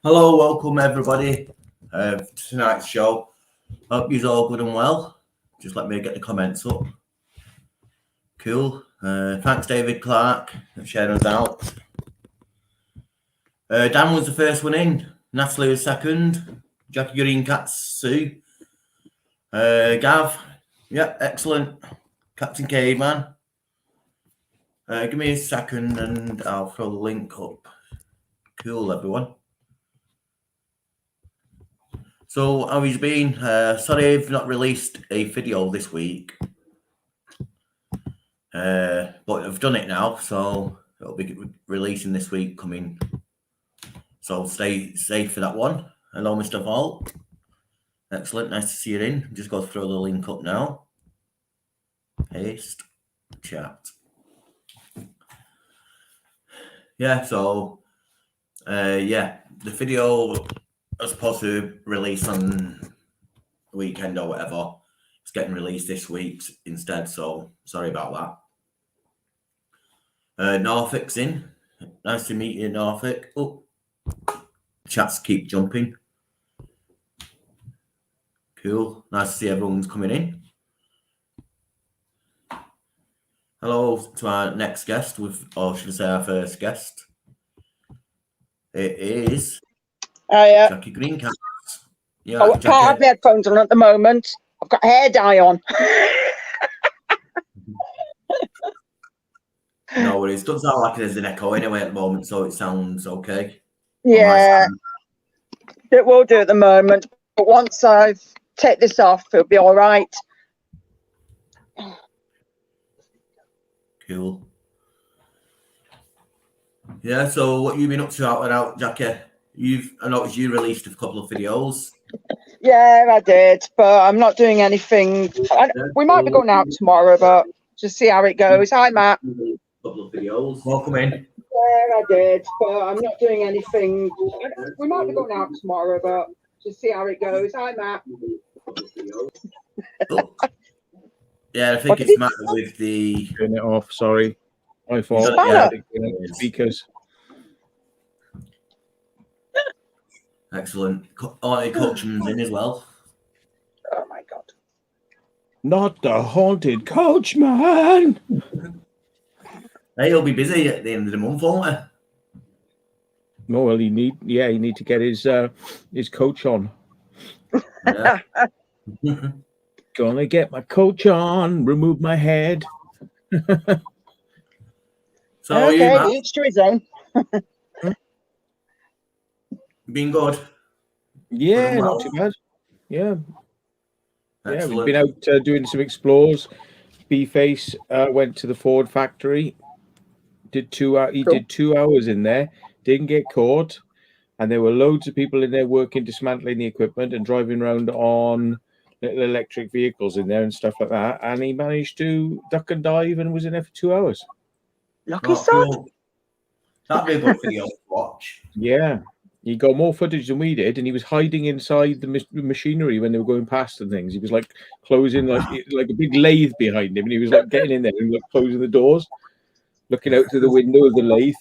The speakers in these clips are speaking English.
Hello, welcome everybody to tonight's show. Hope you're all good and well. Just let me get the comments up. Cool. Thanks, David Clark, for sharing us out. Dan was the first one in. Natalie was second. Jackie Green Katsu. Gav. Yeah, excellent. Captain Caveman. Give me a second and I'll throw the link up. Cool, everyone. So, how he's been? Sorry I've not released a video this week. But I've done it now, so it'll be releasing this week coming. So stay safe for that one. Hello, Mr. Vault. Excellent, nice to see you in. Just go throw the link up now. Paste, chat. Yeah, so the video was supposed to release on the weekend or whatever. It's getting released this week instead, so sorry about that. Norfolk's in. Nice to meet you, Norfolk. Oh, chats keep jumping. Cool. Nice to see everyone's coming in. Hello to our next guest, or should I say our first guest. It is Jackie Greencats. Yeah, I can't have my headphones on at the moment. I've got hair dye on. No worries. Doesn't sound like there's an echo anyway at the moment, so it sounds okay. Yeah, it will do at the moment. But once I take this off, it'll be all right. Cool. Yeah, so what you've been up to out and out, Jackie? I noticed you released a couple of videos. Yeah, I did, but I'm not doing anything. We might be going out tomorrow, but just see how it goes. Hi, Matt. Couple of videos. Welcome in. Yeah, I did, but I'm not doing anything. We might be going out tomorrow, but just see how it goes. Hi, Matt. Oh. Yeah, I think it's Matt with the... Turn it off, sorry. My fault. Yeah, speakers. Excellent. Haunted Coachman's in as well. Oh, my God. Not the haunted coachman. Hey, he'll be busy at the end of the month, won't he? No, well, you need to get his coach on. Yeah. Gonna get my coach on, remove my head. So okay, you, Matt, each to his own. been good? Yeah, Well. not too bad. Yeah. Excellent. Yeah, we've been out doing some explores. B-Face went to the Ford factory. Did 2 hours. He did 2 hours in there. Didn't get caught, and there were loads of people in there working, dismantling the equipment and driving around on little electric vehicles in there and stuff like that. And he managed to duck and dive and was in there for 2 hours. Lucky son. Cool. That'd be a good video to watch. Yeah. He got more footage than we did, and he was hiding inside the machinery when they were going past and things. He was like closing like a big lathe behind him, and he was like getting in there and like closing the doors, looking out through the window of the lathe.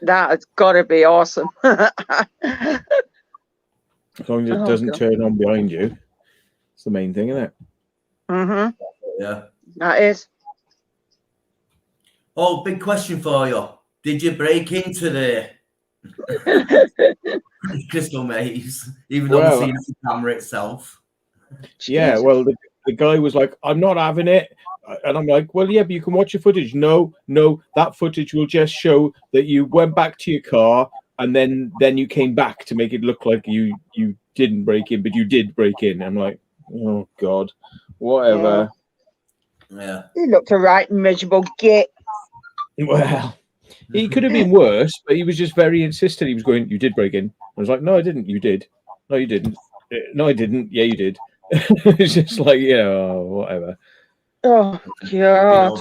That's got to be awesome. As long as it doesn't turn on behind you, it's the main thing, isn't it? Mm-hmm. Yeah. That is. Oh, big question for you. Did you break into the crystal maze, even though we've seen the camera itself? Yeah, well, the guy was like, I'm not having it. And I'm like, well, yeah, but you can watch your footage. No, that footage will just show that you went back to your car and then you came back to make it look like you didn't break in, but you did break in. I'm like, oh, God, whatever. Yeah. He looked a right miserable git. Well, he could have been worse, but he was just very insistent. He was going, you did break in. I was like, no, I didn't. You did. No, you didn't. No, I didn't. Yeah, you did. It's just like, whatever. Oh, God.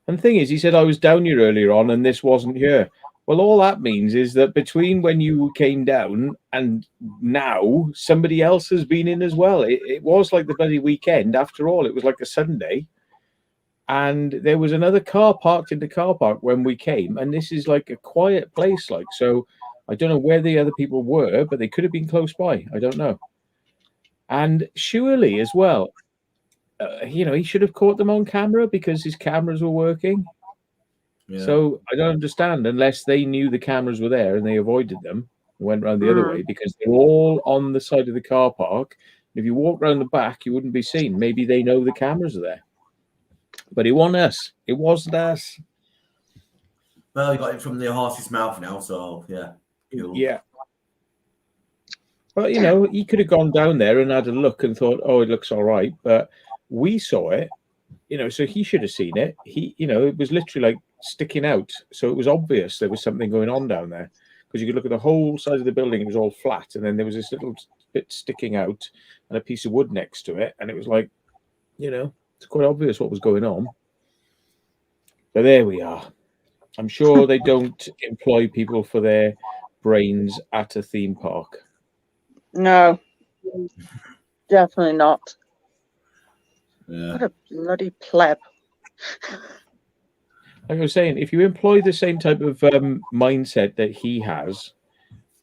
And the thing is, he said, I was down here earlier on and this wasn't here. Well, all that means is that between when you came down and now, somebody else has been in as well. It was like the bloody weekend. After all, it was like a Sunday. And there was another car parked in the car park when we came. And this is like a quiet place. So I don't know where the other people were, but they could have been close by. I don't know. And surely as well, he should have caught them on camera because his cameras were working. Yeah. So I don't understand unless they knew the cameras were there and they avoided them and went around the other way, because they're all on the side of the car park. If you walk around the back, you wouldn't be seen. Maybe they know the cameras are there. But it wasn't us. It wasn't us. Well, you got it from the horse's mouth now, so yeah. Cool. Yeah. But, he could have gone down there and had a look and thought, oh, it looks all right. But we saw it, so he should have seen it. It was literally like sticking out. So it was obvious there was something going on down there, because you could look at the whole side of the building. It was all flat. And then there was this little bit sticking out and a piece of wood next to it. And it was like, it's quite obvious what was going on. But there we are. I'm sure they don't employ people for their brains at a theme park. No, definitely not. Yeah. What a bloody pleb. Like I was saying, if you employ the same type of mindset that he has,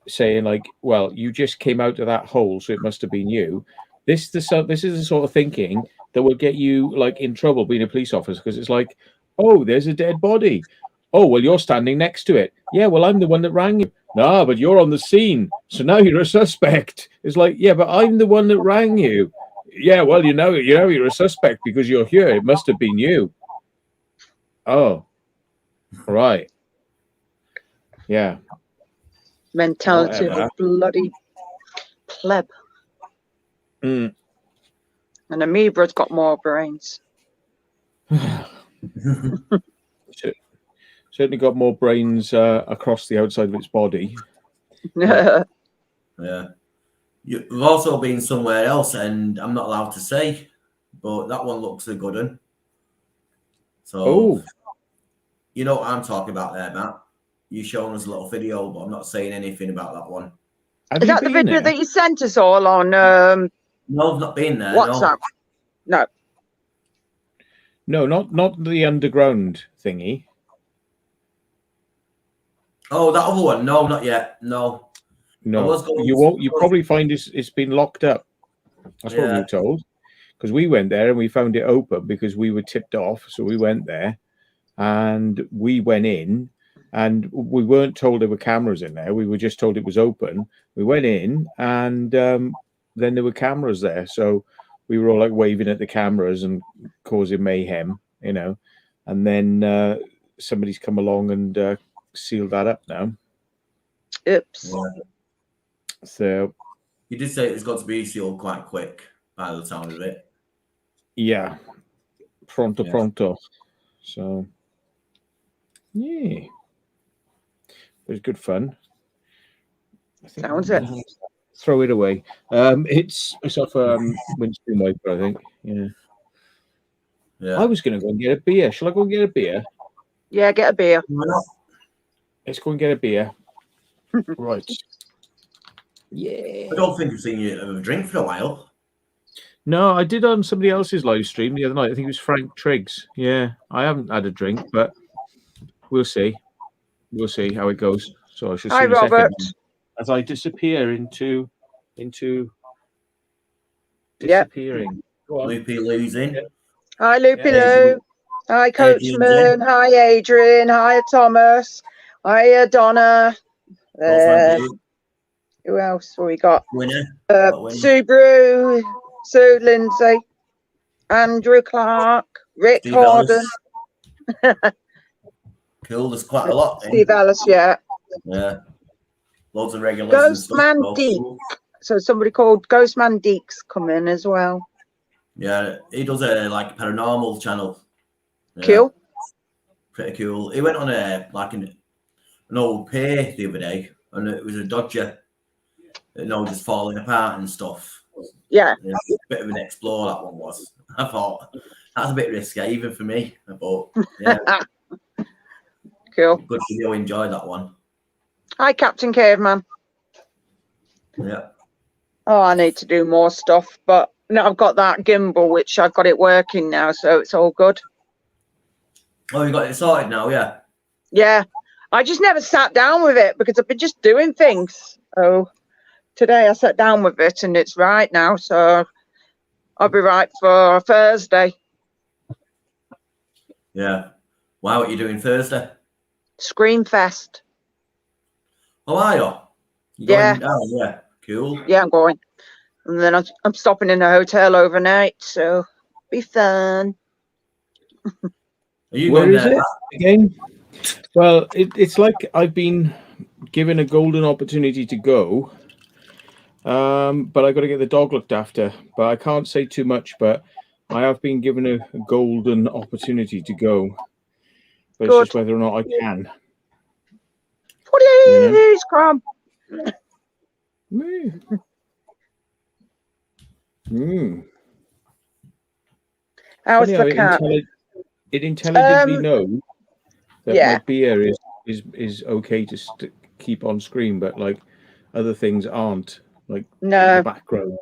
saying like, well, you just came out of that hole, so it must have been you. This is the sort of thinking that will get you like in trouble being a police officer, because it's like, oh, there's a dead body. Oh, well, you're standing next to it. Yeah, well, I'm the one that rang you. No, but you're on the scene, so now you're a suspect. It's like, yeah, but I'm the one that rang you. Yeah, well, you're a suspect because you're here. It must have been you. Oh, right. Yeah. Mentality of a bloody pleb. Mm. And Amoeba's got more brains. Certainly got more brains across the outside of its body. Yeah. We've also been somewhere else, and I'm not allowed to say, but that one looks a good one. So, you know what I'm talking about there, Matt. You're showing us a little video, but I'm not saying anything about that one. Is that the video that you sent us all on? No, I've not been there. WhatsApp? No. No, not the underground thingy. Oh, that other one? No, not yet. No. You won't. You probably find it's been locked up. That's what we were told. Because we went there and we found it open because we were tipped off. So we went there and we went in, and we weren't told there were cameras in there. We were just told it was open. We went in, and then there were cameras there. So we were all like waving at the cameras and causing mayhem, And then somebody's come along and sealed that up now. Oops. Yeah. So you did say it's got to be sealed quite quick by the sound of it. Yeah. Pronto. So yeah. It was good fun. I think Sounds it. Throw it away. It's off windscreen wiper, I think. Yeah. I was gonna go and get a beer. Shall I go and get a beer? Yeah, get a beer. Let's go and get a beer. Right. Yeah. I don't think I've seen you have a drink for a while. No, I did on somebody else's live stream the other night. I think it was Frank Triggs. Yeah, I haven't had a drink, but we'll see. We'll see how it goes. So I should see Hi, in a Robert. second as I disappear into disappearing. Go on. Loopy losing. Hi, Loopy Lou. Hi, Coachman. Hi, Adrian. Hi, Thomas. Hi, Donna. Who else have we got? Winner. Subaru, Sue Lindsay, Andrew Clark, Rick Steve Harden. Cool, there's quite a lot. Steve Ellis, yeah. Yeah. Loads of regulars. Ghostman Deek. So somebody called Ghostman Deek's come in as well. Yeah, he does a paranormal channel. Yeah. Cool. Pretty cool. He went on an old pier the other day, and it was a Dodger. Just falling apart and stuff. Yeah. A bit of an explore that one was. I thought that's a bit risky, even for me. But yeah. Cool. Good video, enjoy that one. Hi, Captain Caveman. Yeah. Oh, I need to do more stuff, but no, I've got that gimbal, which I've got it working now, so it's all good. Oh, you got it sorted now, yeah? Yeah. I just never sat down with it because I've been just doing things. So today I sat down with it and it's right now. So I'll be right for Thursday. Yeah. Wow, what are you doing Thursday? Screamfest. Oh, are you? Yeah. Oh, yeah. Cool. Yeah, I'm going. And then I'm stopping in a hotel overnight. So be fun. Are you Where going is there? it again? Well, it's like I've been given a golden opportunity to go, but I got to get the dog looked after. But I can't say too much. But I have been given a golden opportunity to go. But it's Good. just whether or not I can. Please, Crumb. How's Funny how the cat? it intelligently knows that my Yeah. beer is okay to keep on screen, but like other things aren't, like No. the background.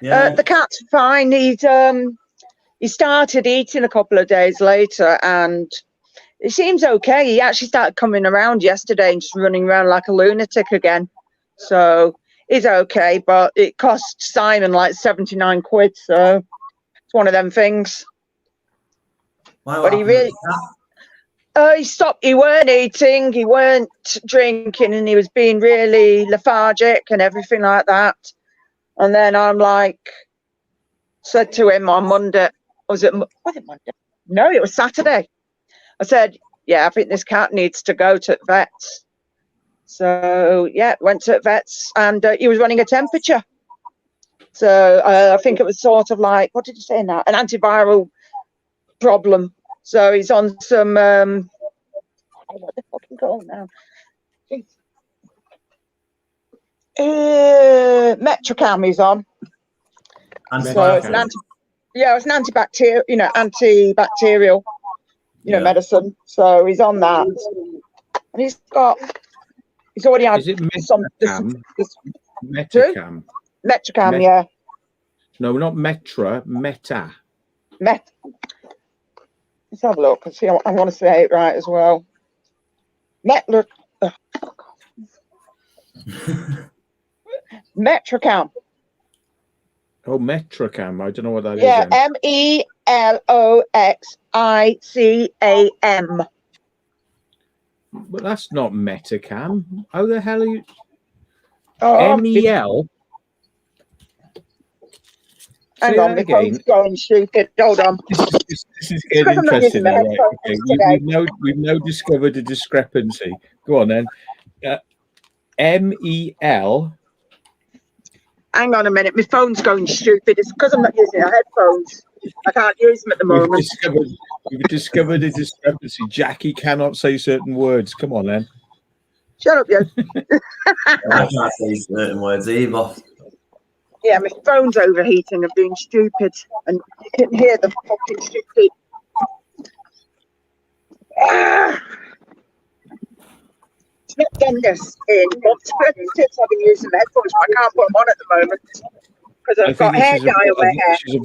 Yeah. The cat's fine. He started eating a couple of days later, and it seems okay. He actually started coming around yesterday and just running around like a lunatic again. So he's okay, but it cost Simon like 79 quid. So it's one of them things. Why, But he really, he stopped. He weren't eating, he weren't drinking, and he was being really lethargic and everything like that. And then I'm like, said to him on Monday, was it Monday? No, it was Saturday. I said, yeah, I think this cat needs to go to vets. So yeah, went to vets, and he was running a temperature. So I think it was sort of like, what did you say now? An antiviral problem. So he's on some, what the fucking called now? Metrocam he's on. So it's an it's an antibacterial, antibacterial, medicine. So he's on that, and he's already had some. Metacam. Metrocam, yeah. No, not Metra. Meta. Let's have a look and see. I want to say it right as well. Metrocam. Oh, Metrocam. I don't know what that is. Yeah, MELOXICAM. But that's not Metacam. How the hell are you? Oh, MEL. Hang on, my phone's going stupid. Hold on. This is getting interesting now. Right? Okay. We've now discovered a discrepancy. Go on then. MEL. Hang on a minute. My phone's going stupid. It's because I'm not using headphones. I can't use them at the moment. We've discovered a discrepancy. Jackie cannot say certain words. Come on then. Shut up, you. I can't say certain words either. Yeah, my phone's overheating and being stupid, and you can hear the fucking stupid. It's not done this in months. I've been using headphones, but I can't put them on at the moment because I've got hair dye on my hair. She's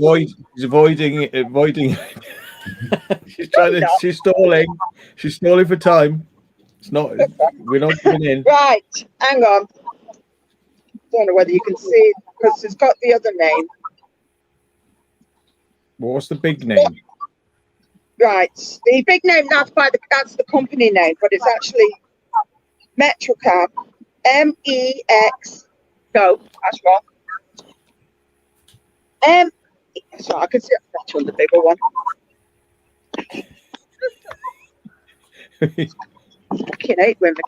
avoiding. She's stalling. She's stalling for time. It's not. We're not giving in. Right, hang on. Don't know whether you can see it because it's got the other name. What's the big name? Right, the big name that's the company name, but it's actually Metrocam. MEX. No, that's wrong. So I can see that's on the bigger one. Fucking hate women.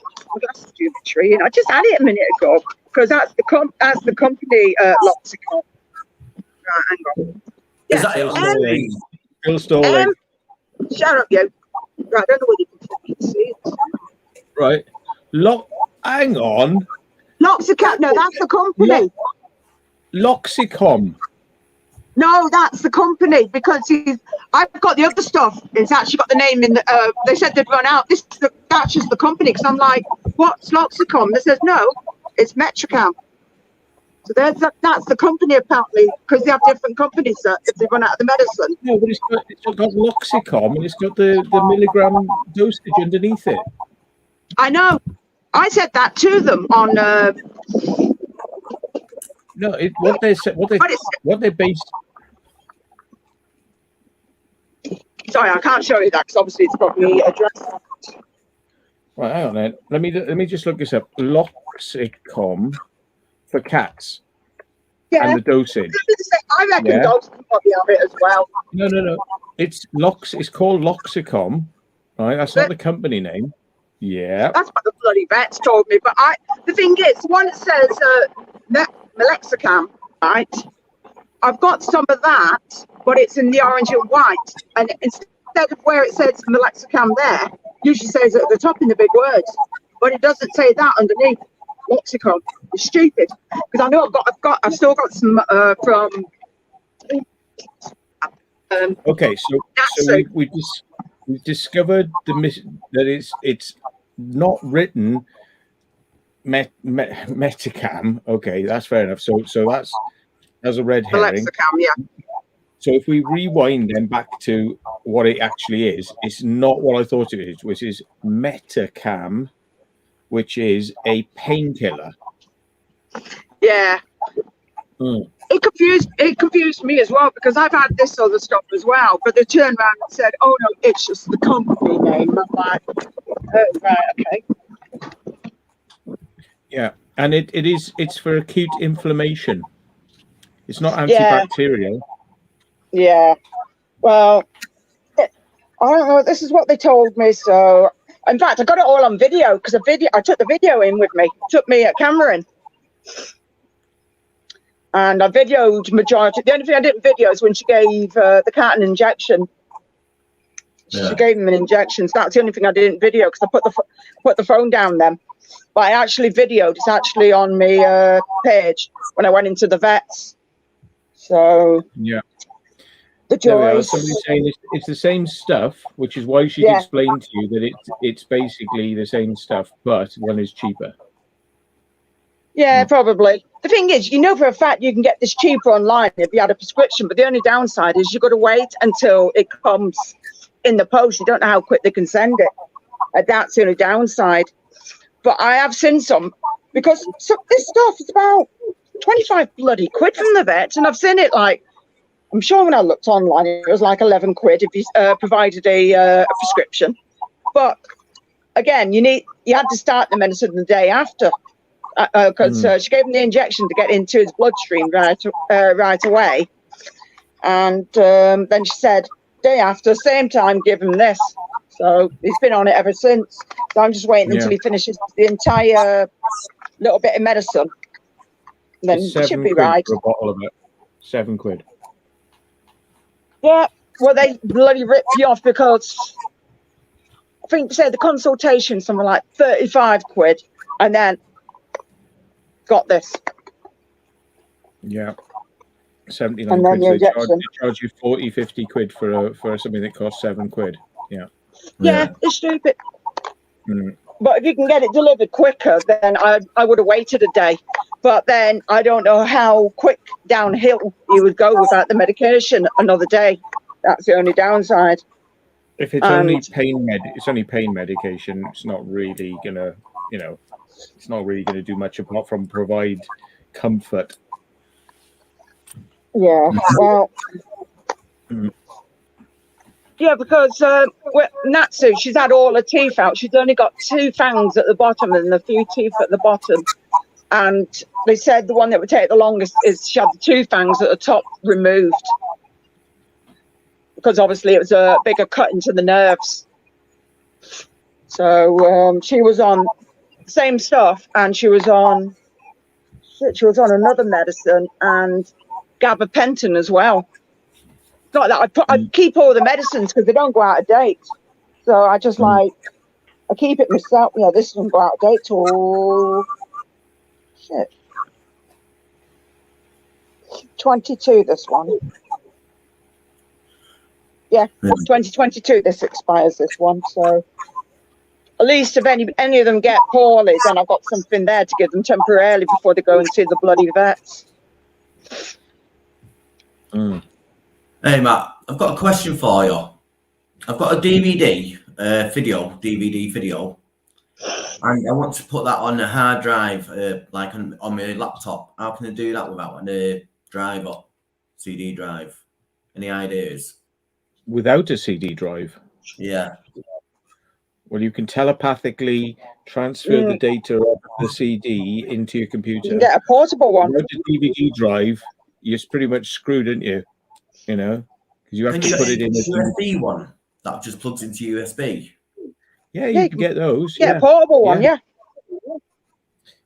That's geometry, and I just had it a minute ago because that's the company Loxicon. Right, hang on. Is that Still stalling. Shut up, you. Right, I don't know whether you can see it. Right. Hang on. Loxicon. No, that's the company. Loxicon. No, that's the company because I've got the other stuff. It's actually got the name in the. They said they'd run out. That's just the company because I'm like, what's Loxicon? They says no, it's Metrocam. So that's the company apparently, because they have different companies if they run out of the medicine. No, but it's got Loxicom and it's got the milligram dosage underneath it. I know. I said that to them on. No, what they based. Sorry, I can't show you that because obviously it's probably addressed. Right, hang on then. Let me just look this up. Loxicom for cats. Yeah. And the dosage. I reckon dogs can probably have it as well. No. It's called Loxicom. Right, that's not the company name. Yeah. That's what the bloody vets told me. But the thing is, the one that says Melexicam, right? I've got some of that, but it's in the orange and white. And instead of where it says Melexicam there, usually says at the top in the big words. But it doesn't say that underneath. Loxicon. It's stupid. Because I know I've still got some from okay, so we've discovered that it's not written Metacam. Okay, that's fair enough. So that's a red herring. Melexicam, yeah. So if we rewind then back to what it actually is, it's not what I thought it is, which is Metacam, which is a painkiller. Yeah. It confused me as well because I've had this other stuff as well, but they turned around and said, "Oh no, it's just the company name." I'm like, "Oh right, okay." Yeah, and it's for acute inflammation. It's not antibacterial. Yeah. Well, I don't know. This is what they told me. So, in fact, I got it all on video because I took the video in with me. Took me a camera in. And I videoed majority. The only thing I didn't video is when she gave the cat an injection. She gave him an injection. So that's the only thing I didn't video because I put the phone down then. But I actually videoed. It's actually on my page when I went into the vets. So yeah, the there we are. joys. Somebody's saying it's the same stuff, which is why she's explained to you that it's basically the same stuff, but one is cheaper. Yeah, probably. The thing is, you know for a fact you can get this cheaper online if you had a prescription, but the only downside is you've got to wait until it comes in the post. You don't know how quick they can send it. That's the only downside. But I have seen some, because this stuff is about 25 bloody quid from the vet, and I've seen it like, I'm sure when I looked online, it was like 11 quid if you provided a prescription. But again, you had to start the medicine the day after. Because she gave him the injection to get into his bloodstream right away, and then she said day after, same time, give him this. So he's been on it ever since. So I'm just waiting until he finishes the entire little bit of medicine. And then it should be right. For a bottle of it. 7 quid. Yeah. Well, they bloody ripped you off because I think they said the consultation something like 35 quid, and then got this. Yeah. 79 quid. So they charge you 40, 50 quid for something that costs 7 quid. Yeah. Yeah, it's stupid. But if you can get it delivered quicker, then I would have waited a day. But then I don't know how quick downhill you would go without the medication another day. That's the only downside. If it's only pain medication, it's not really gonna, it's not really gonna do much apart from provide comfort. Yeah, well, yeah, because Natsu, she's had all her teeth out. She's only got 2 fangs at the bottom and a few teeth at the bottom. And they said the one that would take the longest is she had the 2 fangs at the top removed. Because obviously it was a bigger cut into the nerves. So she was on the same stuff, and she was on another medicine and gabapentin as well. Not that I keep all the medicines because they don't go out of date. So I just I keep it myself. Yeah, this doesn't go out of date till 22. This one. Yeah, 2022. This expires. This one. So At least if any of them get poorly, then I've got something there to give them temporarily before they go and see the bloody vets. Mm. Hey, Matt, I've got a question for you. I've got a DVD video, and I want to put that on a hard drive, like on my laptop. How can I do that without a drive or CD drive? Any ideas? Without a CD drive? Yeah. Well, you can telepathically transfer the data of the CD into your computer. You can get a portable one. Without a DVD drive, you're pretty much screwed, aren't you? You know, because you have to put it in a USB one that just plugs into USB. Yeah, you can get those. Get a portable one, yeah.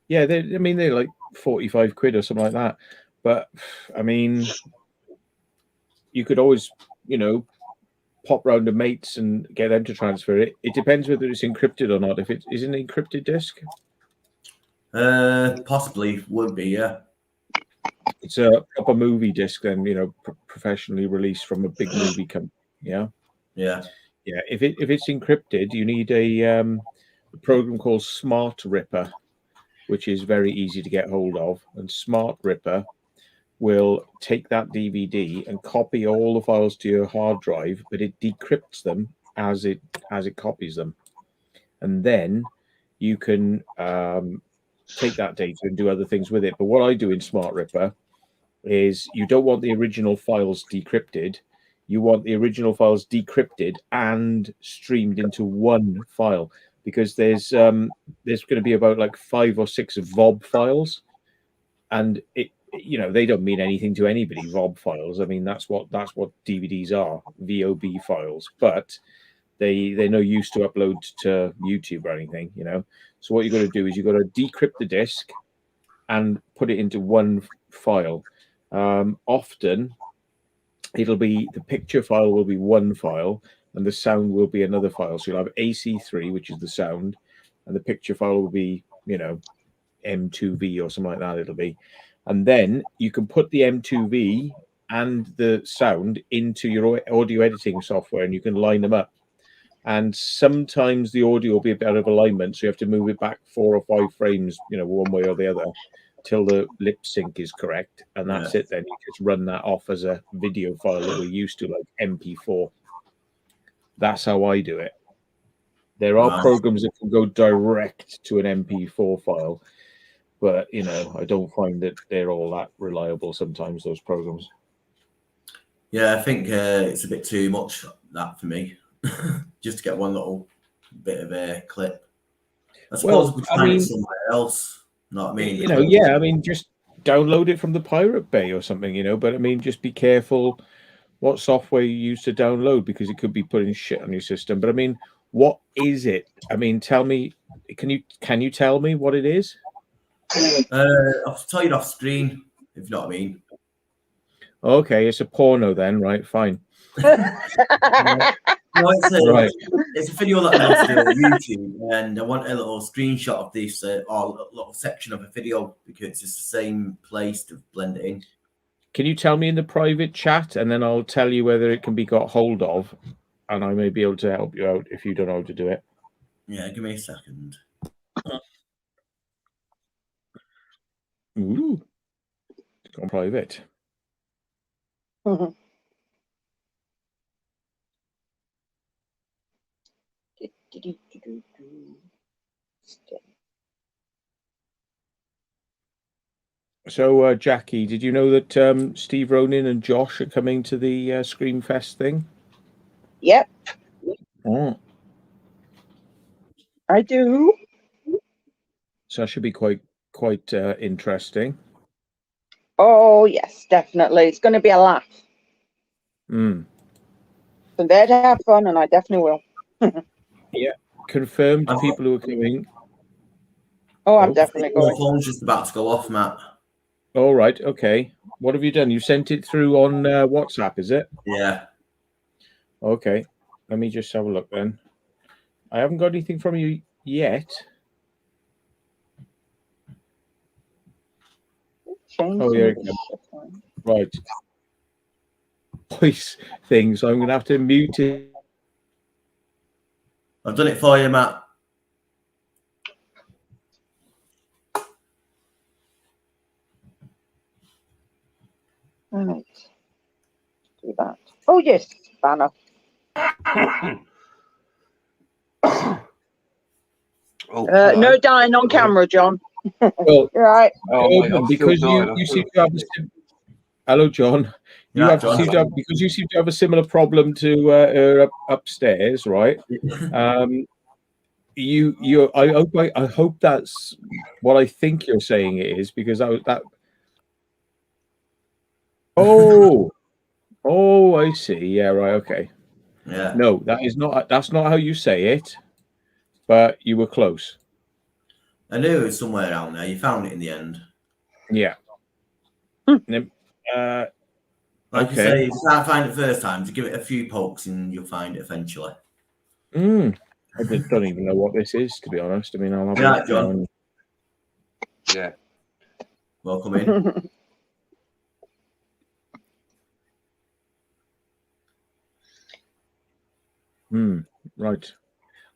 Yeah, I mean, they're like 45 quid or something like that. But I mean, you could always, you know, pop round to mates and get them to transfer it. It depends whether it's encrypted or not. If it is an encrypted disk, possibly would be, yeah. It's a proper movie disc, then, you know, professionally released from a big movie company. Yeah. If it's encrypted, you need a program called Smart Ripper, which is very easy to get hold of. And Smart Ripper will take that DVD and copy all the files to your hard drive, but it decrypts them as it copies them, and then you can take that data and do other things with it. But what I do in Smart Ripper is, you don't want the original files decrypted. You want the original files decrypted and streamed into one file, because there's going to be about like 5 or 6 VOB files, and you know, they don't mean anything to anybody. VOB files. I mean, that's what DVDs are, VOB files. But they're no use to upload to YouTube or anything, you know. So what you got to do is you got to decrypt the disk and put it into one file. Often it'll be, the picture file will be one file and the sound will be another file. So you'll have AC3, which is the sound, and the picture file will be, you know, M2V or something like that. It'll be, and then you can put the M2V and the sound into your audio editing software, and you can line them up. And sometimes the audio will be a bit out of alignment, so you have to move it back 4 or 5 frames, you know, one way or the other, till the lip sync is correct, and that's it. Then you just run that off as a video file that we're used to, like MP4. That's how I do it. There are programs that can go direct to an MP4 file, but, you know, I don't find that they're all that reliable sometimes, those programs. Yeah, I think it's a bit too much, that, for me. Just to get one little bit of a clip. I suppose we could find it somewhere else. You know what I mean? You know, yeah, I mean, just download it from the Pirate Bay or something, you know. But I mean, just be careful what software you use to download, because it could be putting shit on your system. But I mean, what is it? I mean, tell me. Can you tell me what it is? I'll tell you off screen, if you know what I mean. Okay, it's a porno then, right? Fine. No, it's a video that I lost on YouTube, and I want a little screenshot of this, or a little section of a video, because it's the same place to blend it in. Can you tell me in the private chat, and then I'll tell you whether it can be got hold of, and I may be able to help you out if you don't know how to do it. Yeah, give me a second. Ooh, it's gone private. Mm-hmm. So, Jackie, did you know that Steve Ronan and Josh are coming to the Screamfest thing? Yep. Oh. I do. So that should be quite interesting. Oh, yes, definitely. It's going to be a laugh. Mm. So they're to have fun, and I definitely will. Yeah, confirmed people who are coming. Oh, I'm definitely going. My phone's just about to go off, Matt. All right, okay. What have you done? You sent it through on WhatsApp, is it? Yeah. Okay, let me just have a look then. I haven't got anything from you yet. Oh, here it goes. Right. Voice thing, so I'm going to have to mute it. I've done it for you, Matt. Right. Do that. Oh yes, banner. Oh, hello. No dying on camera, John. Well, Right. Mate, I'm because still dying. you seem to have hello, John. You Yeah, have John. seem to have, because you seem to have a similar problem to her upstairs, right? I hope that's what I think you're saying it is, because that. Oh, I see. Yeah, right. Okay. Yeah. No, that's not how you say it, but you were close. I knew it was somewhere around there. You found it in the end. Yeah. Like you Okay. say, if you can't find it first time, just give it a few pokes and you'll find it eventually. I don't even know what this is, to be honest. I mean, I'll have a Yeah, look John. now. Yeah. Welcome in. Right.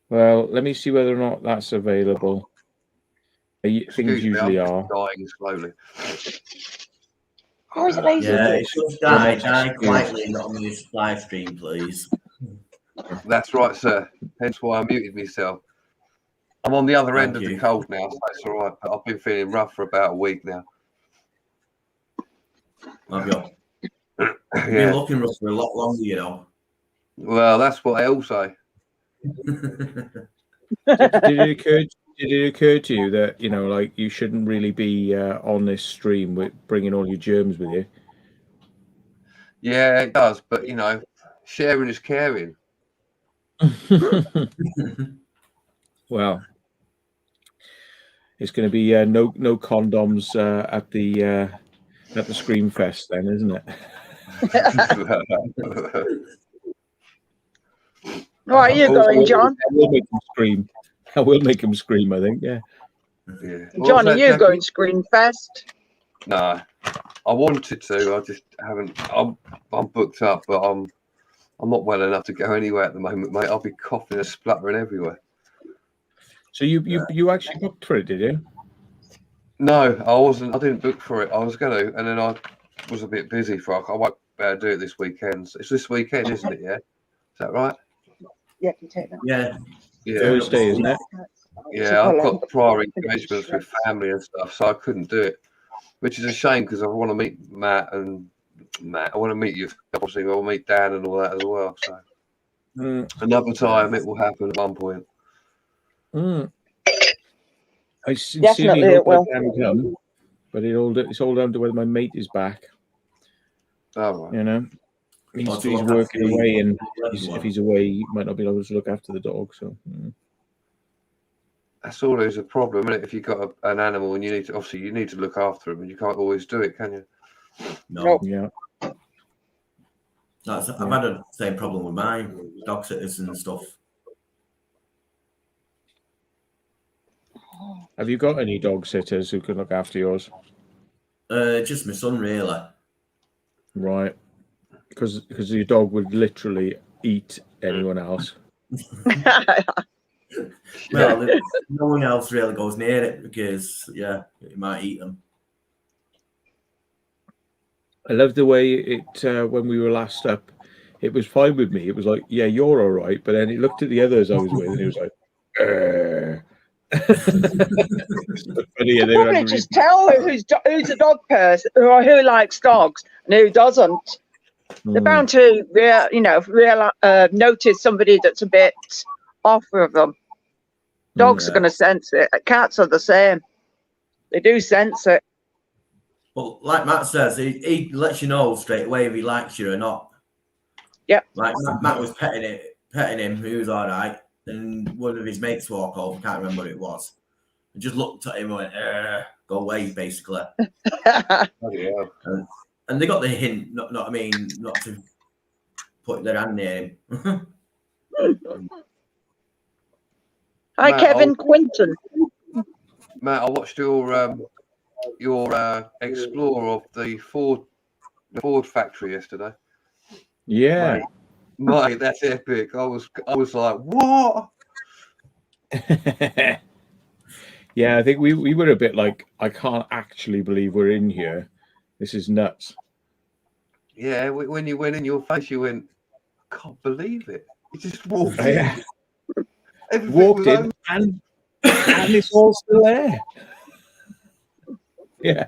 Well, let me see whether or not that's available. Things Excuse me, usually I'm are. dying slowly. Oh, is it lazy? Yeah, it's just die quietly, not on this live stream, please. That's right, sir. Hence why I muted myself. I'm on the other end Thank of you. the cold now, so it's all right. But I've been feeling rough for about a week now. Have you? You've been Yeah. looking rough for a lot longer, you know. Well, that's what they all say. Did it occur to you that, you know, like, you shouldn't really be on this stream with bringing all your germs with you? Yeah, it does. But, you know, sharing is caring. Well, it's going to be no condoms at the Scream Fest then, isn't it? Where are you going, John? I will make him scream. I will make him scream, I think, yeah. Yeah. John, are you going Screenfest? No, I wanted to. I just haven't. I'm booked up, but I'm not well enough to go anywhere at the moment, mate. I'll be coughing and spluttering everywhere. So you actually booked for it, did you? No, I wasn't. I didn't book for it. I was going to, and then I was a bit busy for it. I won't be able to do it this weekend. It's this weekend, isn't it? Yeah, is that right? Yeah, can take that. Yeah. Yeah, Thursday, isn't it? yeah. I've got prior engagements with family and stuff, so I couldn't do it, which is a shame because I want to meet Matt. I want to meet you. Obviously, I want to meet Dan and all that as well. So another time it will happen at one point. I sincerely Definitely hope it will. I can come, but it's all down to whether my mate is back. All right. You know, he's to look working after away, and the if he's away, he might not be able to look after the dog. So That's always a problem, isn't it? If you've got an animal and you need to look after them, and you can't always do it, can you? No. yeah. I've had the same problem with my dog sitters and stuff. Have you got any dog sitters who can look after yours? Just my son, really. Right, because your dog would literally eat anyone else. Well, no one else really goes near it because, it might eat them. I love the way it when we were last up, it was fine with me. It was like, yeah, you're all right, but then it looked at the others I was with, and it was like, funny, and they were Probably just tell who's a dog person or who likes dogs and who doesn't. They're bound to notice somebody that's a bit off with them. Dogs are going to sense it. Cats are the same. They do sense it. Well, like Matt says, he lets you know straight away if he likes you or not. Yep. Like Matt was petting him, he was all right. And one of his mates walked over, can't remember what it was. I just looked at him and went, go away, basically. And they got the hint, not to put their hand near him. Hi, Matt, Kevin Quinton. Matt, I watched your explore of the Ford factory yesterday. Yeah, mate, that's epic. I was like, what? Yeah, I think we were a bit like, I can't actually believe we're in here. This is nuts. Yeah, when you went in your face, you went, can't believe it. You just walked in. Yeah. Everything Walked was in open. and it's all still there. Yeah.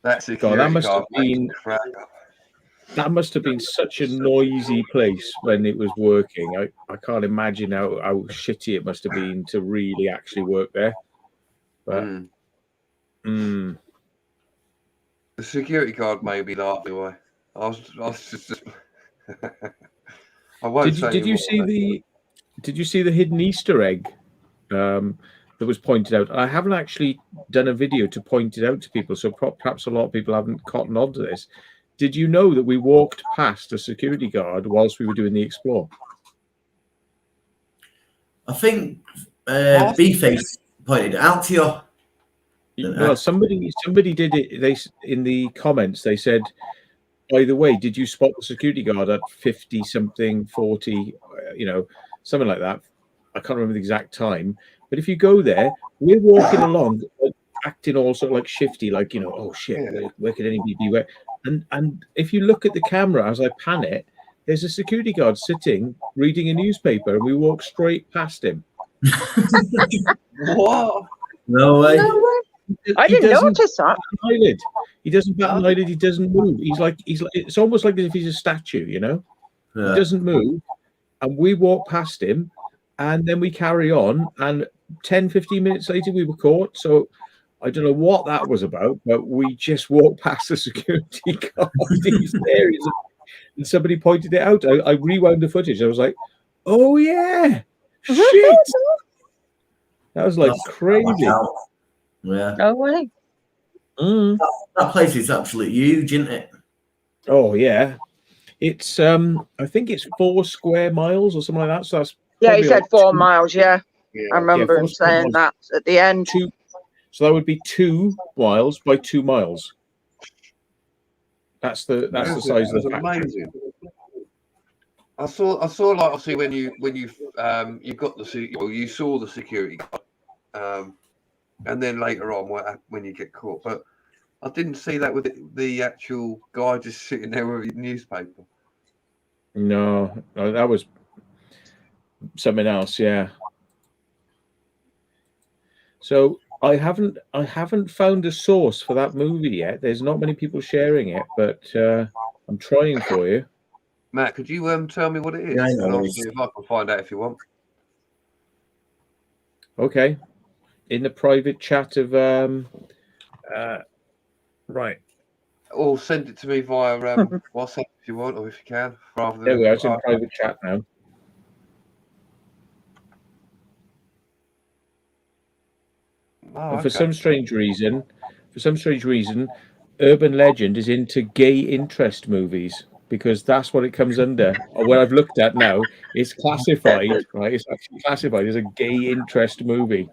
That security that must guard have been- made me crack up. That must have been such a noisy place when it was working. I can't imagine how shitty it must have been to really actually work there. But The security guard made me laugh anyway. I was just I won't say did you see the hidden Easter egg that was pointed out? I haven't actually done a video to point it out to people, so perhaps a lot of people haven't cottoned on to this. Did you know that we walked past a security guard whilst we were doing the explore? I think B-Face pointed it out to you. Well, somebody did it. They in the comments they said, by the way, did you spot the security guard at 50 something, 40, something like that? I can't remember the exact time. But if you go there, we're walking along, acting all sort of like shifty, like, oh shit, where could anybody be? Where? And if you look at the camera as I pan it, there's a security guard sitting reading a newspaper, and we walk straight past him. What? No way. I didn't notice that. He doesn't bat an eyelid. He doesn't move. He's like. It's almost like as if he's a statue. Yeah. He doesn't move, and we walk past him, and then we carry on. And 10, 15 minutes later, we were caught. So I don't know what that was about, but we just walked past the security guard. He's there. And somebody pointed it out. I rewound the footage. I was like, "Oh yeah, shit!" That was like crazy. Yeah. No way. That place is absolutely huge, isn't it? Oh yeah, it's I think it's 4 square miles or something like that. So that's He said 4 miles. Yeah, I remember him saying that at the end. So that would be 2 miles by 2 miles. That's the size of the factory. Amazing. I saw like obviously when you got you saw the security guard, and then later on when you get caught, but I didn't see that with the actual guy just sitting there with his newspaper. No, that was something else. Yeah. So I haven't found a source for that movie yet. There's not many people sharing it, but I'm trying for you. Matt, could you tell me what it is? Yeah, I and know. I'll see if I can find out if you want. Okay. In the private chat of right. Or send it to me via WhatsApp if you want, or if you can, rather than. There we are. It's in private chat now. Oh, And for some strange reason, Urban Legend is into gay interest movies, because that's what it comes under. Or what I've looked at now, it's classified, right? It's actually classified as a gay interest movie.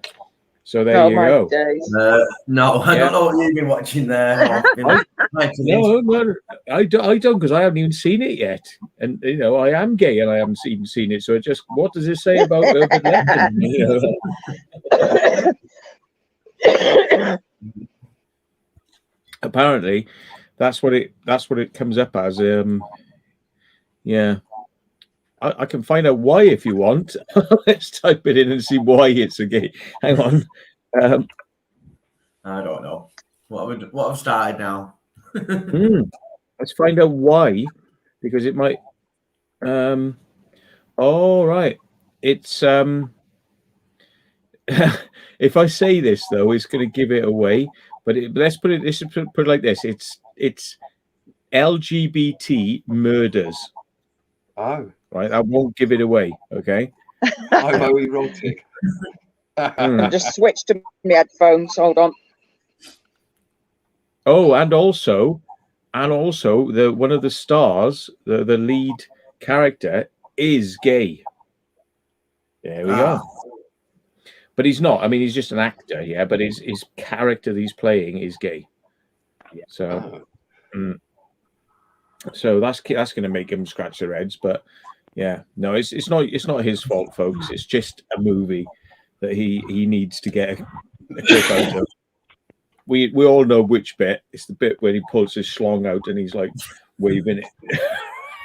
So there you go. No, I don't know what you've been watching there. No, I don't, because I haven't even seen it yet. And I am gay and I haven't even seen it. So what does it say about Urban Legend? Apparently, that's what it comes up as. Yeah. I can find out why if you want. Let's type it in and see why it's a gay. Hang on. I don't know. What I've started now. Let's find out why, because it might. All right. It's if I say this though, it's going to give it away. But let's put it like this. It's LGBT murders. Oh. Right, I won't give it away. Okay. Homoerotic. Just switch to my headphones. Hold on. Oh, and also the one of the stars, the lead character, is gay. There we go. But he's not. I mean, he's just an actor, yeah. But his character that he's playing is gay. So, so that's going to make him scratch their heads. But yeah, no, it's not his fault, folks. It's just a movie that he needs to get a clip out of. we all know which bit. It's the bit when he pulls his schlong out and he's like waving it.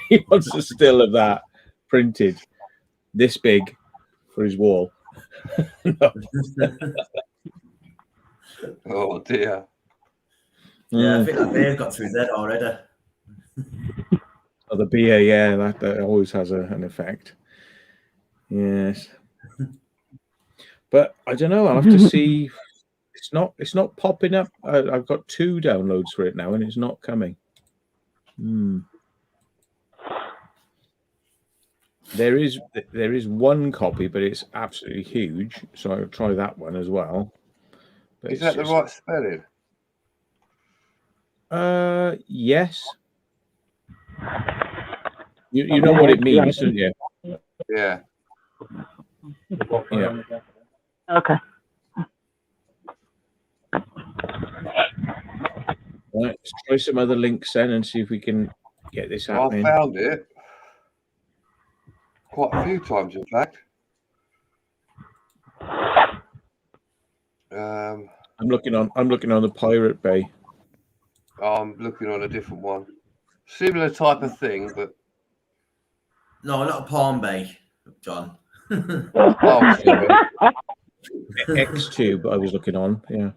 He wants a still of that printed this big for his wall. No. Oh dear. Yeah, I think that beer's got to his head already. Oh, the beer, yeah, that always has an effect. Yes. But I don't know. I'll have to see. It's not popping up. I've got 2 downloads for it now, and it's not coming. There is 1 copy, but it's absolutely huge. So I'll try that one as well. But Is that the right spelling? Yes. You know what it means, don't you? Yeah. Yeah. Okay. Right, let's try some other links then and see if we can get this happening. I found it quite a few times, in fact. I'm looking on the Pirate Bay. I'm looking on a different one. Similar type of thing, but No, not a Palm Bay, John. oh, sorry. Xtube I was looking on, yeah.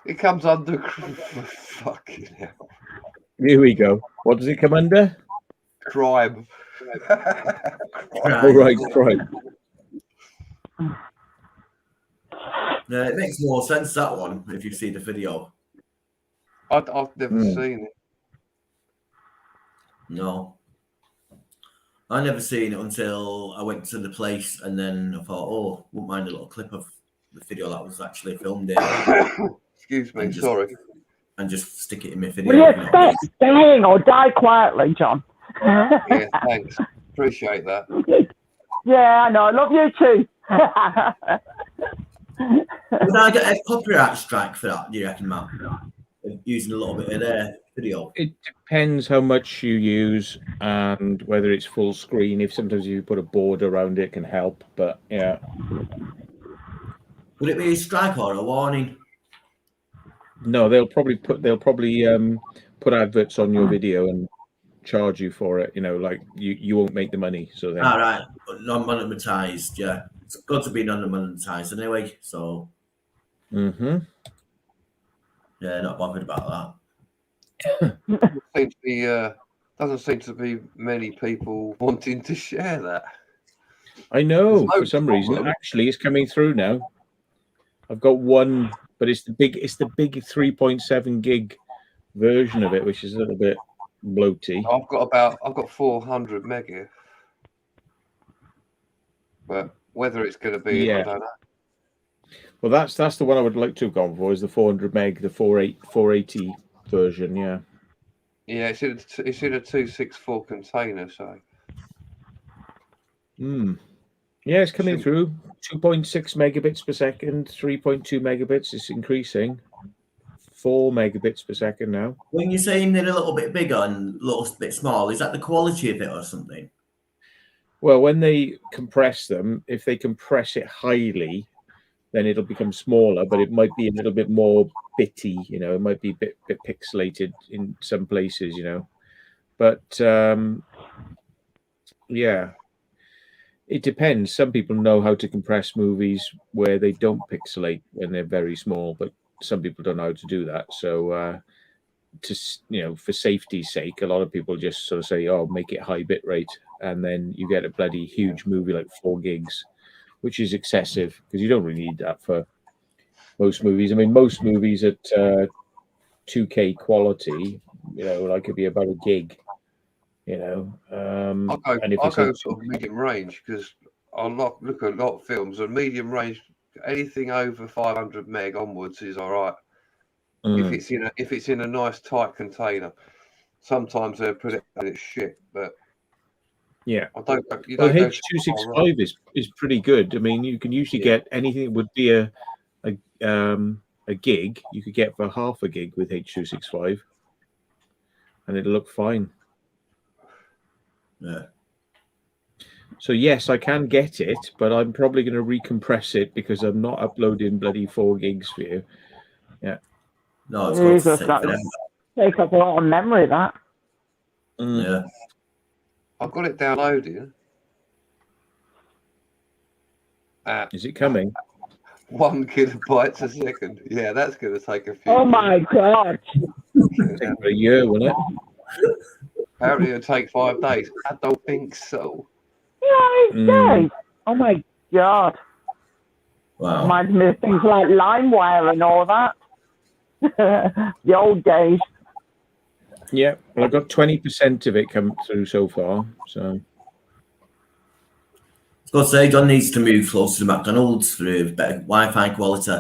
It comes under fucking hell. Here we go. What does it come under? Crime. Oh, right, crime. Yeah, it makes more sense, that one, if you see the video. I've never seen it. No. I never seen it until I went to the place, and then I thought, oh, wouldn't mind a little clip of the video that was actually filmed there. Excuse me, sorry. And just stick it in my video. Will you stop staying or die quietly, John? Yeah, thanks. Appreciate that. Yeah, I know. I love you too. Would I get a copyright strike for that, do you reckon, Matt? Using a little bit of their video. It depends how much you use and whether it's full screen. If sometimes you put a border around it, can help. But yeah. Would it be a strike or a warning? No, they'll probably put adverts on your video and charge you for it. You know, like you won't make the money. So then. All right, non-monetized. Yeah, it's good to be non-monetized anyway. So. Mm-hmm. Yeah, not bothered about that. Doesn't seem to be many people wanting to share that. I know for some reason. Actually, it's coming through now. I've got one, but it's the big 3.7 gig version of it, which is a little bit bloaty. I've got 400 mega, but whether it's going to be, I don't know. Well, that's the one I would like to have gone for. Is the 400 meg, the 480 version? Yeah. Yeah, it's in a 264 container, so. Yeah, it's coming through. 2.6 megabits per second, 3.2 megabits. It's increasing. 4 megabits per second now. When you're saying they're a little bit bigger and a little bit small, is that the quality of it or something? Well, when they compress them, if they compress it highly, then it'll become smaller, but it might be a little bit more bitty, you know, it might be a bit pixelated in some places, you know. But yeah, it depends. Some people know how to compress movies where they don't pixelate when they're very small, but some people don't know how to do that. So for safety's sake, a lot of people just sort of say, oh, make it high bit rate, and then you get a bloody huge movie like 4 gigs. Which is excessive because you don't really need that for most movies. I mean, most movies at 2K quality, you know, like could be about a gig, you know. I'll go sort of medium range because I look at a lot of films and medium range, anything over 500 meg onwards is all right. If it's in a nice tight container, sometimes they're put it in shit, but. Yeah, H.265 is pretty good. I mean, you can usually get anything that would be a gig. You could get for half a gig with H.265, and it'll look fine. Yeah. So yes, I can get it, but I'm probably going to recompress it because I'm not uploading bloody 4 gigs for you. Yeah. No, it's got to Jesus, take that forever. takes up a lot of memory, that. Yeah. I've got it downloaded. Is it coming? 1 kilobytes a second. Yeah, that's going to take a few. Oh my God. It'll take about a year, won't it? Apparently it'll take 5 days. I don't think so. Yeah, it's oh my God. Wow. Reminds me of things like LimeWire and all that. The old days. Yeah. Well, I've got 20% of it come through so far. So. I've got to say, John needs to move closer to McDonald's for better Wi-Fi quality.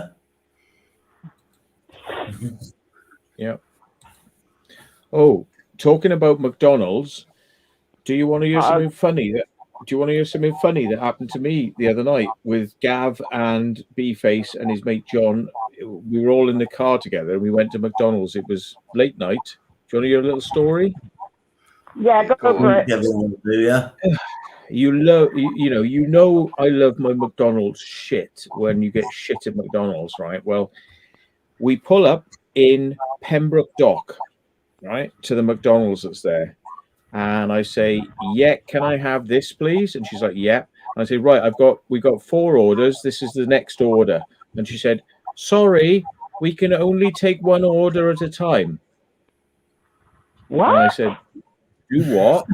Yeah. Oh, talking about McDonald's, do you want to hear something funny? Do you want to hear something funny that happened to me the other night with Gav and B-Face and his mate John? We were all in the car together and we went to McDonald's. It was late night. Do you want to hear a little story? Yeah, go for it. Yeah. You know, I love my McDonald's shit when you get shit at McDonald's, right? Well, we pull up in Pembroke Dock, right, to the McDonald's that's there. And I say, yeah, can I have this, please? And she's like, yeah. And I say, right, we got 4 orders. This is the next order. And she said, sorry, we can only take 1 order at a time. What? And I said, do what?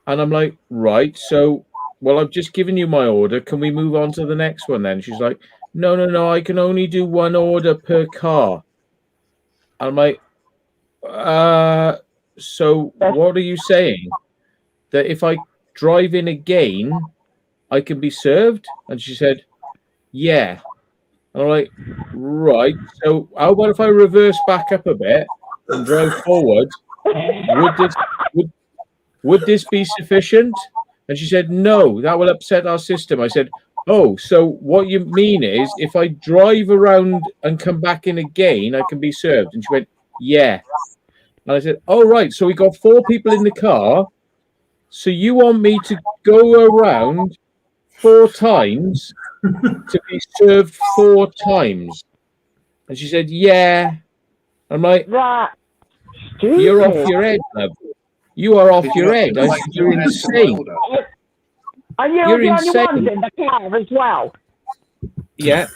And I'm like, right, so, well, I've just given you my order. Can we move on to the next one then? She's like, no, I can only do 1 order per car. I'm like, so what are you saying? That if I drive in again, I can be served? And she said, yeah. And I'm like, right, so how about if I reverse back up a bit and drive forward? Would this be sufficient? And she said, no, that will upset our system. I said, oh, so what you mean is if I drive around and come back in again, I can be served? And she went, yeah. And I said, oh, right, so we got 4 people in the car. So you want me to go around 4 times to be served 4 times? And she said, yeah. I'm like, you're off your head, love. You are off your head. I said, you're insane. Are you You're the only insane. ones in the car as well? Yeah.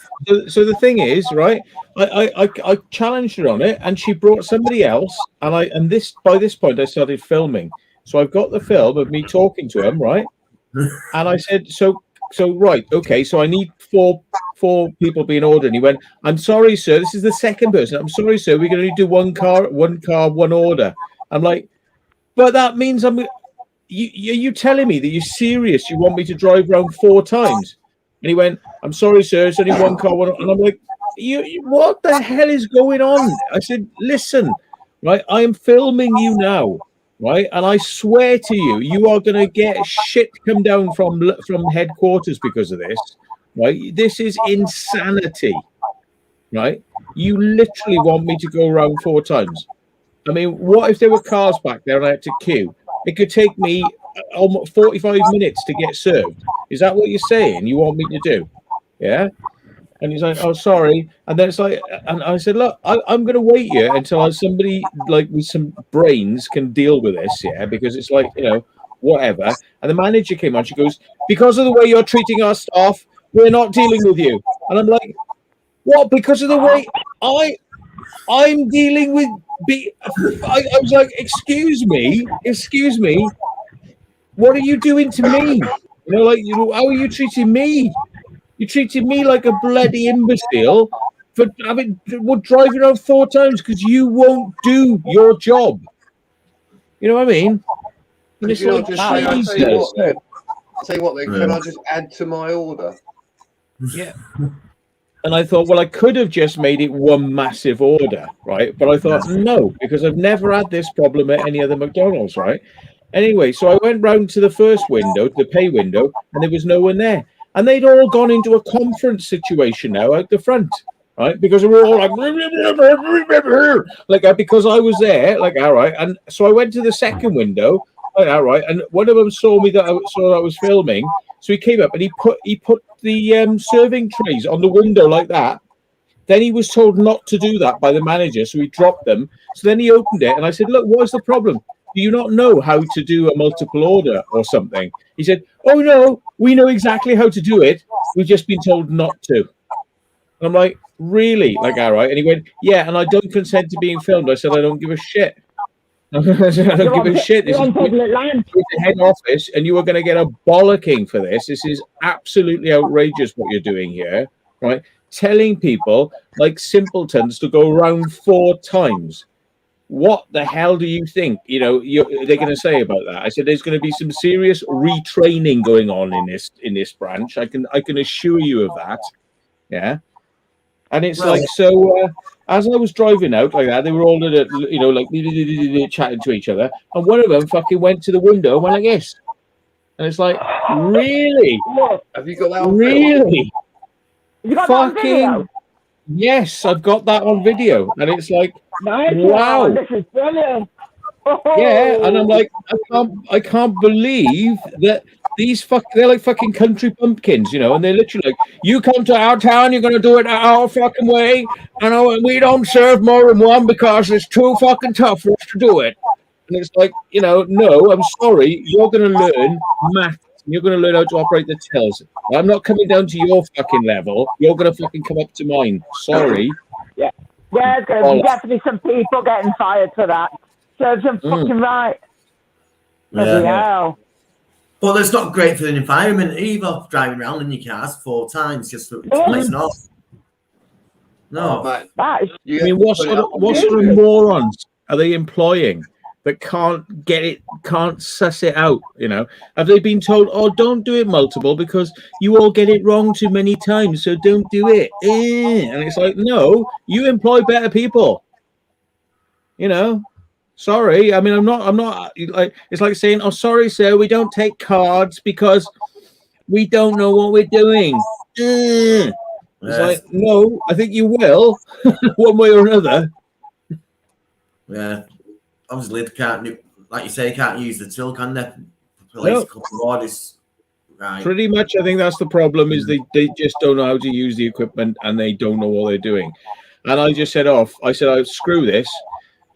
So the thing is, right? I challenged her on it, and she brought somebody else, and by this point I started filming. So I've got the film of me talking to him, right? And I said, so right, okay. So I need four people being ordered. And he went, I'm sorry, sir. This is the second person. I'm sorry, sir. We're going to do 1 car, 1 order. I'm like, but that means you telling me that you're serious? You want me to drive around 4 times? And he went, I'm sorry, sir. It's only 1 car, 1. And I'm like, what the hell is going on? I said, listen, right? I am filming you now, right? And I swear to you, you are going to get shit come down from headquarters because of this, right? This is insanity, right? You literally want me to go around 4 times. I mean, what if there were cars back there and I had to queue? It could take me almost 45 minutes to get served. Is that what you're saying you want me to do? Yeah. And he's like, oh, sorry. And then it's like, and I said, look, I'm going to wait here until somebody like with some brains can deal with this. Yeah. Because it's like, whatever. And the manager came on. She goes, because of the way you're treating our staff, we're not dealing with you. And I'm like, what? Because of the way I'm dealing with I was like, excuse me, what are you doing to me? How are you treating me? You're treating me like a bloody imbecile for driving around 4 times because you won't do your job. You know what I mean? And it's like, I'll tell you what then, can I just add to my order? Yeah. And I thought, well, I could have just made it 1 massive order, right? But I thought, no, because I've never had this problem at any other McDonald's, right? Anyway, so I went round to the first window, the pay window, and there was no one there. And they'd all gone into a conference situation now out the front, right? Because we were all like because I was there, like, all right. And so I went to the second window. like that, right? And one of them saw me that I was filming, so he came up and he put the serving trays on the window like that. Then he was told not to do that by the manager, so he dropped them. So then he opened it, and I said, "Look, what's the problem? Do you not know how to do a multiple order or something?" He said, "Oh no, we know exactly how to do it. We've just been told not to." And I'm like, "Really?" Like, all right. And he went, "Yeah, and I don't consent to being filmed." I said, "I don't give a shit." I said, "I don't give a shit. This is the head office, and you are going to get a bollocking for this. This is absolutely outrageous what you're doing here, right? Telling people like simpletons to go around 4 times. What the hell do you think? You know, they're going to say about that?" I said, "There's going to be some serious retraining going on in this branch. I can assure you of that." Yeah. And it's Well, like, so as I was driving out like that, they were all, like, chatting to each other. And one of them fucking went to the window and went like this. And it's like, really? Have you got that on film? Really? You got that on Fucking, video? yes, I've got that on video. And it's like, Nice wow. one. This is brilliant. Yeah, and I'm like, I can't believe that they're like fucking country pumpkins, you know, and they're literally like, "You come to our town, you're gonna do it our fucking way, and we don't serve more than one because it's too fucking tough for us to do it." And it's like, you know, no, I'm sorry, you're gonna learn maths, and you're gonna learn how to operate the tills. I'm not coming down to your fucking level. You're gonna fucking come up to mine. Sorry. Yeah, there's gonna be definitely some people getting fired for that. Serves them fucking right. Bloody hell. But it's not great for the environment either, driving around in your cars 4 times just for placing off. No. Mate, I mean, what sort of morons are they employing that can't suss it out? You know, have they been told, "Oh, don't do it multiple because you all get it wrong too many times, so don't do it"? And it's like, no, you employ better people. You know. Sorry, I mean, I'm not like, it's like saying, "Oh, sorry, sir, we don't take cards because we don't know what we're doing." It's like, no, I think you will, one way or another. Yeah, obviously they can't, like you say, can't use the till, can they? Place a couple of orders. Right. Pretty much, I think that's the problem. Is they just don't know how to use the equipment and they don't know what they're doing. And I just said, I said, screw this.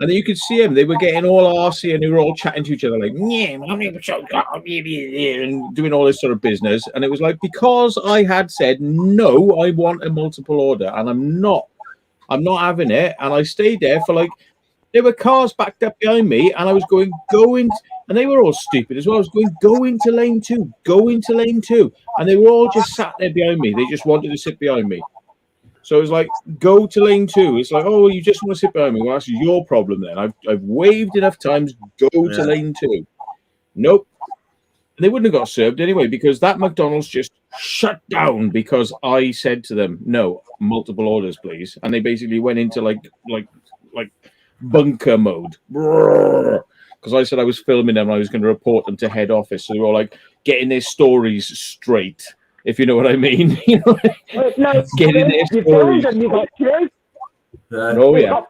And then you could see them; they were getting all arsey and they were all chatting to each other, like, "Yeah, and doing all this sort of business." And it was like, because I had said, "No, I want a multiple order, and I'm not having it." And I stayed there for like, there were cars backed up behind me, and I was going, and they were all stupid as well. I was go into lane 2, and they were all just sat there behind me. They just wanted to sit behind me. So it was like, go to lane 2. It's like, "Oh, you just want to sit behind me. Well, that's your problem then. I've waved enough times. Go to lane 2. Nope. And they wouldn't have got served anyway because that McDonald's just shut down because I said to them, "No, multiple orders, please." And they basically went into like bunker mode because I said I was filming them and I was going to report them to head office. So they were all like getting their stories straight. If you know what I mean, you know, getting their stories. Oh yeah.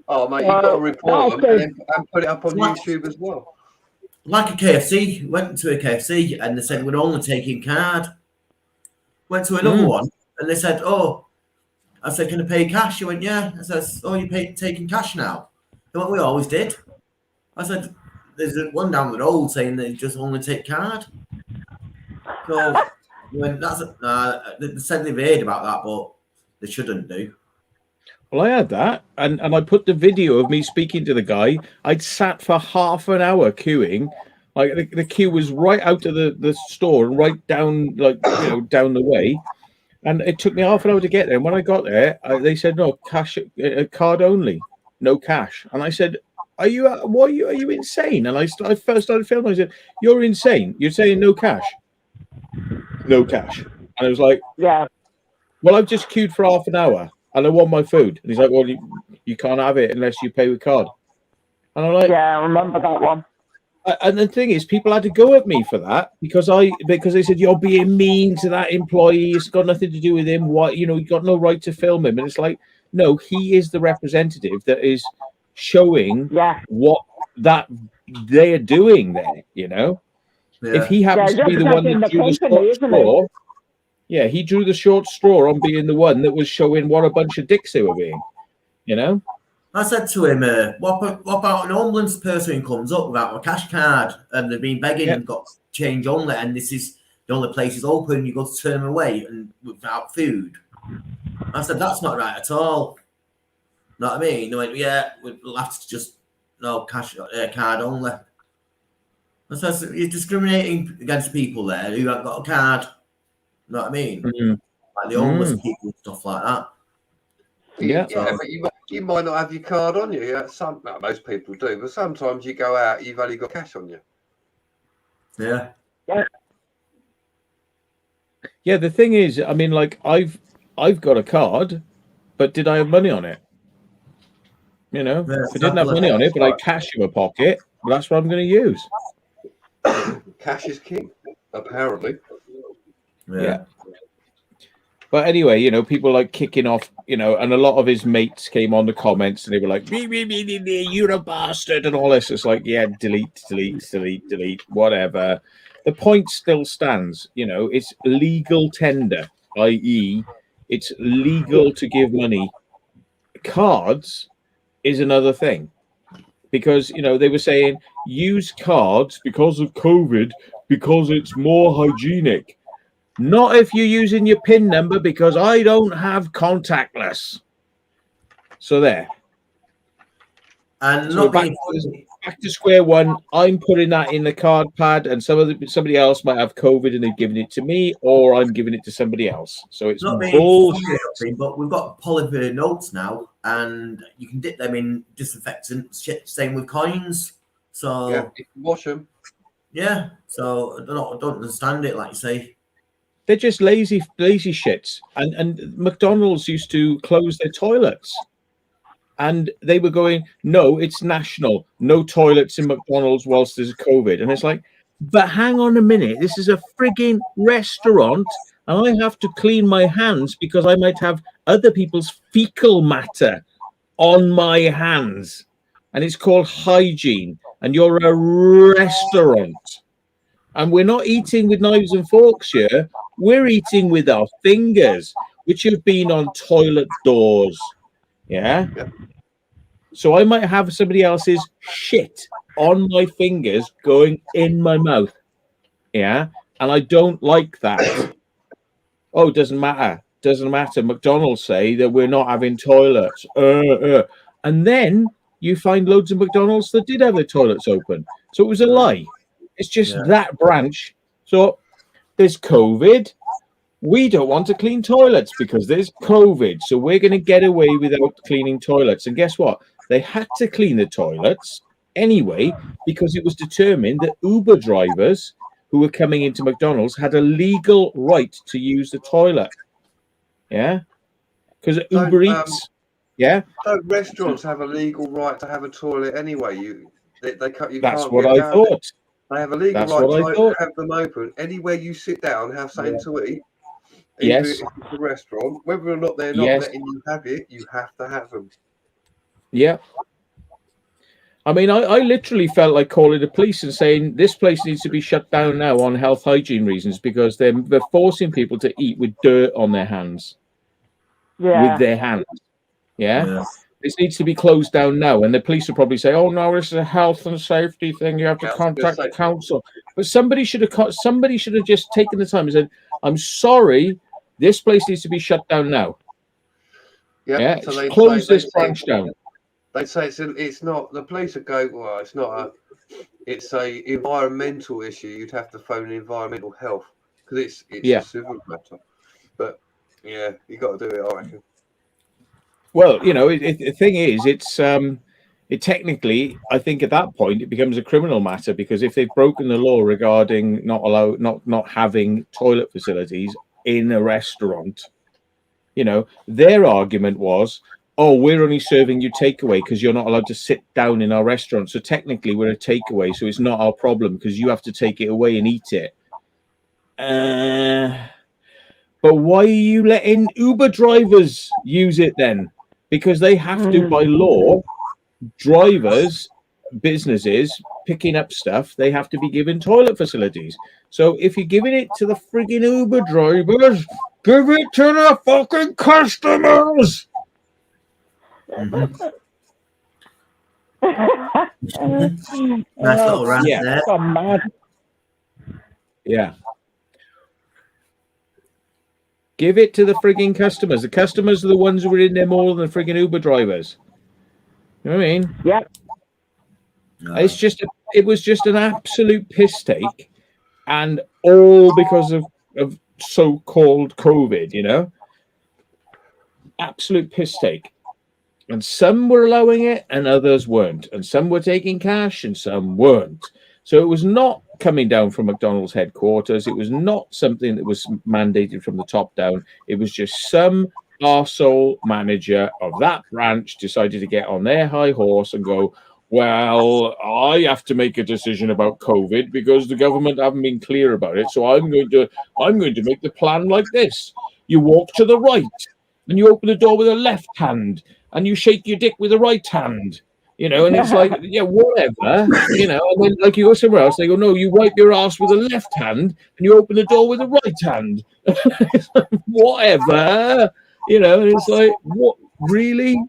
Oh mate, you got to report them and put it up on YouTube as well. Like a KFC, went to a KFC and they said, "We're only taking card." Went to another one and they said, "Oh," I said, "Can I pay cash?" He went, "Yeah." I said, "Oh, you taking cash now?" They went, "We always did." I said, "There's one down the road saying they just only take card." So when they said they've heard about that, but they shouldn't do. Well, I had that, and I put the video of me speaking to the guy. I'd sat for half an hour queuing. Like the queue was right out of the store and right down, like, you know, down the way. And it took me half an hour to get there. And when I got there, they said, "No, cash, card only, no cash." And I said, "Are you insane?" And I first started filming. I said, "You're insane. You're saying no cash." No cash. And I was like, "Yeah, well, I've just queued for half an hour and I want my food." And he's like, "Well, you can't have it unless you pay with card." And I'm like, "Yeah, I remember that one." And the thing is, people had to go at me for that because they said, "You're being mean to that employee. It's got nothing to do with him. What, you know, you got no right to film him." And it's like, no, he is the representative that is showing what that they are doing there, you know. If he happens to be the one that drew the short straw, yeah, he drew the short straw on being the one that was showing what a bunch of dicks they were being, you know. I said to him, what about an homeless person who comes up without a cash card and they've been begging and got change only, and this is the only place is open, you got to turn them away and without food. I said, that's not right at all. Know what I mean? They went, yeah, we'll have to just, no, cash card only. I said, you're discriminating against people there who haven't got a card. Know what I mean? Mm-hmm. Like the homeless people and stuff like that. Yeah, but you might not have your card on you. Yeah, most people do, but sometimes you go out, you've only got cash on you. Yeah. Yeah, the thing is, I mean, like I've got a card, but did I have money on it? You know, Yeah, if I didn't have money on it, but I cash in my pocket, well, that's what I'm going to use. Cash is king, apparently. Yeah. But anyway, you know, people like kicking off, you know, and a lot of his mates came on the comments and they were like, you're a bastard and all this. It's like, yeah, delete, whatever. The point still stands, you know, it's legal tender, i.e., it's legal to give money. Cards is another thing because, you know, they were saying use cards because of COVID because it's more hygienic. Not if you're using your PIN number because I don't have contactless. So there. And so back to square one. I'm putting that in the card pad, and somebody else might have COVID and they've given it to me, or I'm giving it to somebody else. So it's not bullshit. But we've got Polymer Notes now, and you can dip them in disinfectant. Same with coins. So yeah, you can wash them. Yeah. So I don't understand it, like you say. They're just lazy shits. And McDonald's used to close their toilets. And they were going, no, it's national. No toilets in McDonald's whilst there's COVID. And it's like, but hang on a minute. This is a frigging restaurant. And I have to clean my hands because I might have other people's fecal matter on my hands. And it's called hygiene. And you're a restaurant. And we're not eating with knives and forks here. We're eating with our fingers, which have been on toilet doors. Yeah. So I might have somebody else's shit on my fingers going in my mouth. Yeah. And I don't like that. Oh, it doesn't matter. Doesn't matter. McDonald's say that we're not having toilets. And then you find loads of McDonald's that did have their toilets open. So it was a lie. It's just that branch. So there's COVID. We don't want to clean toilets because there's COVID. So we're going to get away without cleaning toilets. And guess what? They had to clean the toilets anyway because it was determined that Uber drivers who were coming into McDonald's had a legal right to use the toilet. Yeah? Because Uber Eats. Yeah? Don't restaurants have a legal right to have a toilet anyway? That's what I thought. They have a legal right to have them open. Anywhere you sit down, have something to eat. Even if it's a restaurant, whether or not they're not letting you have it, you have to have them. Yeah. I mean, I literally felt like calling the police and saying this place needs to be shut down now on health hygiene reasons because they're forcing people to eat with dirt on their hands. With their hands. Yeah. This needs to be closed down now. And the police will probably say, oh, no, this is a health and safety thing. You have to contact the council. But somebody should have just taken the time and said, I'm sorry, this place needs to be shut down now. Yeah. So close this branch down. They say it's not, the police would go, well, it's a environmental issue. You'd have to phone environmental health because it's a civil matter. But yeah, you got to do it, I reckon. Well, you know, the thing is, it technically, I think at that point, it becomes a criminal matter because if they've broken the law regarding not having toilet facilities in a restaurant, you know, their argument was, oh, we're only serving you takeaway because you're not allowed to sit down in our restaurant. So technically, we're a takeaway, so it's not our problem because you have to take it away and eat it. But why are you letting Uber drivers use it then? Because they have to, by law, businesses picking up stuff, they have to be given toilet facilities. So if you're giving it to the frigging Uber drivers, give it to the fucking customers. Nice little rant Yeah. there. Gone mad. Yeah. Give it to the frigging customers. The customers are the ones who are in there more than the frigging Uber drivers. You know what I mean? Yep. It's just it was just an absolute piss take, and all because of so-called COVID, you know? Absolute piss take. And some were allowing it and others weren't. And some were taking cash and some weren't. So it was not coming down from McDonald's headquarters. It was not something that was mandated from the top down. It was just some arsehole manager of that branch decided to get on their high horse and go, well, I have to make a decision about COVID because the government haven't been clear about it. So I'm going to make the plan like this. You walk to the right and you open the door with the left hand and you shake your dick with the right hand. You know, and it's like, yeah, whatever, you know, and then like you go somewhere else, they go, no, you wipe your ass with the left hand and you open the door with the right hand. Whatever, you know, and it's like, what, really?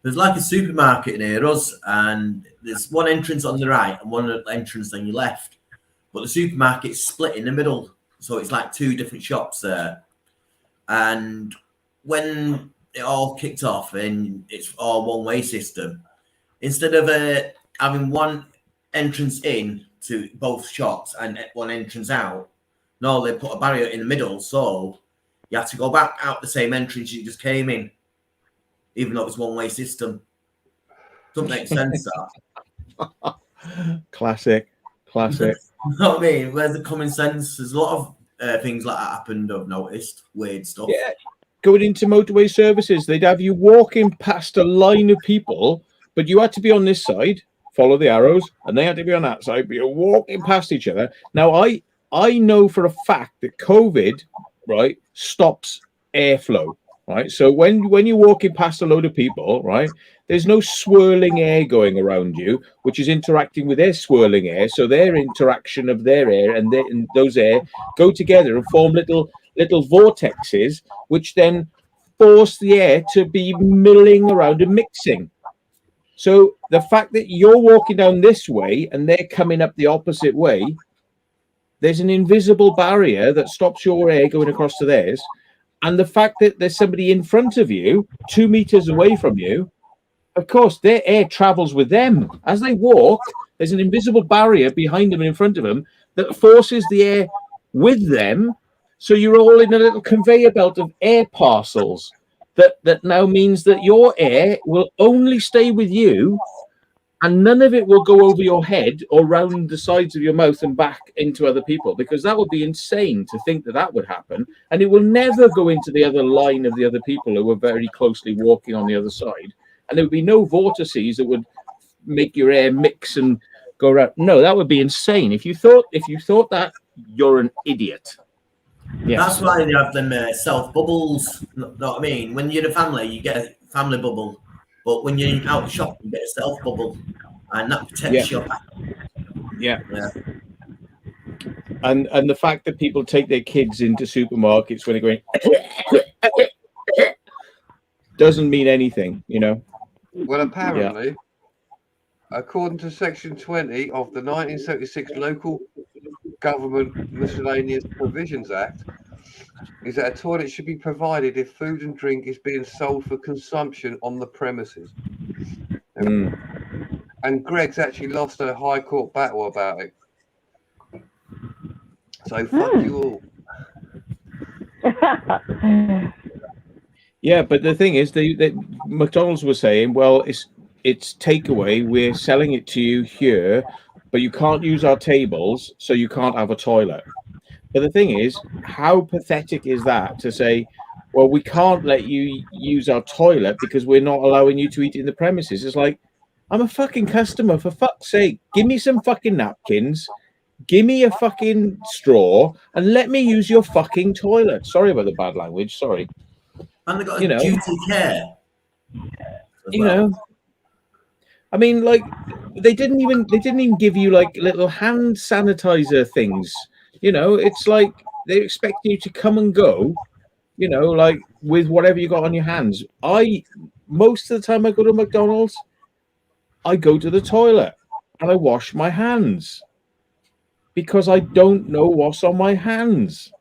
There's like a supermarket near us, and there's one entrance on the right and one entrance on your left. But the supermarket's split in the middle, so it's like two different shops there. And when it all kicked off and it's all one-way system, instead of having one entrance in to both shops and one entrance out, no, they put a barrier in the middle, so you have to go back out the same entrance you just came in, even though it's one-way system. Doesn't make sense, that. Classic. You know what I mean? Where's the common sense? There's a lot of things like that happened, I've noticed. Weird stuff. Yeah. Going into motorway services, they'd have you walking past a line of people, but you had to be on this side, follow the arrows, and they had to be on that side, but you're walking past each other. Now, I know for a fact that COVID, right, stops airflow, right? So when you're walking past a load of people, right, there's no swirling air going around you, which is interacting with their swirling air. So their interaction of their air and those air go together and form little vortexes, which then force the air to be milling around and mixing. So the fact that you're walking down this way and they're coming up the opposite way, there's an invisible barrier that stops your air going across to theirs. And the fact that there's somebody in front of you, 2 meters away from you, of course, their air travels with them. As they walk, there's an invisible barrier behind them and in front of them that forces the air with them. So you're all in a little conveyor belt of air parcels. That now means that your air will only stay with you and none of it will go over your head or round the sides of your mouth and back into other people, because that would be insane to think that would happen. And it will never go into the other line of the other people who are very closely walking on the other side. And there would be no vortices that would make your air mix and go around. No, that would be insane. If you thought that, you're an idiot. Yeah. That's why they have them self bubbles. Know what I mean? When you're in a family, you get a family bubble, but when you're out the shop, you get a self bubble, and that protects you. Yeah. And the fact that people take their kids into supermarkets when they're going doesn't mean anything, you know. Well, apparently, according to Section 20 of the 1976 Local Government Miscellaneous Provisions Act, is that a toilet should be provided if food and drink is being sold for consumption on the premises. And Greg's actually lost a high court battle about it. So fuck you all. Yeah, but the thing is, McDonald's was saying, well, it's takeaway. We're selling it to you here, but you can't use our tables, so you can't have a toilet. But the thing is, how pathetic is that to say, well, we can't let you use our toilet because we're not allowing you to eat in the premises? It's like, I'm a fucking customer, for fuck's sake. Give me some fucking napkins, give me a fucking straw, and let me use your fucking toilet. Sorry about the bad language, sorry. And they got duty care. You know, I mean, like, they didn't even give you like little hand sanitizer things. You know, it's like they expect you to come and go, you know, like with whatever you got on your hands. Most of the time I go to McDonald's, I go to the toilet and I wash my hands because I don't know what's on my hands.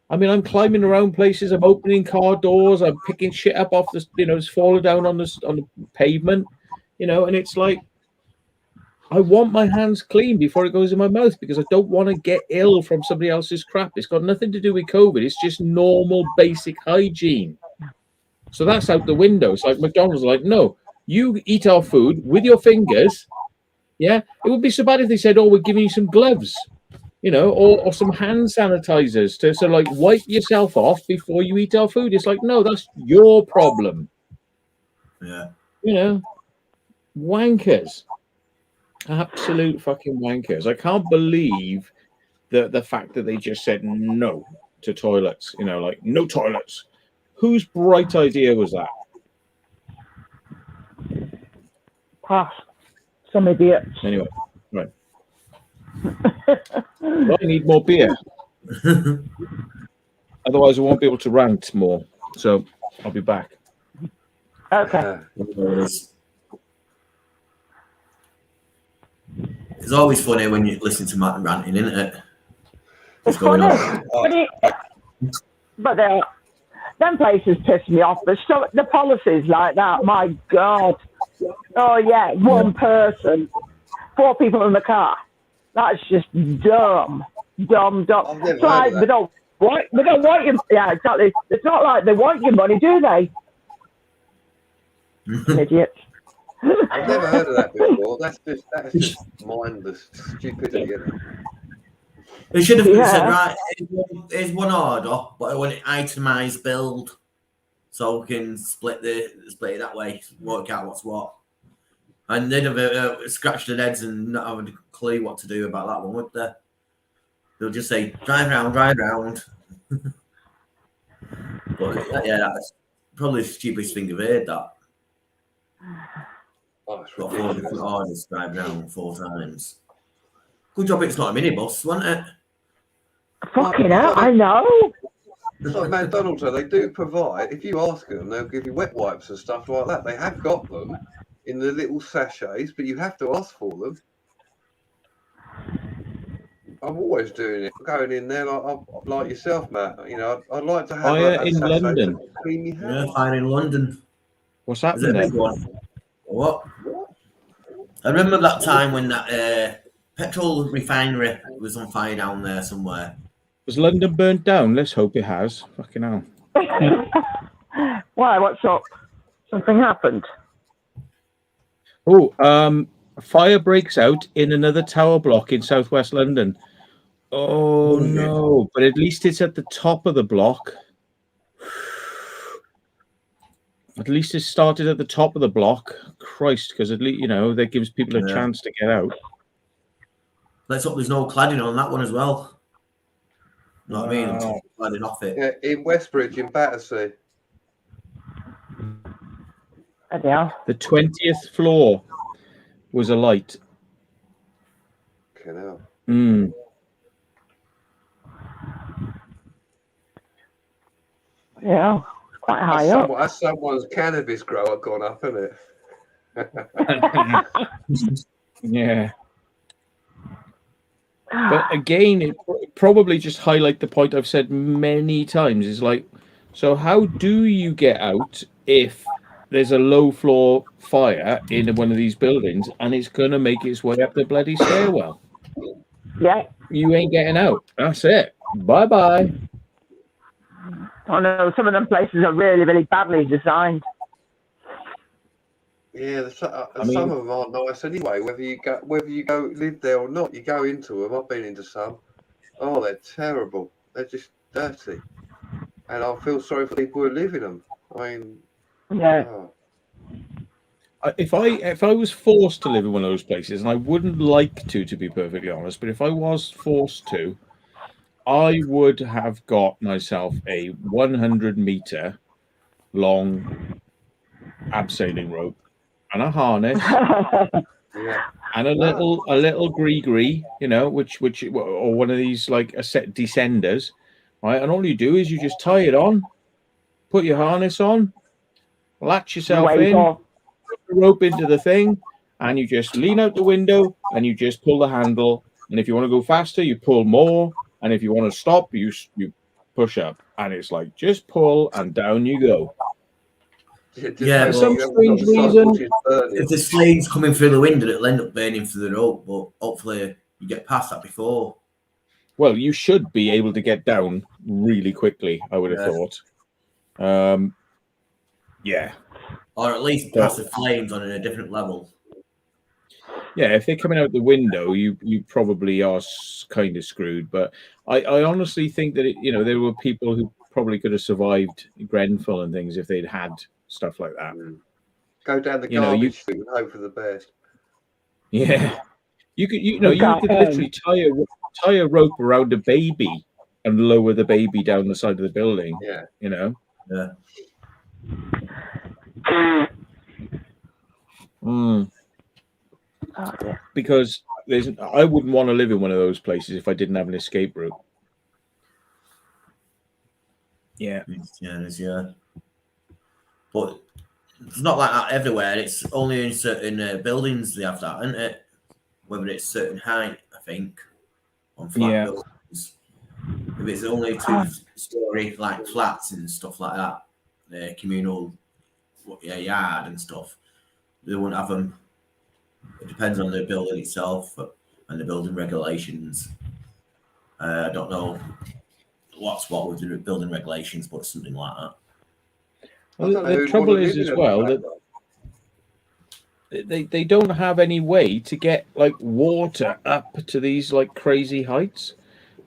I mean, I'm climbing around places, I'm opening car doors, I'm picking shit up off the, you know, it's falling down on the pavement, you know, and it's like, I want my hands clean before it goes in my mouth because I don't want to get ill from somebody else's crap. It's got nothing to do with COVID. It's just normal, basic hygiene. So that's out the window. It's like McDonald's like, no, you eat our food with your fingers. Yeah, it would be so bad if they said, oh, we're giving you some gloves, you know, or some hand sanitizers to like wipe yourself off before you eat our food. It's like, no, that's your problem. Yeah. You know, wankers. Absolute fucking wankers. I can't believe the fact that they just said no to toilets, you know, like no toilets. Whose bright idea was that? Pass. Some idiots. Anyway, right. Well, I need more beer. Otherwise, I won't be able to rant more. So I'll be back. Okay. It's always funny when you listen to Matt ranting, isn't it? It's funny. But them places piss me off. The policies like that, my God. Oh, yeah, one person, 4 people in the car. That's just dumb. It's like they don't want your, yeah, exactly. It's not like they want your money, do they? Idiots. I've never heard of that before. That's just mindless stupidity. They should have said, right, here's one order, but I want it itemised build, so we can split it that way, work out what's what. And they'd have scratched their heads and not have a clue what to do about that one, would they? They'll just say, drive round. But yeah, that's probably the stupidest thing I've heard, that. Got 4 different orders, drive round 4 times. Good job it's not a minibus, wasn't it? Fucking hell, I know. It's like McDonald's, they do provide, if you ask them, they'll give you wet wipes and stuff like that. They have got them in the little sachets, but you have to ask for them. I'm always doing it, going in there like yourself, Matt. You know, I'd like to have in London. Clean your hands. Yeah, fire in London. What's happening there? What? I remember that time when that petrol refinery was on fire down there somewhere. Was London burnt down? Let's hope it has. Fucking hell. Why? What's up? Something happened. Oh, a fire breaks out in another tower block in southwest London. Oh no! But at least it's at the top of the block. At least it started at the top of the block. Christ, because at least, you know, that gives people a chance to get out. Let's hope there's no cladding on that one as well. You know what I mean? I'm cladding off it. Yeah, in Westbridge, in Battersea. The 20th floor was alight. Okay, now. Yeah, quite high up. That's someone's cannabis grower gone up, isn't it? Yeah. But again, it probably just highlight the point I've said many times. Is like, so how do you get out if there's a low floor fire in one of these buildings and it's going to make its way up the bloody stairwell? Yeah. You ain't getting out. That's it. Bye-bye. Oh no, some of them places are really, really badly designed. Yeah, some of them aren't nice anyway. Whether you go live there or not, you go into them. I've been into some. Oh, they're terrible. They're just dirty, and I feel sorry for people who live in them. I mean, yeah. Oh. If I was forced to live in one of those places, and I wouldn't like to be perfectly honest, but if I was forced to, I would have got myself a 100-meter long abseiling rope and a harness and a little gree, you know, which or one of these like a set descenders, right? And all you do is you just tie it on, put your harness on, latch yourself Wait in, off. put the rope into the thing, and you just lean out the window and you just pull the handle. And if you want to go faster, you pull more, and if you want to stop, you push up, and it's like just pull and down you go. Yeah, For but some strange reason, if there's flames coming through the window, it'll end up burning through the rope. But hopefully, you get past that before. well, you should be able to get down really quickly, I would have thought. Yeah. Or at least pass the flames on a different level. Yeah, if they're coming out the window, you probably are kind of screwed. But I honestly think that there were people who probably could have survived Grenfell and things if they'd had stuff like that. Go down the garbage chute and hope for the best. Yeah, you could literally tie a rope around a baby and lower the baby down the side of the building. Yeah, Yeah. Oh, dear. Because I wouldn't want to live in one of those places if I didn't have an escape route. Yeah. Yeah. But it's not like that everywhere. It's only in certain buildings they have that, isn't it? Whether it's certain height, I think, on flat buildings. If it's only 2-story like flats and stuff like that, the communal yard and stuff, they won't have them. It depends on the building itself and the building regulations. I don't know what's what with the building regulations, but something like that. Well, the trouble is as well that they don't have any way to get like water up to these like crazy heights,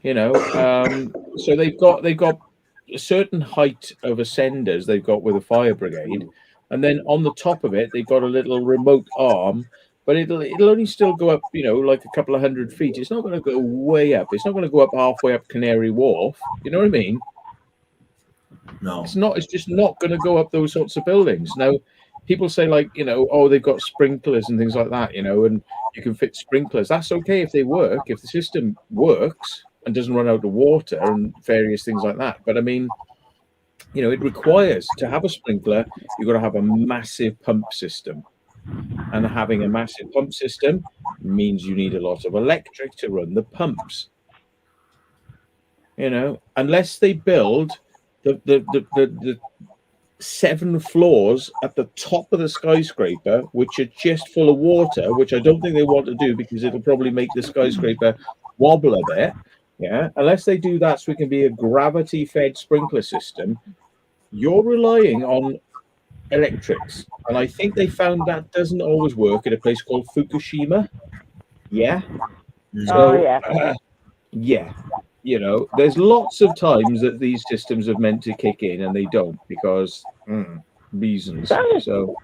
so they've got a certain height of ascenders they've got with a fire brigade, and then on the top of it they've got a little remote arm, but it'll only still go up, like a couple of 100 feet. It's not going to go way up. It's not going to go up halfway up Canary Wharf. You know what I mean? No, it's not. It's just not going to go up those sorts of buildings. Now, people say like, oh, they've got sprinklers and things like that, and you can fit sprinklers. That's okay if they work, if the system works and doesn't run out of water and various things like that. But I mean, it requires to have a sprinkler, you've got to have a massive pump system. And having a massive pump system means you need a lot of electric to run the pumps. Unless they build the 7 floors at the top of the skyscraper, which are just full of water, which I don't think they want to do because it'll probably make the skyscraper wobble a bit. Yeah, unless they do that, so it can be a gravity-fed sprinkler system, you're relying on electrics, and I think they found that doesn't always work at a place called Fukushima. Yeah. There's lots of times that these systems are meant to kick in and they don't because reasons. So,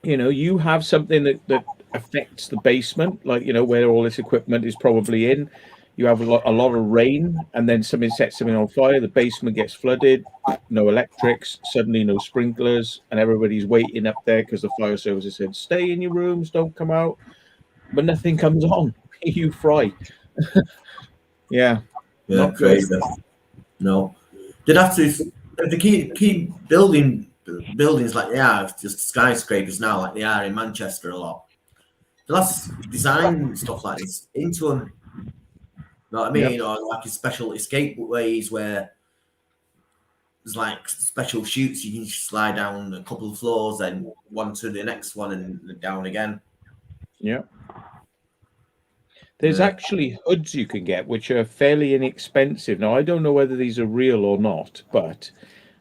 you have something that affects the basement, like where all this equipment is probably in. You have a lot of rain, and then somebody sets something on fire. The basement gets flooded. No electrics. Suddenly, no sprinklers, and everybody's waiting up there because the fire service said, "Stay in your rooms, don't come out." But nothing comes on. You fry. Yeah. Not crazy. No, they'd have to. They keep buildings like they are, just skyscrapers now, like they are in Manchester a lot. They'll have to design stuff like this into them. You know what I mean? Or like a special escape ways where there's like special chutes you can slide down a couple of floors, then one to the next one and down again. Yeah. There's actually hoods you can get which are fairly inexpensive. Now, I don't know whether these are real or not, but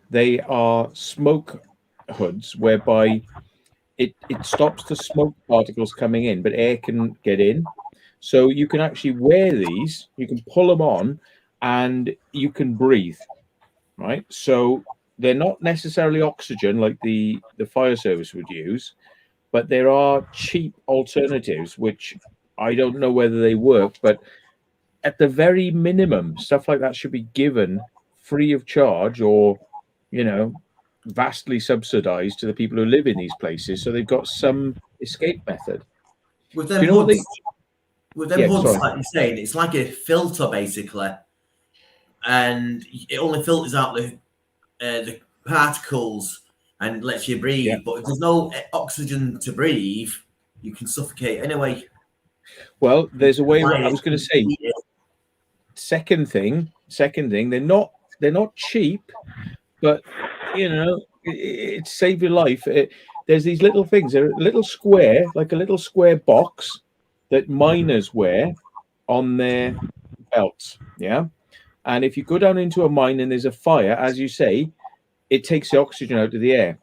they are smoke hoods whereby it stops the smoke particles coming in, but air can get in. So you can actually wear these, you can pull them on, and you can breathe, right? So they're not necessarily oxygen like the fire service would use, but there are cheap alternatives, which I don't know whether they work, but at the very minimum, stuff like that should be given free of charge, or, vastly subsidized to the people who live in these places, so they've got some escape method. With Do them you know what hoods, they? with them Yeah, hoods, sorry. like you're saying, it's like a filter basically, and it only filters out the particles and lets you breathe. Yeah. But if there's no oxygen to breathe, you can suffocate anyway. Well, there's a way. Apply I was going to say. Second thing, they're not cheap, but you know, it save your life. There's these little things. They're a little square, like a little square box that miners wear on their belts. Yeah. And if you go down into a mine and there's a fire, as you say, it takes the oxygen out of the air.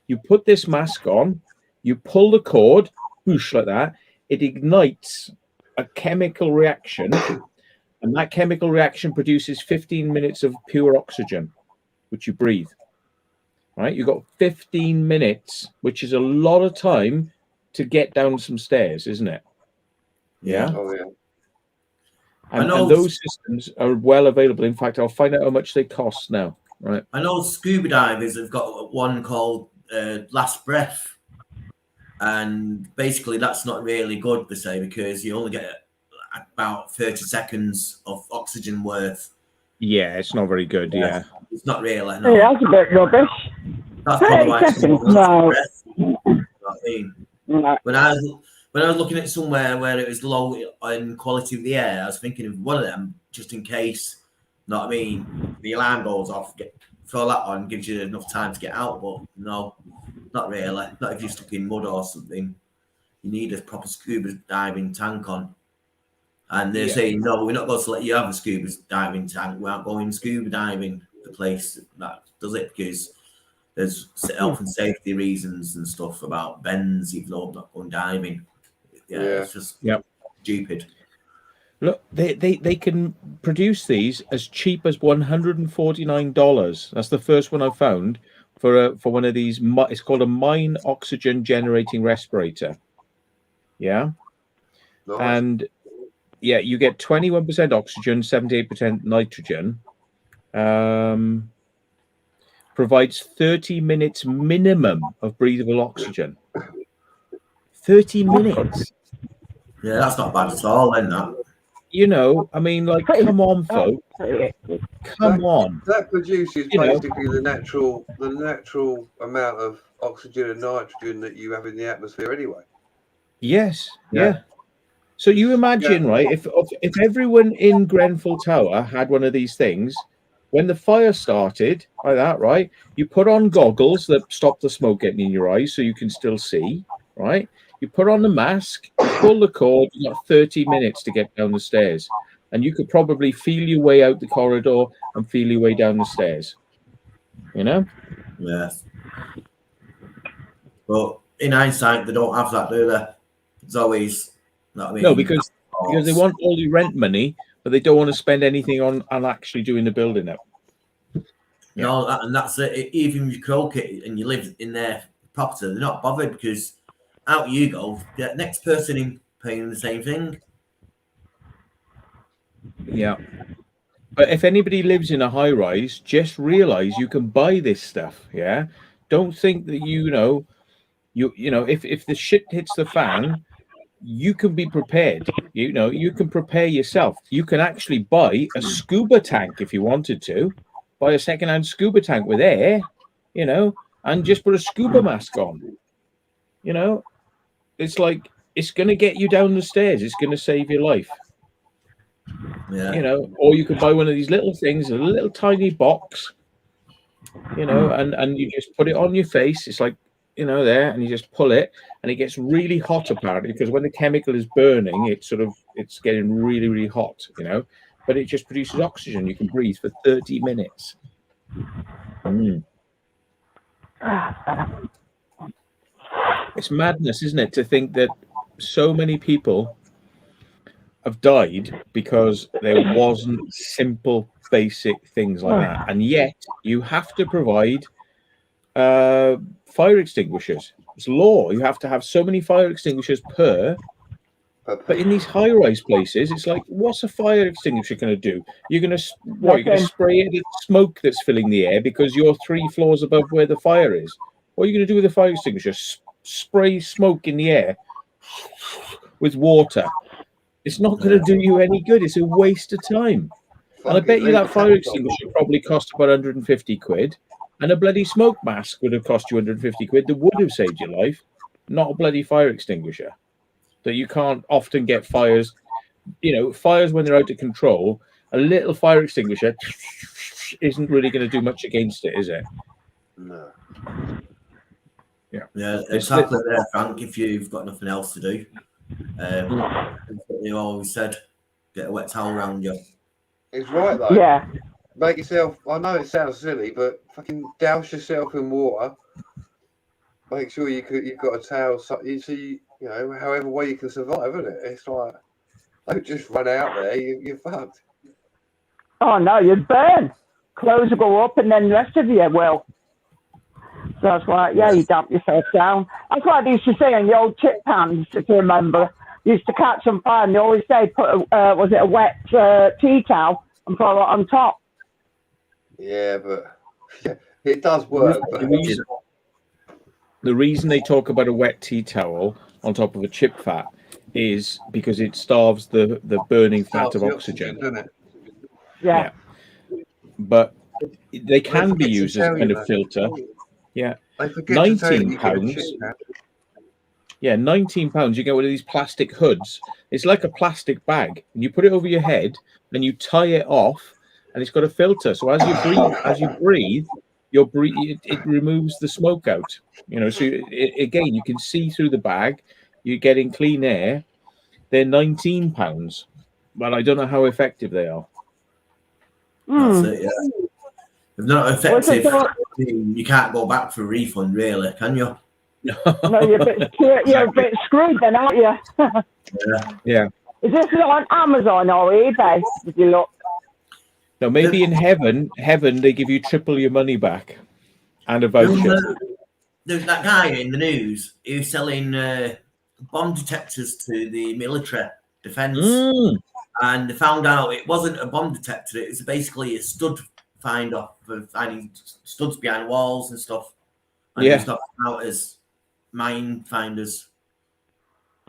You put this mask on, you pull the cord, whoosh, like that, it ignites a chemical reaction, and that chemical reaction produces 15 minutes of pure oxygen, which you breathe. Right? You've got 15 minutes, which is a lot of time to get down some stairs, isn't it? Yeah. Oh, yeah. And those systems are well available. In fact, I'll find out how much they cost now. Right. I know scuba divers have got one called Last Breath, and basically that's not really good, they say, because you only get about 30 seconds of oxygen worth. Yeah, it's not very good. Yeah. It's not really. No. Yeah, that's a bit rubbish. That's probably why it's No. breath. You know what I mean? No. When I was looking at somewhere where it was low in quality of the air, I was thinking of one of them just in case. You know what I mean? The alarm goes off, throw that on, gives you enough time to get out. But no, not really. Not if you're stuck in mud or something. You need a proper scuba diving tank on. And they're saying, no, we're not going to let you have a scuba diving tank. We aren't going scuba diving, the place that does it, because there's health and safety reasons and stuff about bends, even though I'm not going diving. Yeah. It's just stupid. Look, they can produce these as cheap as $149. That's the first one I found for one of these. It's called a mine oxygen generating respirator. Yeah. Nice. And yeah, you get 21% oxygen, 78% nitrogen. Provides 30 minutes minimum of breathable oxygen. 30 minutes. Yeah, that's not bad at all, then that. You know, I mean, like, come on, folks. Come on. That produces basically the natural amount of oxygen and nitrogen that you have in the atmosphere anyway. Yes. Yeah. So you imagine, right? If everyone in Grenfell Tower had one of these things, when the fire started, like that, right? You put on goggles that stop the smoke getting in your eyes so you can still see, right? You put on the mask, you pull the cord, you got 30 minutes to get down the stairs. And you could probably feel your way out the corridor and feel your way down the stairs. You know? Yes. But in hindsight, they don't have that, do they? It's always, you know what I mean? No, because they want all the rent money, but they don't want to spend anything on actually doing the building up. Yeah. No, and that's it. Even if you croak it and you live in their property, they're not bothered because out you go. The next person in paying the same thing. Yeah. But if anybody lives in a high rise, just realize you can buy this stuff. Yeah. Don't think that you know if the shit hits the fan, you can be prepared. You know, you can prepare yourself. You can actually buy a scuba tank if you wanted to. Buy a second-hand scuba tank with air, you know, and just put a scuba mask on. You know, it's like it's going to get you down the stairs. It's going to save your life. Yeah. You know, or you could buy one of these little things, a little tiny box, you know, and you just put it on your face. It's like, you know, there, and you just pull it, and it gets really hot apparently, because when the chemical is burning, it's getting really, really hot, you know, but it just produces oxygen. You can breathe for 30 minutes. It's madness, isn't it, to think that so many people have died because there wasn't simple, basic things like that, and yet you have to provide fire extinguishers. It's law. You have to have so many fire extinguishers per But in these high-rise places, it's like, what's a fire extinguisher going to do? You're going to You're going to spray it with smoke that's filling the air because you're 3 floors above where the fire is. What are you going to do with a fire extinguisher? Spray smoke in the air with water. It's not going to do you any good. It's a waste of time. And I bet you that fire extinguisher probably cost about 150 quid, and a bloody smoke mask would have cost you 150 quid. That would have saved your life, not a bloody fire extinguisher. That you can't often get fires, fires when they're out of control. A little fire extinguisher isn't really going to do much against it, is it? No. Yeah, exactly there, Frank. If you've got nothing else to do, you always said, get a wet towel around you. It's right though. Yeah. Make yourself. I know it sounds silly, but fucking douse yourself in water. Make sure you've got a towel. So you however way you can survive, isn't it? It's like, don't just run out there. You're fucked. Oh no, you'd burn. Clothes will go up, and then the rest of you will. So that's why, you damp yourself down. That's what I used to say on the old chip pans, if you remember. You used to catch on fire, and they always say, put a wet tea towel and put it on top. Yeah, but it does work. The reason they talk about a wet tea towel on top of a chip fat is because it starves the burning fat of oxygen. Doesn't it? Yeah. But they can be used as a kind of filter. Yeah. £19. Yeah, £19. You get one of these plastic hoods. It's like a plastic bag, and you put it over your head, and you tie it off, and it's got a filter. So as you breathe, it removes the smoke out. So again, you can see through the bag. You're getting clean air. They're £19, but I don't know how effective they are. That's it. Yeah, if not effective, you can't go back for a refund, really, can you? No, you're a bit screwed then, aren't you? Yeah. Is this on Amazon or eBay? Did you look? No, maybe in heaven they give you triple your money back and a voucher. There's that guy in the news who's selling bomb detectors to the military defence, and they found out it wasn't a bomb detector. It was basically a stud finder for finding studs behind walls and stuff. And it's not out as mine finders.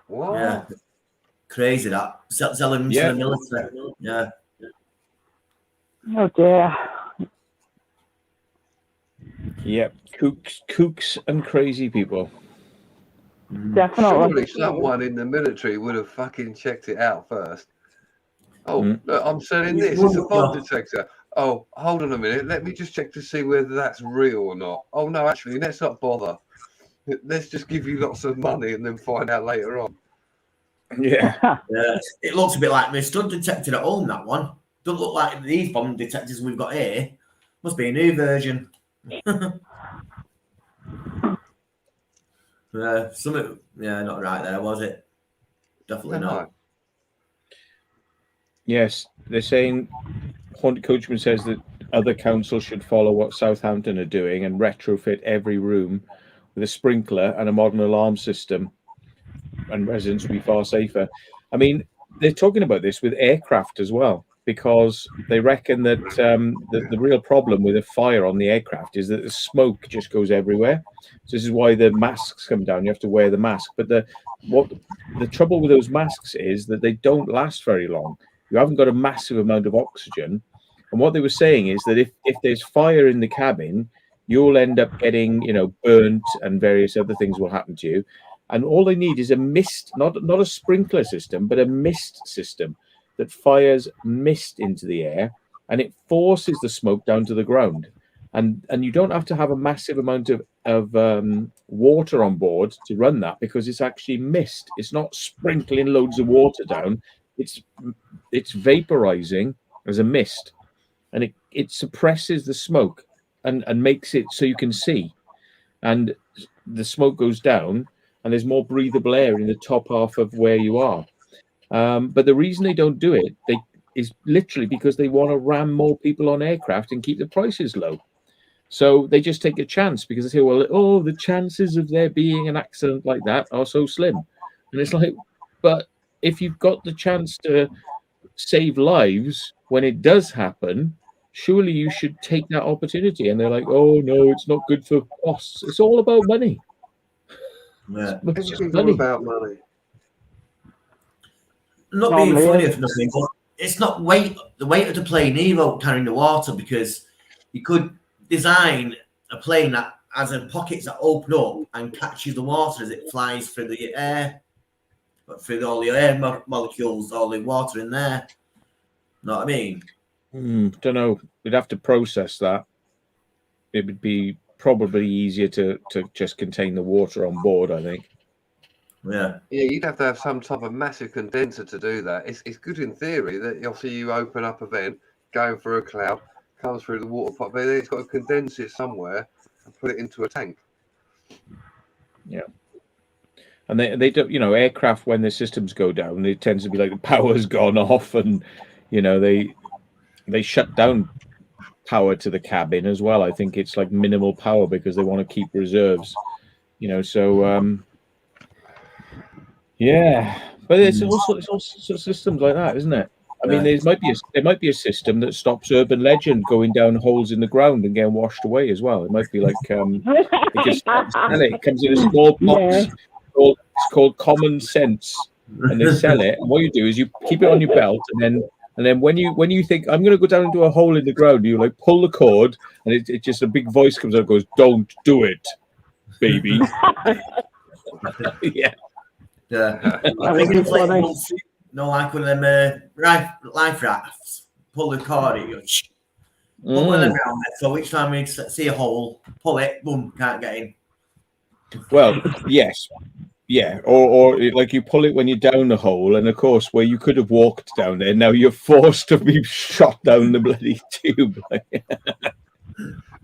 What? Yeah, crazy that selling them to the military. Yeah. Oh dear. Yep, kooks and crazy people. Definitely. Surely someone in the military would have fucking checked it out first. Oh, look, I'm selling this. It's a bomb detector. Oh, hold on a minute. Let me just check to see whether that's real or not. Oh, no, actually, let's not bother. Let's just give you lots of money and then find out later on. Yeah. It looks a bit like my stud detector at home, that one. Doesn't look like these bomb detectors we've got here. Must be a new version. Something, not right there, was it? Definitely not. Yes, they're saying Haunted Coachman says that other councils should follow what Southampton are doing and retrofit every room with a sprinkler and a modern alarm system, and residents will be far safer. I mean, they're talking about this with aircraft as well, because they reckon that the real problem with a fire on the aircraft is that the smoke just goes everywhere. So this is why the masks come down. You have to wear the mask. But the trouble with those masks is that they don't last very long. You haven't got a massive amount of oxygen. And what they were saying is that if there's fire in the cabin, you'll end up getting, burnt, and various other things will happen to you. And all they need is a mist, not a sprinkler system, but a mist system that fires mist into the air, and it forces the smoke down to the ground. And you don't have to have a massive amount of water on board to run that, because it's actually mist. It's not sprinkling loads of water down. It's vaporizing as a mist, and it suppresses the smoke and makes it so you can see, and the smoke goes down, and there's more breathable air in the top half of where you are. But the reason they don't do it is literally because they want to ram more people on aircraft and keep the prices low. So they just take a chance, because they say, well, the chances of there being an accident like that are so slim. And it's like, but if you've got the chance to save lives when it does happen, surely you should take that opportunity. And they're like, oh no, it's not good for costs. It's all about money. Yeah. It's just Everything's all money. about money. Not being funny if nothing, but it's not the weight of the plane either carrying the water, because you could design a plane that has pockets that open up and catches the water as it flies through the air, through all the air molecules, all the water in there. Know what I mean? Don't know. We'd have to process that. It would be probably easier to just contain the water on board, I think. Yeah. Yeah, you'd have to have some type of massive condenser to do that. It's good in theory that obviously you open up a vent, going through a cloud, comes through the water pipe, but then it's got to condense it somewhere and put it into a tank. Yeah. And they don't, you know, aircraft, when the systems go down, it tends to be like the power's gone off, and you know they shut down power to the cabin as well. I think it's like minimal power because they want to keep reserves, you know. So yeah, but it's also systems like that, isn't it? I mean, there might be a system that stops urban legend going down holes in the ground and getting washed away as well. It might be like it comes in a small box. Yeah. It's called Common Sense, and they sell it. And what you do is you keep it on your belt, and then when you think I'm going to go down into a hole in the ground, you like pull the cord, and it just a big voice comes out and goes, "Don't do it, baby." Yeah. Yeah. I think it's like like one of them life rafts. Pull the cord, it goes. Put one of them around there, so each time we see a hole, pull it, boom, can't get in. Well, yes. Yeah, or like you pull it when you're down the hole, and of course, where you could have walked down there, now you're forced to be shot down the bloody tube.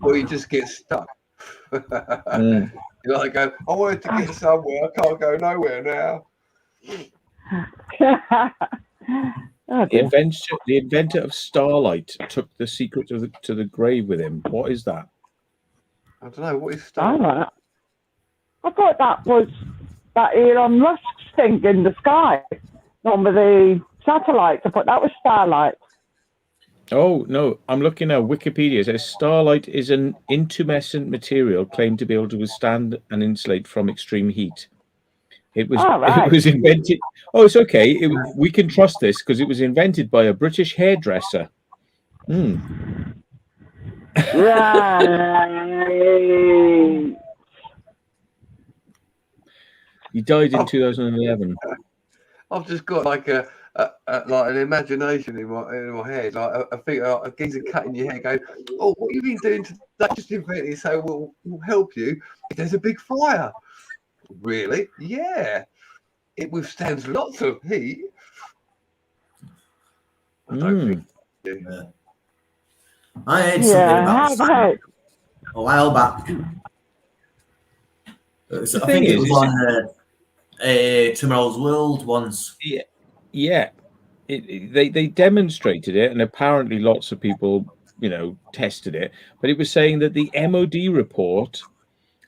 Or you just get stuck. You're like, I wanted to get somewhere, I can't go nowhere now. The inventor of starlight took the secret to the grave with him. What is that? I don't know. What is starlight? I thought that was that Elon Musk's thing in the sky, on with the satellites. I thought that was starlight. Oh no, I'm looking at Wikipedia. It says starlight is an intumescent material claimed to be able to withstand and insulate from extreme heat. It was invented. Oh, it's okay. We can trust this because it was invented by a British hairdresser. Right. He died in 2011. I've just got like like an imagination in my head, like I think a geezer cutting your hair, going, "Oh, what have you been doing today?" Just invented, so we'll help you if there's a big fire. Really? Yeah. It withstands lots of heat. I don't think. Yeah. I heard something about a while back. I think it was on Tomorrow's World once. Yeah. They demonstrated it, and apparently lots of people, you know, tested it. But it was saying that the MOD report,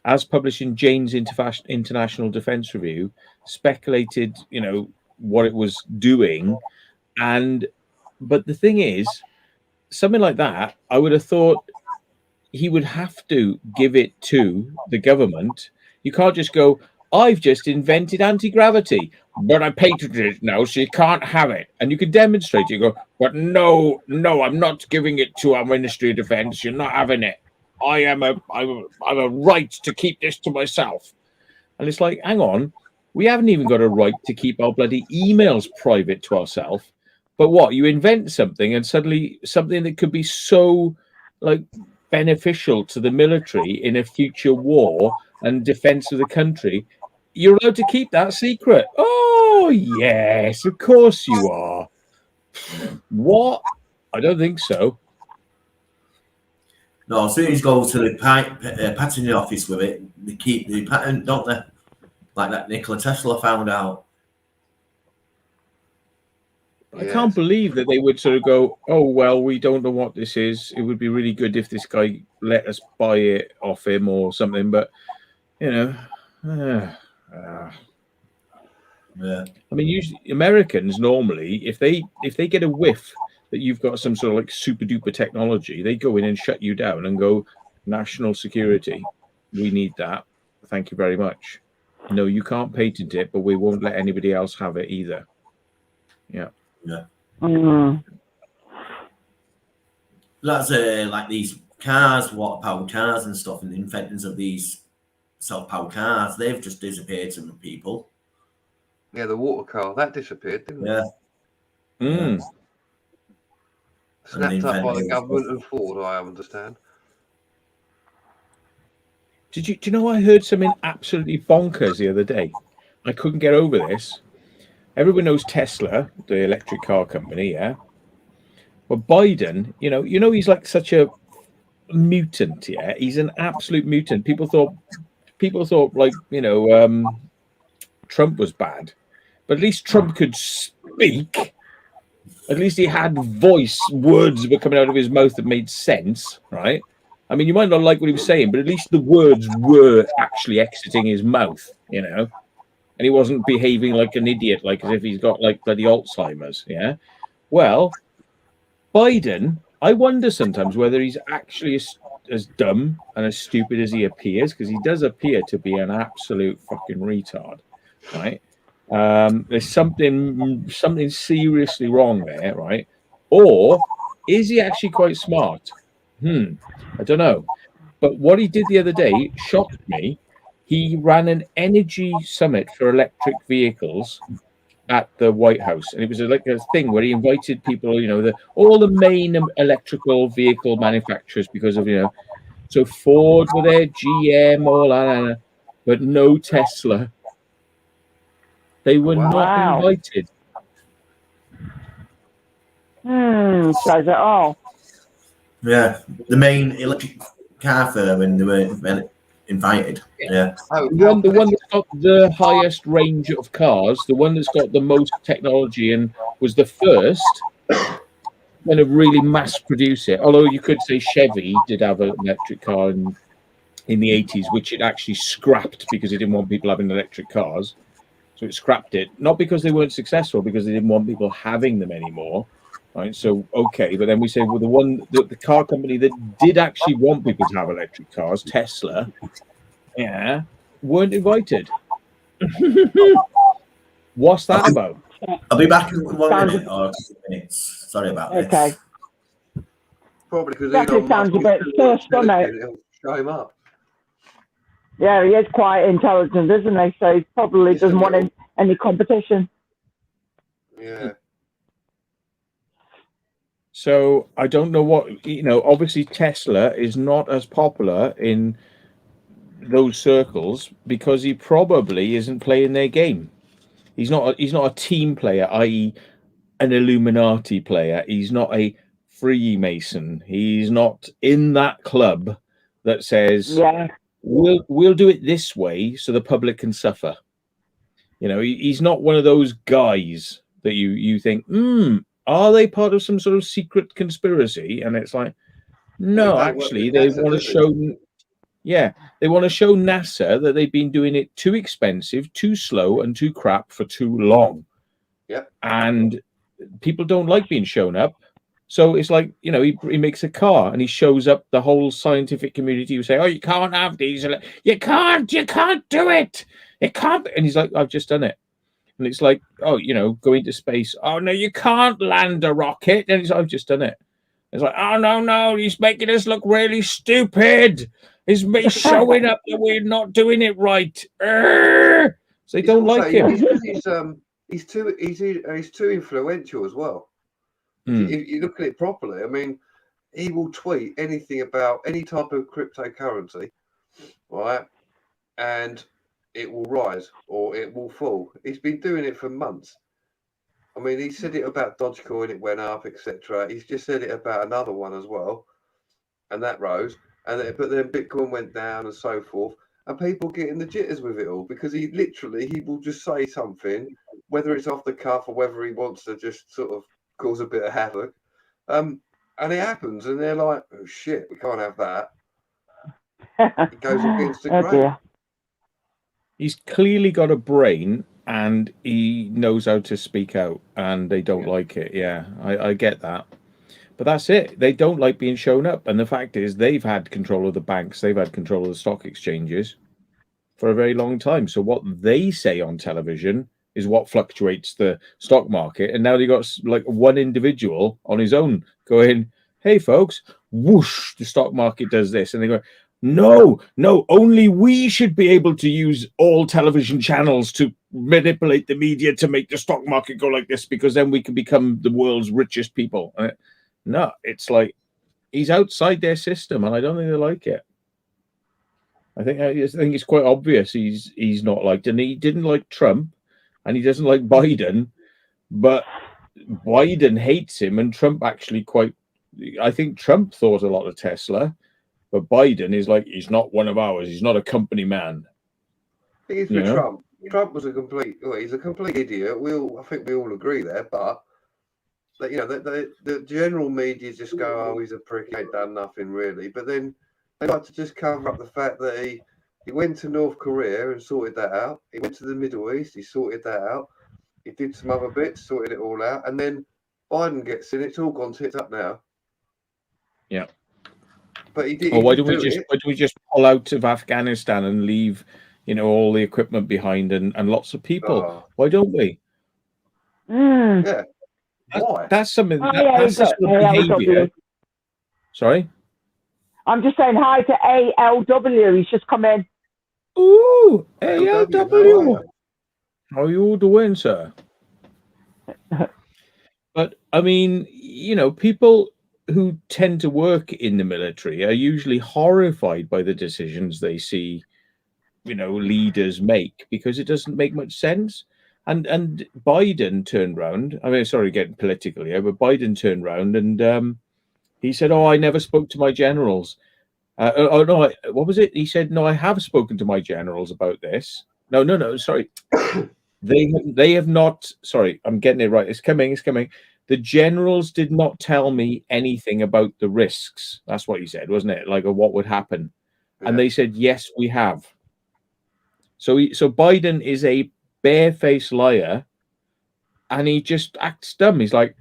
as published in Jane's International Defense Review, speculated, you know, what it was doing. But the thing is, something like that, I would have thought he would have to give it to the government. You can't just go, I've just invented anti-gravity, but I patented it now, so you can't have it. And you can demonstrate. You go, but no, I'm not giving it to our Ministry of Defense. You're not having it. I have a right to keep this to myself. And it's like, hang on, we haven't even got a right to keep our bloody emails private to ourselves. But what, you invent something, and suddenly something that could be so like beneficial to the military in a future war and defense of the country, you're allowed to keep that secret. Oh yes, of course you are. What? I don't think so. No, as soon as you go to the patent office with it, they keep the patent, don't they? Like that Nikola Tesla found out. I can't believe that they would sort of go, oh, well, we don't know what this is. It would be really good if this guy let us buy it off him or something. But, you know, Yeah. I mean, usually Americans normally, if they get a whiff that you've got some sort of like super duper technology, they go in and shut you down and go, national security, we need that. Thank you very much. No, you can't patent it, but we won't let anybody else have it either. Yeah. Yeah. Mm. That's like these cars, water-powered cars and stuff, and the inventors of these self-powered cars, they've just disappeared from people. Yeah, the water car, that disappeared, didn't it? Yeah. Mm. Snapped up by the inventors. government and Ford, I understand. Do you know I heard something absolutely bonkers the other day? I couldn't get over this. Everyone knows Tesla, the electric car company, yeah. Well, Biden, you know, he's like such a mutant, yeah. He's an absolute mutant. People thought, like, you know, Trump was bad, but at least Trump could speak. At least he had voice. Words were coming out of his mouth that made sense, right? I mean, you might not like what he was saying, but at least the words were actually exiting his mouth, you know. And he wasn't behaving like an idiot, like as if he's got like bloody Alzheimer's, yeah. Well, Biden, I wonder sometimes whether he's actually as dumb and as stupid as he appears, because he does appear to be an absolute fucking retard, right? There's something seriously wrong there, right? Or is he actually quite smart? I don't know. But what he did the other day shocked me. He ran an energy summit for electric vehicles at the White House, and it was like a thing where he invited people, you know, all the main electrical vehicle manufacturers, because of, you know, so Ford were there, GM, all that, but no Tesla. They were not invited. Says it all. Yeah, the main electric car firm, and they were invited. Yeah. Oh, The one that's got the highest range of cars, the one that's got the most technology and was the first kind of really mass produce it. Although you could say Chevy did have an electric car in the 80s, which it actually scrapped because it didn't want people having electric cars. So it scrapped it, not because they weren't successful, because they didn't want people having them anymore. Right. So, okay. But then we say, well, the car company that did actually want people to have electric cars, Tesla, yeah, weren't invited. What's that about? I'll be back in 1 minute or 2 minutes. Sorry about this. Okay. Probably because That sounds a bit sus, doesn't it? It'll show him up. Yeah, he is quite intelligent, isn't he? So he probably doesn't want any competition. Yeah. So I don't know what, you know, obviously Tesla is not as popular in those circles because he probably isn't playing their game. He's not a team player, i.e. an Illuminati player. He's not a Freemason. He's not in that club that says, we'll do it this way so the public can suffer. You know, he's not one of those guys that you think, are they part of some sort of secret conspiracy? And it's like, no, actually, they want to show, they want to show NASA that they've been doing it too expensive, too slow, and too crap for too long. Yep. And people don't like being shown up. So it's like, you know, he makes a car and he shows up the whole scientific community who say, oh, you can't have these. You can't do it. It can't. And he's like, I've just done it. And it's like, oh, you know, go into space. Oh, no, you can't land a rocket. And he's like, I've just done it. It's like, oh, no, he's making us look really stupid. He's showing up that we're not doing it right. So they don't like him. He's too influential as well. If you look at it properly, I mean, he will tweet anything about any type of cryptocurrency, right? And it will rise or it will fall. He's been doing it for months. I mean, he said it about Dogecoin, it went up, etc. He's just said it about another one as well, and that rose. But then Bitcoin went down and so forth. And people getting the jitters with it all because he will just say something, whether it's off the cuff or whether he wants to just sort of cause a bit of havoc. And it happens, and they're like, oh shit, we can't have that. It goes against the grain. He's clearly got a brain, and he knows how to speak out, and they don't like it. Yeah, I get that. But that's it. They don't like being shown up. And the fact is, they've had control of the banks. They've had control of the stock exchanges for a very long time. So what they say on television is what fluctuates the stock market. And now they got like one individual on his own going, hey, folks, whoosh, the stock market does this. And they go, no, only we should be able to use all television channels to manipulate the media to make the stock market go like this, because then we can become the world's richest people. No, it's like he's outside their system, and I don't think they like it. I think it's quite obvious he's not liked, and he didn't like Trump, and he doesn't like Biden, but Biden hates him, and Trump actually I think Trump thought a lot of Tesla, but Biden is like, he's not one of ours. He's not a company man. He's with Trump. Trump was he's a complete idiot. I think we all agree there, but the general media just go, oh, he's a prick, he ain't done nothing really. But then they like to just cover up the fact that he went to North Korea and sorted that out. He went to the Middle East, he sorted that out. He did some other bits, sorted it all out. And then Biden gets in, it's all gone tits up now. Yeah. But he did. Or why do we just pull out of Afghanistan and leave, all the equipment behind and lots of people? Oh. Why don't we? Yeah. Why? That's something. That's the sort of behavior. Sorry? I'm just saying hi to ALW. He's just come in. Ooh, ALW. How are you all doing, sir? But, I mean, people who tend to work in the military are usually horrified by the decisions they see, leaders make, because it doesn't make much sense. And Biden turned round. I mean, sorry, getting political here, but Biden turned round and he said, "Oh, I never spoke to my generals." No, what was it? He said, "No, I have spoken to my generals about this." No, sorry. They have not. Sorry, I'm getting it right. It's coming. The generals did not tell me anything about the risks. That's what he said, wasn't it? Like, what would happen? Yeah. And they said, "Yes, we have." So Biden is a barefaced liar, and he just acts dumb. He's like,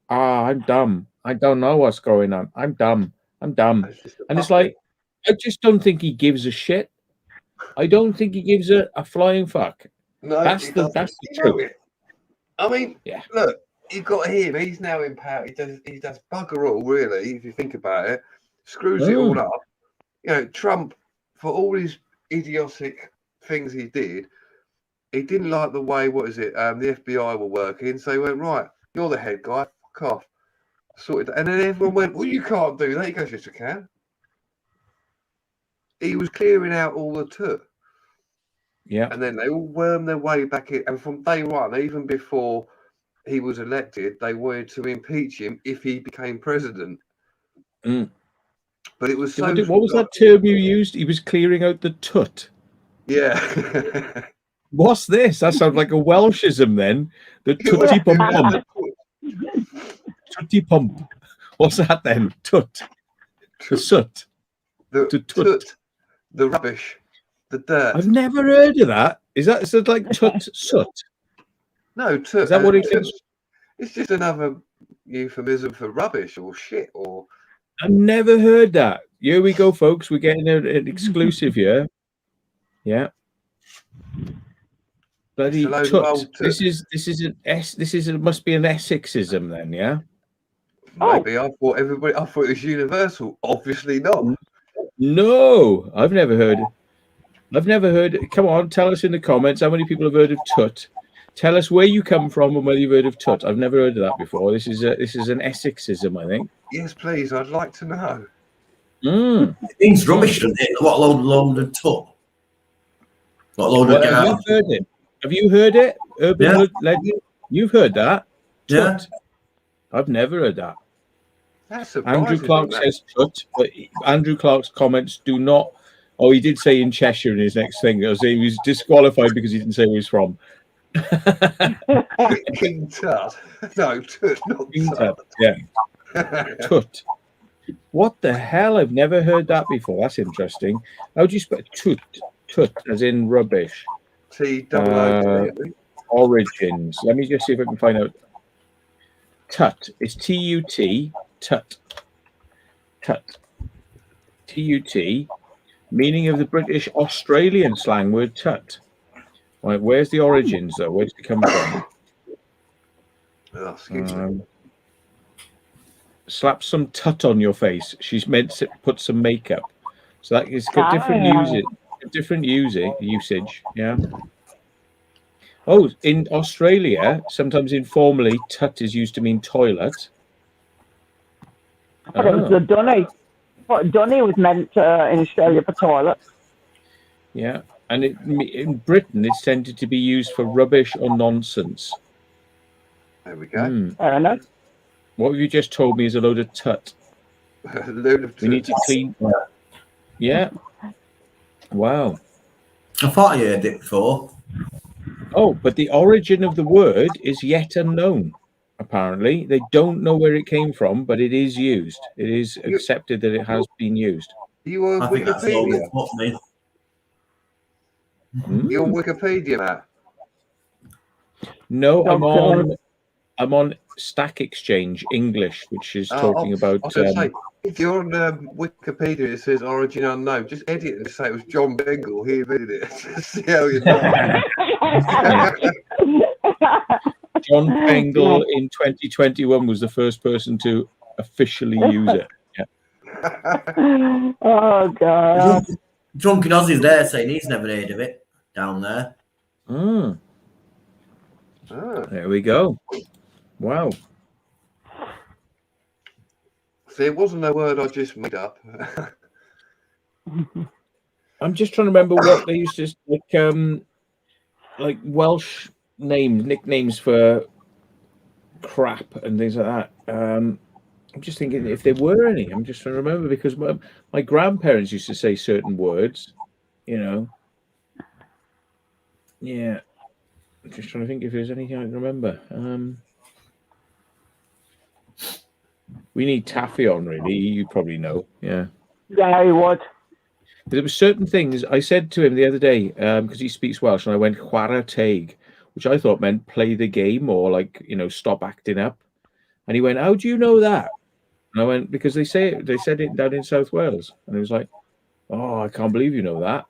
I'm dumb. I don't know what's going on. I'm dumb. And it's like, I just don't think he gives a shit. I don't think he gives a flying fuck. No, that's the truth. I mean, look, you've got him. He's now in power. He does bugger all, really, if you think about it. Screws it all up. Trump, for all his idiotic things he did, he didn't like the way, the FBI were working. So he went, right, you're the head guy, fuck off. Sorted. And then everyone went, well, you can't do that. He goes, yes, I can. He was clearing out all the took. Yeah. And then they all wormed their way back in. And from day one, even before he was elected, they wanted to impeach him if he became president. Mm. But it was what was that term you used? He was clearing out the tut. Yeah. What's this? That sounds like a Welshism then. The tutty pum pum. Tutty pump. What's that then? Tut. The soot. The tut. The rubbish. The dirt. I've never heard of that. Is it like tut soot? No, tut. Is that what it is? It's just another euphemism for rubbish or shit or. I've never heard that. Here we go, folks. We're getting an exclusive here. Yeah. Bloody tut. This must be an Essexism then, yeah? Maybe. I thought it was universal. Obviously not. No, I've never heard it. Come on, tell us in the comments how many people have heard of tut. Tell us where you come from and whether you've heard of tut. I've never heard of that before. This is an Essexism, I think. Yes, please. I'd like to know. It means rubbish, doesn't it? What load of tut? What load of have you heard it? Have you heard it? Urban legend? You've heard that? Yeah. Tut. I've never heard that. That's surprising. Andrew Clark says tut, but Andrew Clark's comments do not. Oh, he did say in Cheshire in his next thing. He was disqualified because he didn't say where he's from. King Tut. No, tut, not King tut. Yeah. Tut. What the hell? I've never heard that before. That's interesting. How do you spell tut? Tut, as in rubbish. T-O-O-T. origins. Let me just see if I can find out. Tut. It's T-U-T. Tut. Tut. T-U-T. Meaning of the British Australian slang word tut. Right, where's the origins though? Where does it come from? Oh, excuse me. Slap some tut on your face. She's meant to put some makeup. So that it's got different usage. Yeah. Oh, in Australia, sometimes informally, tut is used to mean toilet. I thought it was the dunny. Dunny was meant in Australia for toilet. Yeah, and in Britain, it's tended to be used for rubbish or nonsense. There we go. Fair enough. What you just told me is a load of tut. A load of We need to clean. Yeah. Wow. I thought I heard it before. Oh, but the origin of the word is yet unknown. Apparently, they don't know where it came from, but it is used. It is accepted that it has been used. You on I think that's all Wikipedia? that's got me. You on Wikipedia, Matt? No, I'm on Stack Exchange English, which is talking about. I was going to say, if you're on Wikipedia, it says origin unknown. Just edit it and say it was John Bengal. He invented it. Just see how you know. John Bengal in 2021 was the first person to officially use it. Yeah. Oh God! Drunken Ozzy's there saying he's never heard of it down there. There we go. Wow. See, it wasn't a word I just made up. I'm just trying to remember what they used to like Welsh nicknames for crap and things like that. I'm just thinking if there were any. I'm just trying to remember because my grandparents used to say certain words, you know. Yeah. I'm just trying to think if there's anything I can remember. We need Taffy on, really. You probably know. Yeah. Yeah, he would. But there were certain things I said to him the other day because he speaks Welsh, and I went chwarae teg, which I thought meant play the game or like stop acting up. And he went, "How do you know that?" And I went, "Because they said it down in South Wales." And he was like, "Oh, I can't believe you know that."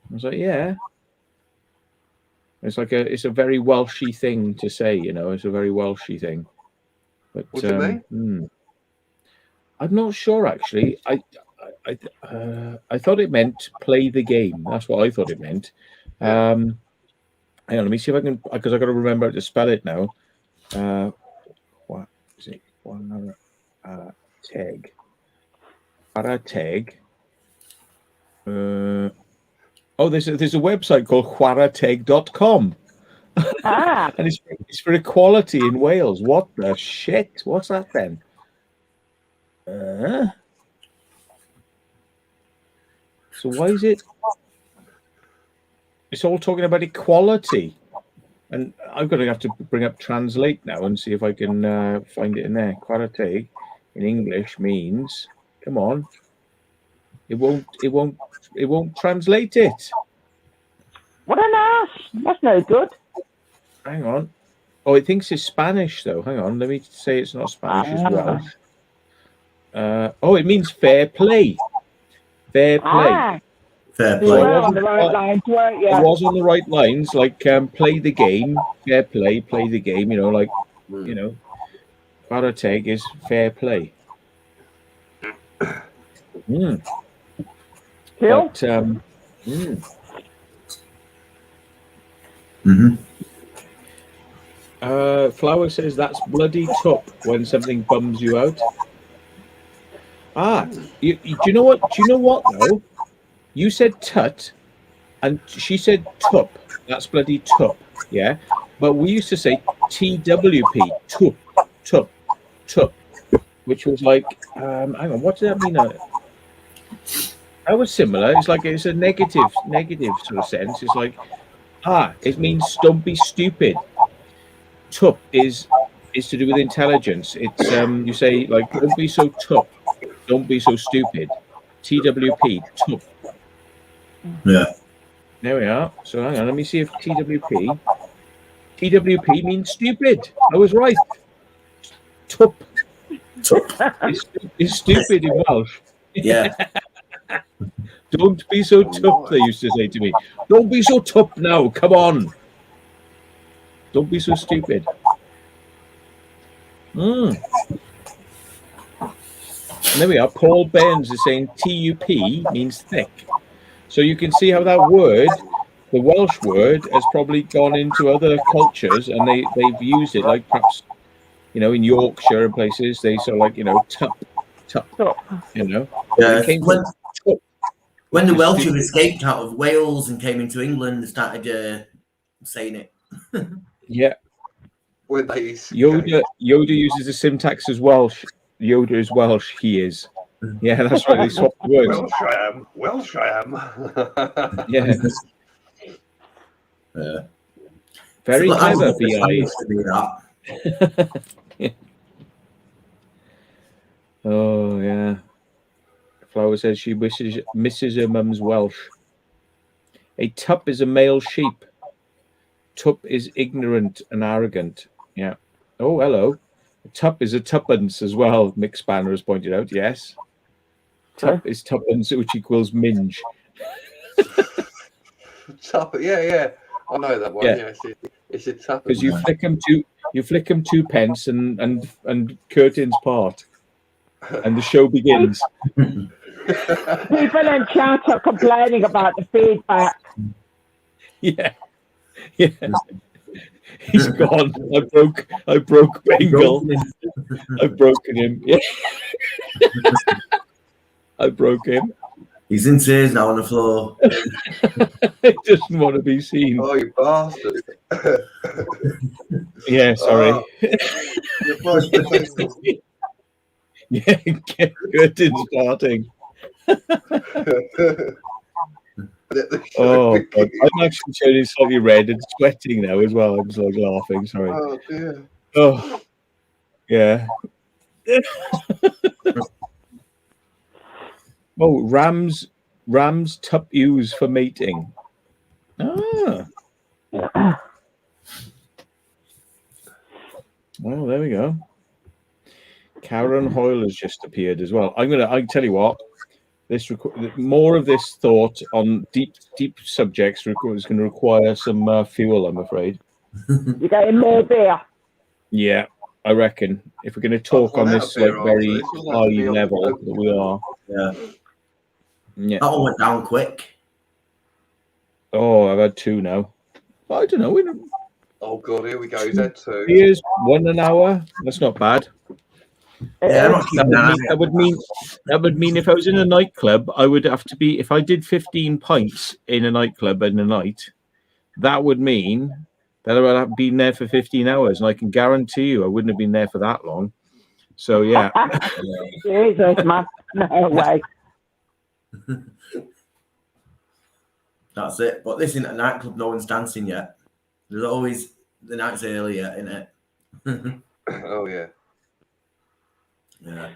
I was like, "Yeah." It's a very Welshy thing to say, It's a very Welshy thing. But what do you mean? I'm not sure actually. I thought it meant play the game. That's what I thought it meant. Hang on, let me see if I can, because I got to remember how to spell it now. What is it? Tag. Tag. There's a website called chwaraeteg.com. And it's for equality in Wales. What the shit? What's that then? So why is it? It's all talking about equality, and I'm going to have to bring up Translate now and see if I can find it in there. Chwaraeteg in English means, come on, it won't translate it. What an ass! That's no good. Hang on. Oh, it thinks it's Spanish though. Hang on, let me say it's not Spanish as well. It means fair play. Fair play. Fair You play. were on the right lines, weren't you? I was on the right lines, like play the game, fair play the game. Chwaraeteg is fair play. Cool. But, Flower says that's bloody top when something bums you out. Do you know what? Do you know what though? You said tut, and she said tup. That's bloody tup, yeah. But we used to say TWP, tup, which was like, hang on, what does that mean? That was similar. It's a negative sort of sense. It's like, it means don't be stupid. Tup is to do with intelligence. It's you say like don't be so tup, don't be so stupid. TWP, tup. Yeah. There we are. So hang on, let me see if TWP TWP means stupid. I was right. Tup is stupid in Welsh. Yeah. Don't be so tup, they used to say to me. Don't be so tup now. Come on. Don't be so stupid. And there we are. Paul Burns is saying TUP means thick. So you can see how that word, the Welsh word, has probably gone into other cultures, and they've used it, like perhaps, in Yorkshire and places, they sort of like, tup, Yeah. It came from tup. When the Welsh had escaped out of Wales and came into England, they started saying it. Yeah. When they Yoda uses the syntax as Welsh. Yoda is Welsh. He is. Yeah, that's right. They swapped words. Welsh I am. Yeah. Very So, clever, BI. Oh, yeah. Flower says she misses her mum's Welsh. A tup is a male sheep. Tup is ignorant and arrogant. Yeah. Oh, hello. A tup is a tuppence as well, Mick Spanner has pointed out. Yes. Tup is tuppence, which equals minge. Tup, yeah. I know that one. Yeah, it's a tuppence. Because you flick them 2 pence and curtains part. And the show begins. People in chat are complaining about the feedback. Yeah. He's gone. I broke Bengal. I've broken him. Yeah. I broke him. He's in tears now on the floor. He doesn't want to be seen. Oh, you bastard. Yeah, sorry. Your voice professional. Yeah, curtains parting. Oh, God. I'm actually turning slightly red and sweating now as well. I'm just like laughing. Sorry. Oh, dear. Oh, yeah. Oh, rams tup use for mating. Ah. Well, there we go. Karen Hoyle has just appeared as well. I tell you what, more of this thought on deep subjects is going to require some fuel, I'm afraid. You getting more beer? Yeah, I reckon. If we're going to talk on this very high level that we are. Yeah. That one went down quick. Oh, I've had 2 now. I don't know. Oh, God, here we go. Is that 2? Here's 1 an hour. That's not bad. Yeah, that would mean if I was in a nightclub, I would have to be, if I did 15 pints in a nightclub in a night, that would mean that I would have been there for 15 hours, and I can guarantee you I wouldn't have been there for that long. So yeah. Jesus, man, no way. That's it. But this isn't a nightclub, no one's dancing yet. There's always the night's early yet, isn't it? Oh yeah. Yeah.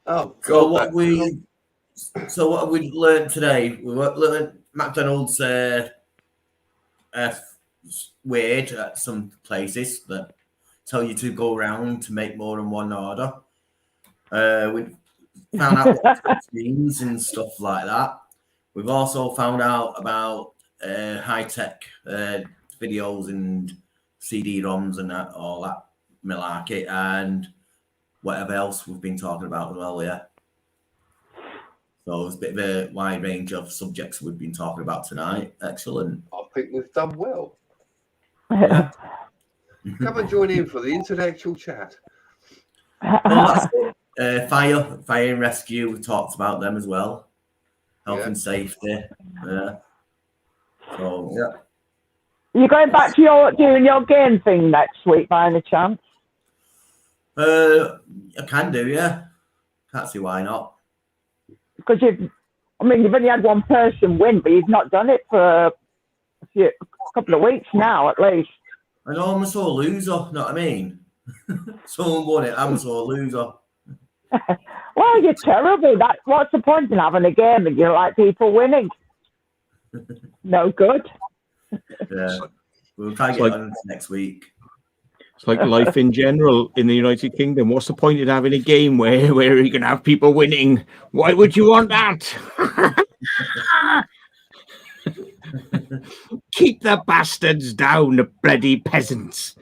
Oh God. So what have we learned today? We learned McDonald's weird at some places that tell you to go around to make more than one order. We found out what it means and stuff like that. We've also found out about high-tech videos and CD-ROMs and that, all that malarkey, and whatever else we've been talking about as well, yeah. So it's a bit of a wide range of subjects we've been talking about tonight. Excellent. I think we've done well. Yeah. Come and join in for the intellectual chat. Fire and rescue, we talked about them as well. Health and safety. Yeah. So yeah. You going back to doing your game thing next week by any chance? I can do, yeah. Can't see why not. Because you've only had one person win, but you've not done it for a couple of weeks now, at least. I know I'm a sore loser, know what I mean? Someone won it, I'm a sore loser. Well, you're terrible. What's the point in having a game and you like people winning? No good. Yeah. We'll try to It's get like- on next week. It's like life in general in the United Kingdom. What's the point in having a game where you can have people winning? Why would you want that? Keep the bastards down, the bloody peasants.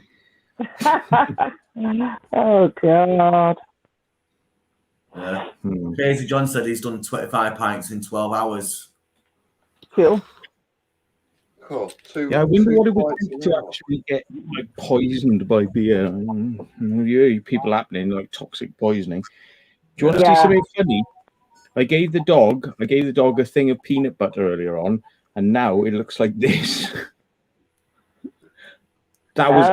Oh God. Yeah. Hmm. Crazy John said he's done 25 pints in 12 hours. Cool. God, two, Yeah, I wonder two what it would pints take an to hour. actually get like poisoned by beer. Yeah, people happening like toxic poisoning. Do you want to see Yeah. something funny? I gave the dog a thing of peanut butter earlier on, and now it looks like this. That was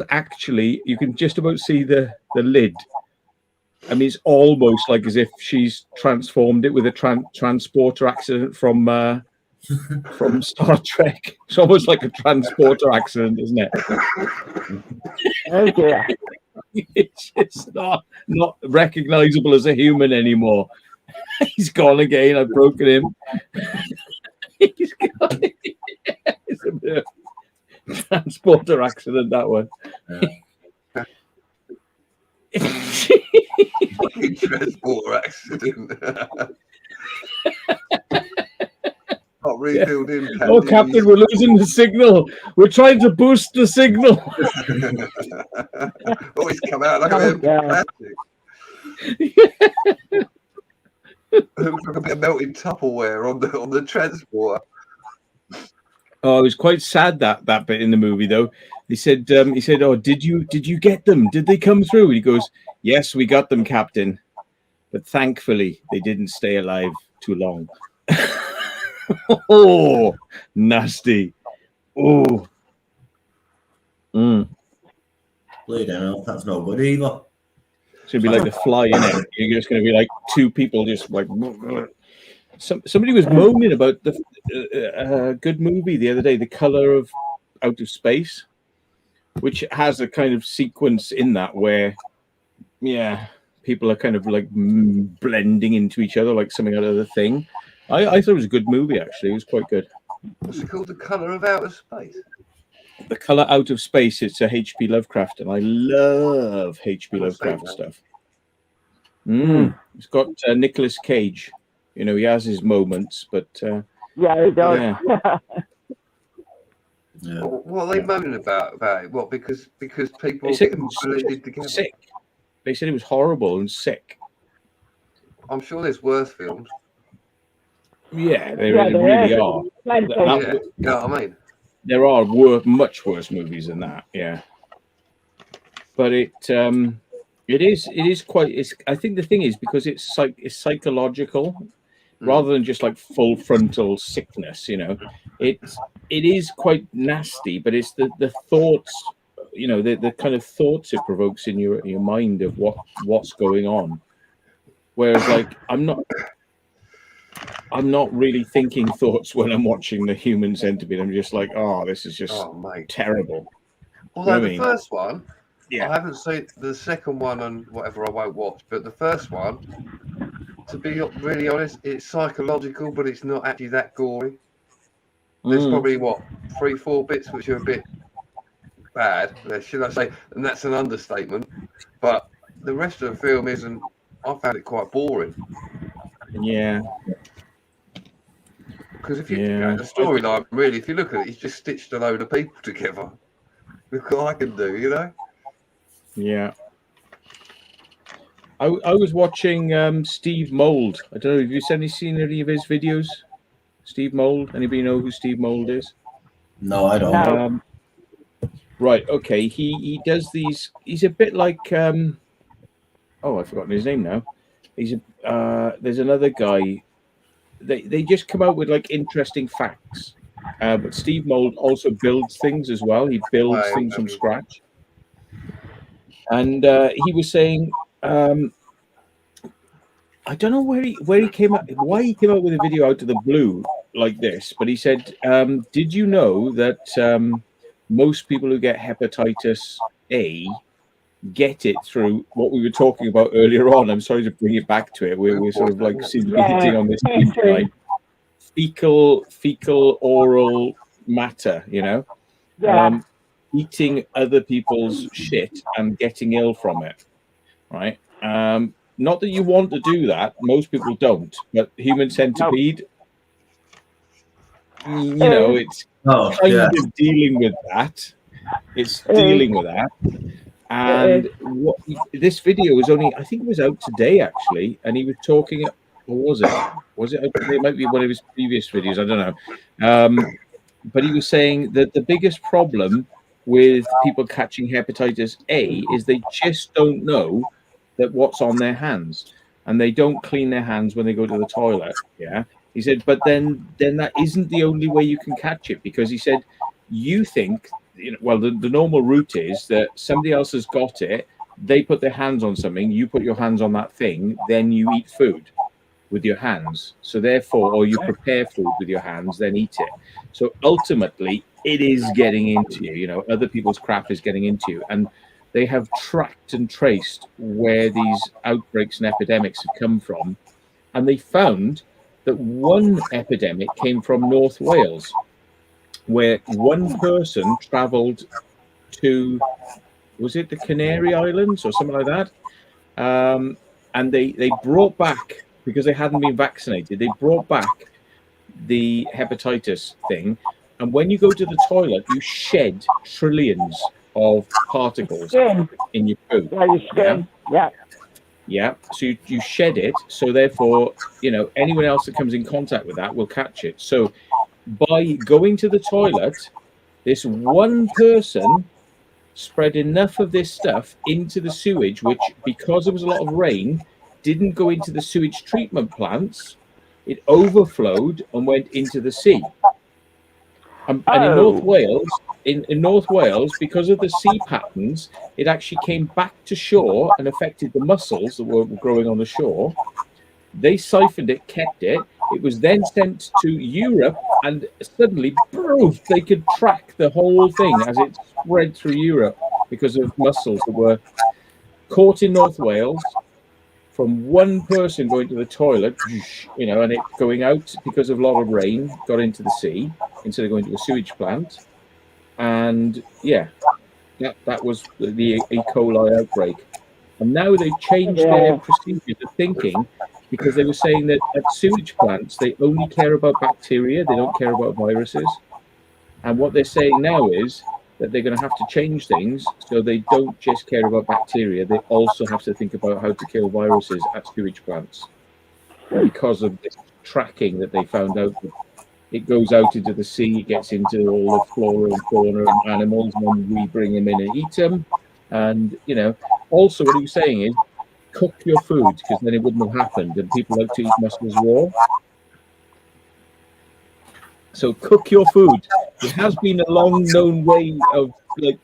actually you can just about see the lid. I mean, it's almost like as if she's transformed it with a transporter accident from Star Trek. It's almost like a transporter accident, isn't it? Oh dear. It's just not recognizable as a human anymore. He's gone again. I've broken him. He's gone. It's a bit of transporter accident, that one. Fucking transport accident. Not refilled in. Oh, Captain, we're losing the signal. We're trying to boost the signal. Oh, it's come out like a Oh, bit of God. plastic. Looks like a bit of melted Tupperware on the transporter. Oh, it was quite sad that bit in the movie, though. He said, "Oh, did you get them? Did they come through?" He goes, "Yes, we got them, Captain, but thankfully they didn't stay alive too long." Oh, nasty. Oh. Bleed out. That's no good either. It's gonna be like the fly in it. You're just gonna be like two people just like. Somebody was moaning about the good movie the other day, The Color of Out of Space, which has a kind of sequence in that where, yeah, people are kind of like blending into each other like something out of The Thing. I thought it was a good movie, actually. It was quite good. What's it called? The Colour of Outer Space? The Color Out of Space, it's a H.P. Lovecraft, and I love H.P. Lovecraft stuff. It's got Nicolas Cage. You know, he has his moments, but Yeah, he does. yeah. Yeah. What are they moaning about it? What, because people They said get it was blended together? sick. They said it was horrible and sick. I'm sure there's worse films. Yeah, they Yeah, there really is. are. Plenty. Yeah, you know what I mean? There are much worse movies than that. Yeah, but it is quite. I think the thing is because it's psychological rather than just like full frontal sickness. You know, it is quite nasty, but it's the thoughts. You know, the kind of thoughts it provokes in your mind of what's going on. Whereas, like, I'm not really thinking thoughts when I'm watching The Human Centipede. I'm just like, oh, this is just terrible. Although You know what I the mean? first one, Yeah. I haven't seen the second one and whatever I won't watch, but the first one, to be really honest, it's psychological, but it's not actually that gory. There's probably 3-4 bits which are a bit bad, should I say, and that's an understatement. But the rest of the film isn't. I found it quite boring. Yeah. Because if you know, the storyline, really, if you look at it, he's just stitched a load of people together. Look what I can do, you know? Yeah. I was watching Steve Mould. I don't know, have you seen any of his videos? Steve Mould? Anybody know who Steve Mould is? No, I don't. Right, okay. He does these. He's a bit like I've forgotten his name now. There's another guy. They just come out with like interesting facts. But Steve Mould also builds things as well. He builds things from scratch. And he was saying, I don't know why he came out with a video out of the blue like this, but he said, did you know that most people who get hepatitis A get it through what we were talking about earlier on? I'm sorry to bring it back to it. We're sort of like hitting on this tonight. fecal oral matter, you know. Yeah. Eating other people's shit and getting ill from it, right? Not that you want to do that. Most people don't, but human centipede, you know, it's Oh, kind yeah. of dealing with that. It's It dealing with that. And what this video was only, I think it was out today actually, and he was talking, or was it? Was it out today? It might be one of his previous videos. I don't know. But he was saying that the biggest problem with people catching hepatitis A is they just don't know that what's on their hands, and they don't clean their hands when they go to the toilet. Yeah, he said, but then that isn't the only way you can catch it, because he said you think, you know, well, the normal route is that somebody else has got it, they put their hands on something, you put your hands on that thing, then you eat food with your hands. So therefore, or you prepare food with your hands, then eat it. So ultimately, it is getting into you. You know, other people's crap is getting into you, and they have tracked and traced where these outbreaks and epidemics have come from, and they found that one epidemic came from North Wales, where one person travelled to, was it the Canary Islands or something like that? And they brought back, because they hadn't been vaccinated, they brought back the hepatitis thing. And when you go to the toilet, you shed trillions of particles skin. in your food. Yeah, your skin. Yeah. Yeah. So you shed it. So therefore, you know, anyone else that comes in contact with that will catch it. So by going to the toilet, this one person spread enough of this stuff into the sewage, which, because there was a lot of rain, didn't go into the sewage treatment plants. It overflowed and went into the sea. And in North Wales, in North Wales, because of the sea patterns, it actually came back to shore and affected the mussels that were growing on the shore. They siphoned it, kept it. It was then sent to Europe, and suddenly, poof, they could track the whole thing as it spread through Europe because of mussels that were caught in North Wales from one person going to the toilet, you know, and it going out because of a lot of rain, got into the sea instead of going to a sewage plant. And yeah, that was the E. coli outbreak. And now they've changed their procedure to thinking, because they were saying that at sewage plants, they only care about bacteria, they don't care about viruses. And what they're saying now is that they're going to have to change things so they don't just care about bacteria, they also have to think about how to kill viruses at sewage plants, because of this tracking that they found out. It goes out into the sea, it gets into all the flora and fauna and animals, and then we bring them in and eat them. And, you know, also what he was saying is, cook your food, because then it wouldn't have happened, and people like to eat mussels raw. So cook your food. It has been a long known way of like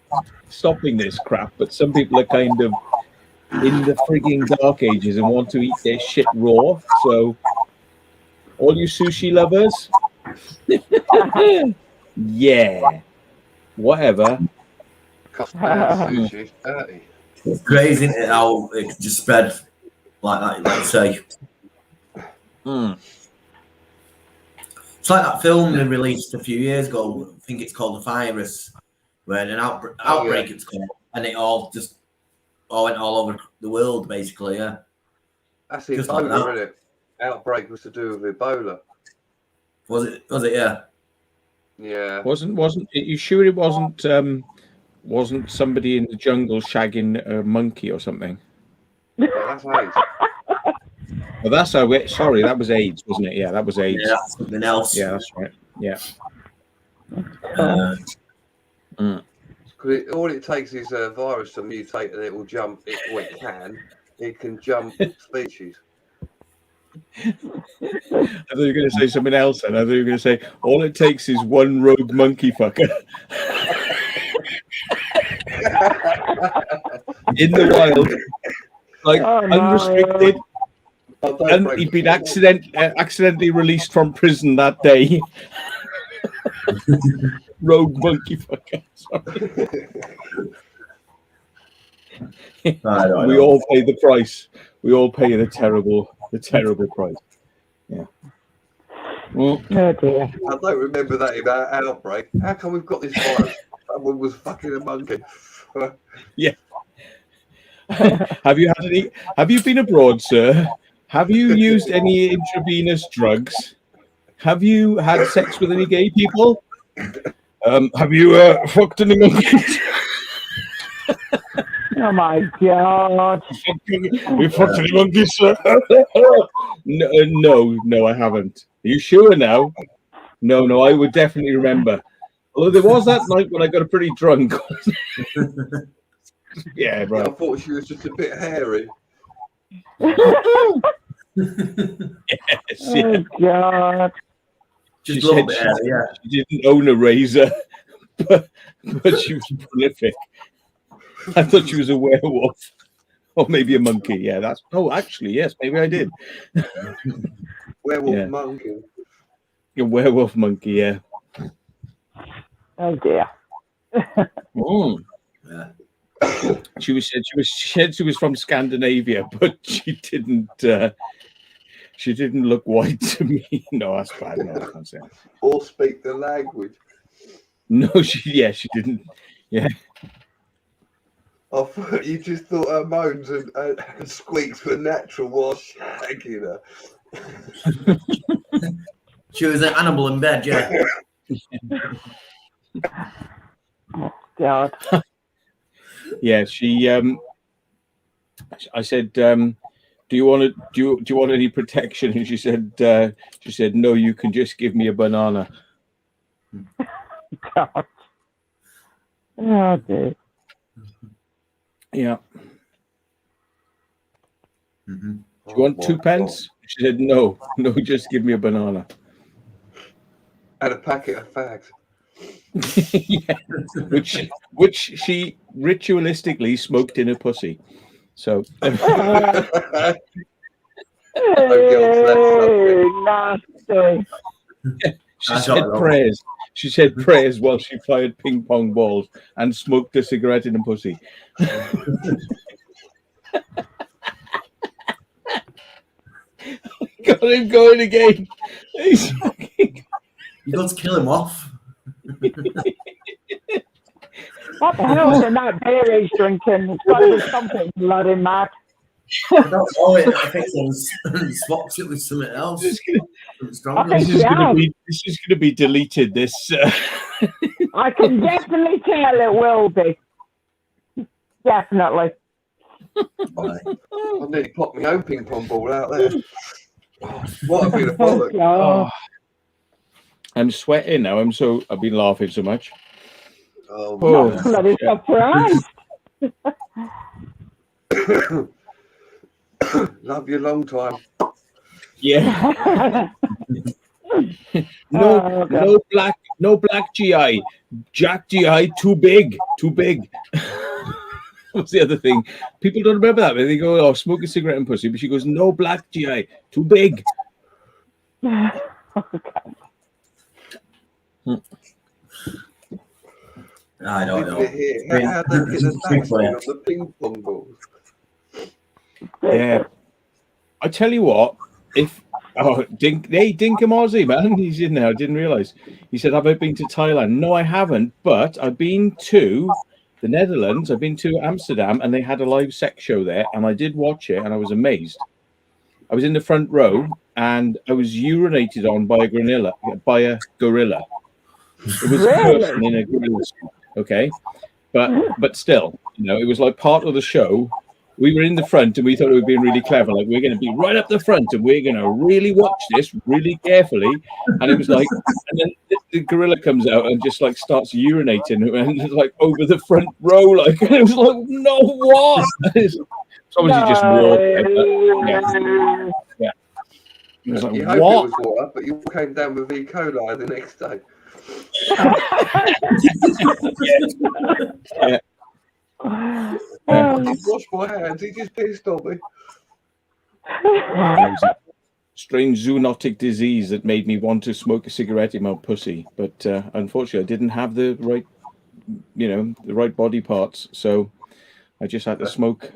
stopping this crap, but some people are kind of in the frigging dark ages and want to eat their shit raw. So all you sushi lovers, yeah, whatever. Sushi is dirty. It's crazy, isn't it, how it can just spread like that, like you say. It's like that film they released a few years ago, I think it's called The Virus, where an outbreak it's called, and it all went all over the world, basically, yeah. That's Ebola, isn't it? Outbreak was to do with Ebola. Was it, yeah? Yeah. Wasn't you sure it wasn't somebody in the jungle shagging a monkey or something? Oh, that's AIDS. Well, that's how it. Sorry, that was AIDS, wasn't it? Yeah, that was AIDS. Yeah, that's something else. Yeah, that's right. Yeah. Because all it takes is a virus to mutate, and it will jump. It can jump species. I thought you were going to say something else, and I thought you were going to say all it takes is one rogue monkey fucker in the wild, like unrestricted. And he'd been accidentally released from prison that day. Rogue monkey fucker. Sorry. We all pay the price. We all pay the terrible price. Yeah. Well, Oh dear. I don't remember that in our outbreak. How come we've got this virus? Someone was fucking a monkey. have you had any? Have you been abroad, sir? Have you used any intravenous drugs? Have you had sex with any gay people? Have you fucked any monkeys? Oh my God. You fucked any monkeys, sir? No, I haven't. Are you sure now? No, I would definitely remember. Although there was that night when I got pretty drunk. Yeah, I right. thought she was just a bit hairy. Yes, yeah. Oh God. Just She a little said bit, yeah. she didn't own a razor, but she was prolific. I thought she was a werewolf. Or maybe a monkey. Yeah, that's. Oh, actually, yes, maybe I did. Werewolf Yeah. monkey. A werewolf monkey, yeah. Oh dear. Mm. Yeah. She said she was from Scandinavia, but she didn't look white to me. No, that's bad. No, I can't say that. Or speak the language. No, she didn't. Yeah. I thought you just thought her moans and squeaks were natural while shagging her. She was an animal in bed, yeah. Oh God. Yeah, she I said, do you want any protection? And she said no, you can just give me a banana. God. Oh dear. Yeah. Mm-hmm. Do you want 2 pence? She said no, just give me a banana. And a packet of fags. Yeah. Which she ritualistically smoked in her pussy. So Hey, nasty. she I said don't know. prayers. She said prayers while she fired ping pong balls and smoked a cigarette in her pussy. Got him going again. He's fucking... You got to kill him off. What the hell is in that beer he's drinking? It's got to be something bloody mad. I don't know it. I think someone's swapped it with something else. Something stronger. I think- This is going to be deleted. This. I can definitely tell it will be. Definitely. Right. I nearly popped my own ping pong ball out there. Oh, what a bit of Oh, bollocks. God. I'm sweating now. I've been laughing so much. Oh, Oh. my Bloody surprised. Love you long time. Yeah. Oh, God. No black GI. Jack GI too big. What's the other thing? People don't remember that. They go, "Oh, smoke a cigarette and pussy," but she goes, "No black GI, too big." I don't know. How they get the vaccine on the ping pong balls? Yeah. I tell you what, Dinkum Aussie, man, he's in there. I didn't realize. He said, "Have I been to Thailand?" No, I haven't, but I've been to the Netherlands. I've been to Amsterdam, and they had a live sex show there, and I did watch it, and I was amazed. I was in the front row, and I was urinated on by a gorilla. It was a person in a gorilla suit, okay? But still, it was like part of the show. We were in the front, and we thought it would be really clever. Like, we're going to be right up the front, and we're going to really watch this really carefully. And it was like, and then the gorilla comes out and just like starts urinating, and it's like over the front row, like, and it was like, no, what? So obviously just water. Yeah. It was like, You hope what? it was water, but you came down with E. coli the next day. Yeah. I didn't wash my hands. He just pissed on me. It was a strange zoonotic disease that made me want to smoke a cigarette in my pussy, but unfortunately, I didn't have the right, the right body parts, so I just had to smoke.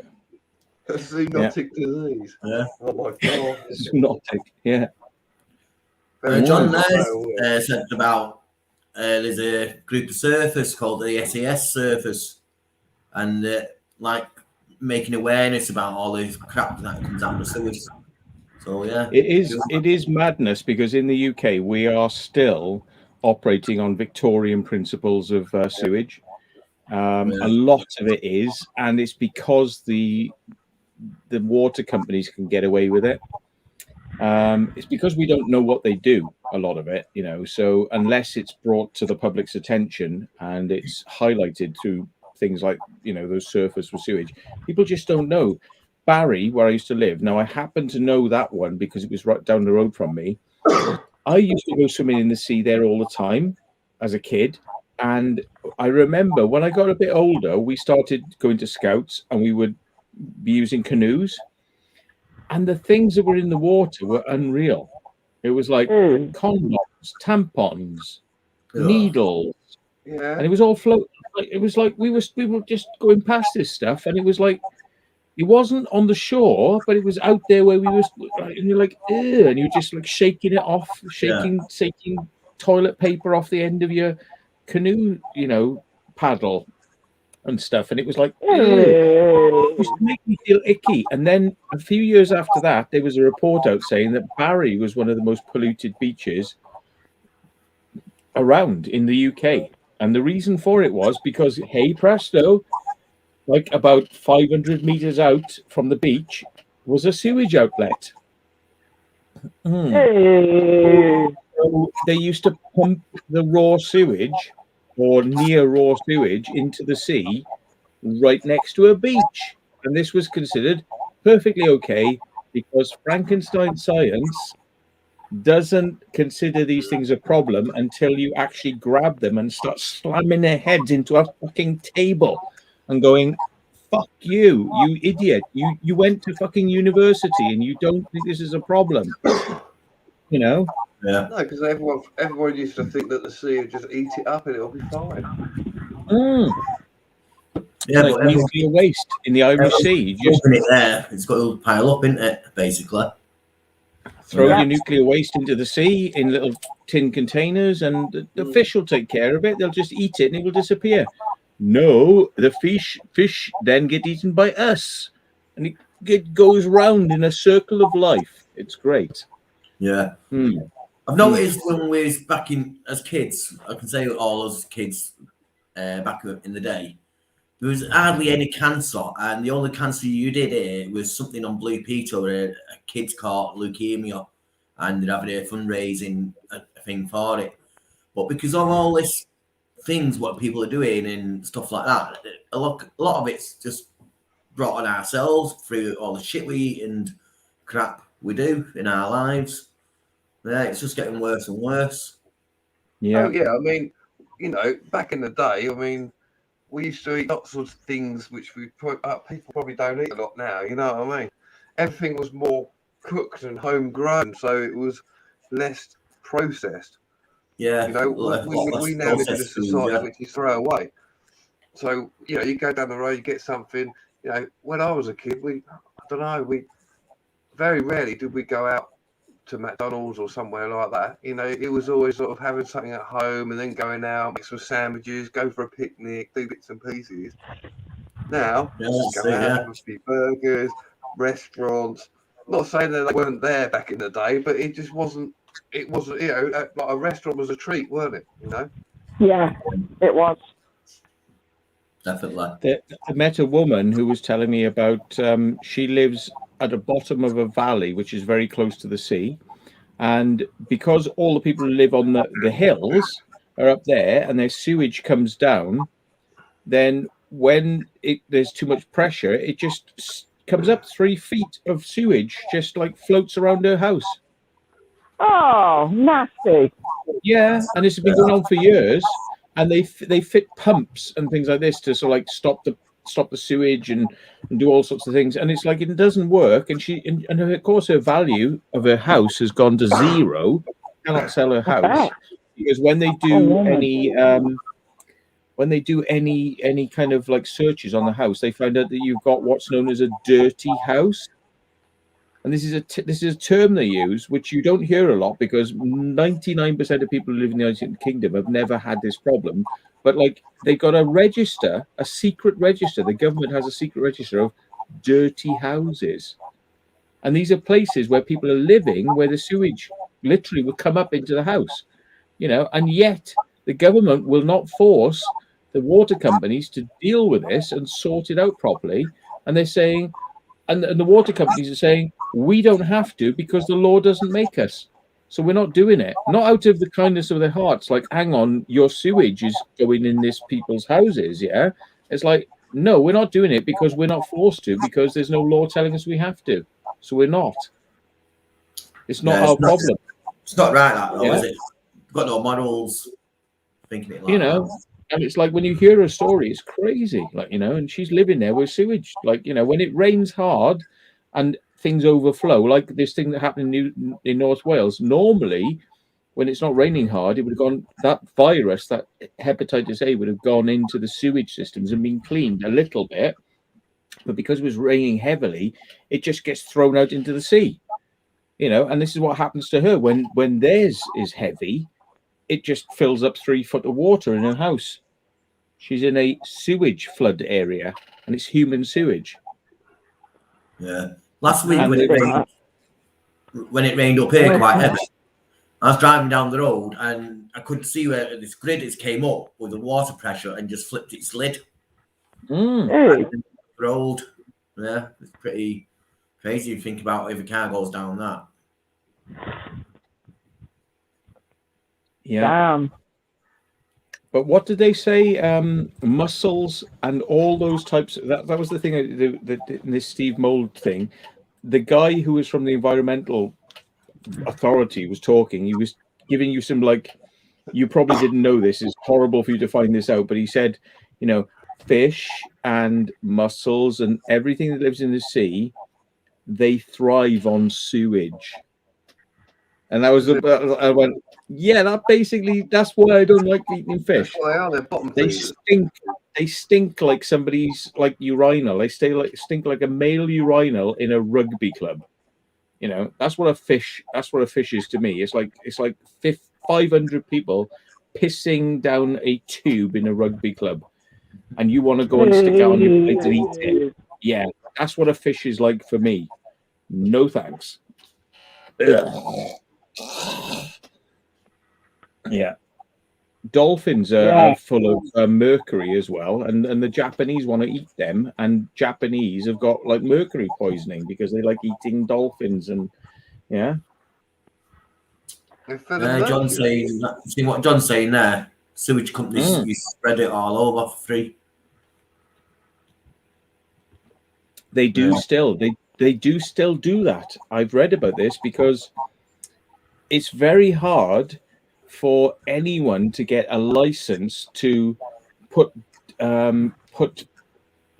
A zoonotic disease. Yeah. Oh my God. Zoonotic, yeah. John much there so, said about there's a group of surfers called the SAS surfers, and like making awareness about all the crap that comes out of the sewers. So yeah, It is madness, because in the UK we are still operating on Victorian principles of sewage. A lot of it is, and it's because the water companies can get away with it. It's because we don't know what they do, a lot of it, so unless it's brought to the public's attention and it's highlighted through things like those surfers for sewage, people just don't know. Barry, where I used to live, now I happen to know that one because it was right down the road from me. I used to go swimming in the sea there all the time as a kid, and I remember when I got a bit older, we started going to scouts and we would be using canoes, and the things that were in the water were unreal. It was like condoms, tampons, needles, yeah. and it was all floating. It was like we were just going past this stuff, and it was like it wasn't on the shore, but it was out there where we were, and you're like, ew, and you're just like shaking it off, shaking toilet paper off the end of your canoe, paddle and stuff, and it was like, it used to make me feel icky. And then a few years after that, there was a report out saying that Barry was one of the most polluted beaches around in the UK, and the reason for it was because, hey presto, like about 500 meters out from the beach was a sewage outlet. So they used to pump the raw sewage or near raw sewage into the sea right next to a beach. And this was considered perfectly okay because Frankenstein science doesn't consider these things a problem until you actually grab them and start slamming their heads into a fucking table and going, fuck you, you idiot. You went to fucking university and you don't think this is a problem. Yeah. No, because everyone used to think that the sea would just eat it up and it'll be fine. Yeah, like but nuclear waste in the Irish Sea. You just it there, it's got to pile up, isn't it? Basically, throw your nuclear waste into the sea in little tin containers, and the fish will take care of it. They'll just eat it and it will disappear. No, the fish then get eaten by us, and it goes round in a circle of life. It's great. Yeah. I've noticed when we was back in as kids, I can say all us kids back in the day, there was hardly any cancer, and the only cancer you did here was something on Blue Peter where a kid's caught leukemia, and they're having a fundraising thing for it. But because of all this things what people are doing and stuff like that, a lot of it's just brought on ourselves through all the shit we eat and crap we do in our lives. Yeah, it's just getting worse and worse. Yeah. Oh, yeah. I mean, back in the day, I mean, we used to eat lots of things which people probably don't eat a lot now. You know what I mean? Everything was more cooked and homegrown, so it was less processed. Yeah, we now live in a society which is throw away. So you go down the road, you get something. When I was a kid, we very rarely did we go out to McDonald's or somewhere like that. It was always sort of having something at home and then going out, make some sandwiches, go for a picnic, do bits and pieces. Now, must be burgers, restaurants. Not saying that they weren't there back in the day, but it just wasn't. It wasn't, like a restaurant was a treat, weren't it? Yeah, it was. Definitely. I met a woman who was telling me about. She lives at the bottom of a valley, which is very close to the sea, and because all the people who live on the hills are up there, and their sewage comes down, then when there's too much pressure, it just comes up 3 feet of sewage, just like floats around her house. Oh, nasty. Yeah, and this has been going on for years, and they fit pumps and things like this to sort of like stop the sewage and do all sorts of things, and it's like it doesn't work, and of course her value of her house has gone to zero. Cannot sell her house because when they do any kind of like searches on the house, they find out that you've got what's known as a dirty house. And this is a term they use, which you don't hear a lot because 99% of people who live in the United Kingdom have never had this problem. But like they've got a register, a secret register. The government has a secret register of dirty houses. And these are places where people are living, where the sewage literally will come up into the house, you know, and yet the government will not force the water companies to deal with this and sort it out properly. And they're saying, and the water companies are saying, we don't have to because the law doesn't make us. So we're not doing it. Not out of the kindness of their hearts, like, hang on, your sewage is going in this people's houses, yeah? It's like, no, we're not doing it because we're not forced to, because there's no law telling us we have to. So we're not. It's not our problem. It's not right, that, though, Yeah. is it? Got no morals thinking it like You know, that. and it's like when you hear her story, it's crazy. Like, you know, and she's living there with sewage. Like, you know, when it rains hard and things overflow, like this thing that happened in North Wales, normally when it's not raining hard, it would have gone, that virus, that hepatitis A would have gone into the sewage systems and been cleaned a little bit. But because it was raining heavily, it just gets thrown out into the sea. You know, and this is what happens to her when theirs is heavy. It just fills up 3 foot of water in her house. She's in a sewage flood area, and it's human sewage. Yeah. Last week And when it rained up here quite heavy, I was driving down the road and I could see where this grid has came up with the water pressure and just flipped its lid. Hey. Rolled. Yeah, it's pretty crazy if you think about if a car goes down that. Yeah. Damn. But what did they say? Mussels and all those types. That was the thing. This Steve Mould thing. The guy who was from the environmental authority was talking. He was giving you some, like, you probably didn't know this. It's horrible for you to find this out. But he said, you know, fish and mussels and everything that lives in the sea, they thrive on sewage. And I went, yeah, that's why I don't like eating fish. That's what they are. They're bottom They feeders. stink. They stink like somebody's like urinal. They stink like a male urinal in a rugby club. You know, that's what a fish is to me. It's like 500 people pissing down a tube in a rugby club, and you want to go and stick it on your plate and eat it. Yeah, that's what a fish is like for me. No thanks. Ugh. Yeah. Dolphins are full of mercury as well, and the Japanese want to eat them, and Japanese have got like mercury poisoning because they like eating dolphins. And John's saying, see what John's saying there? Sewage companies, you spread it all over for free. They do still do that. I've read about this because it's very hard for anyone to get a license to put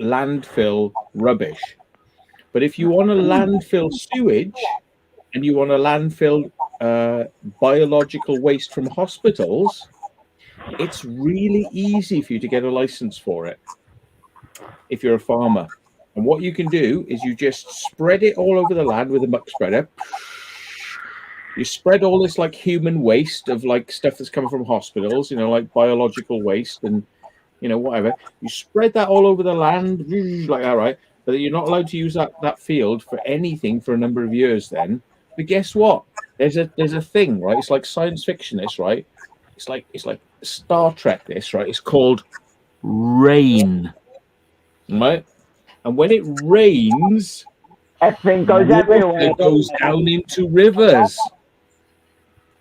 landfill rubbish. But if you want to landfill sewage and you want to landfill biological waste from hospitals, it's really easy for you to get a license for it if you're a farmer. And what you can do is you just spread it all over the land with a muck spreader. You spread all this like human waste of like stuff that's coming from hospitals, you know, like biological waste and, you know, whatever. You spread that all over the land like that, right? But you're not allowed to use that field for anything for a number of years then. But guess what? There's a thing, right? It's like science fiction, this, right? It's like Star Trek, this, right? It's called rain, right? And when it rains, everything goes everywhere. It goes down into rivers.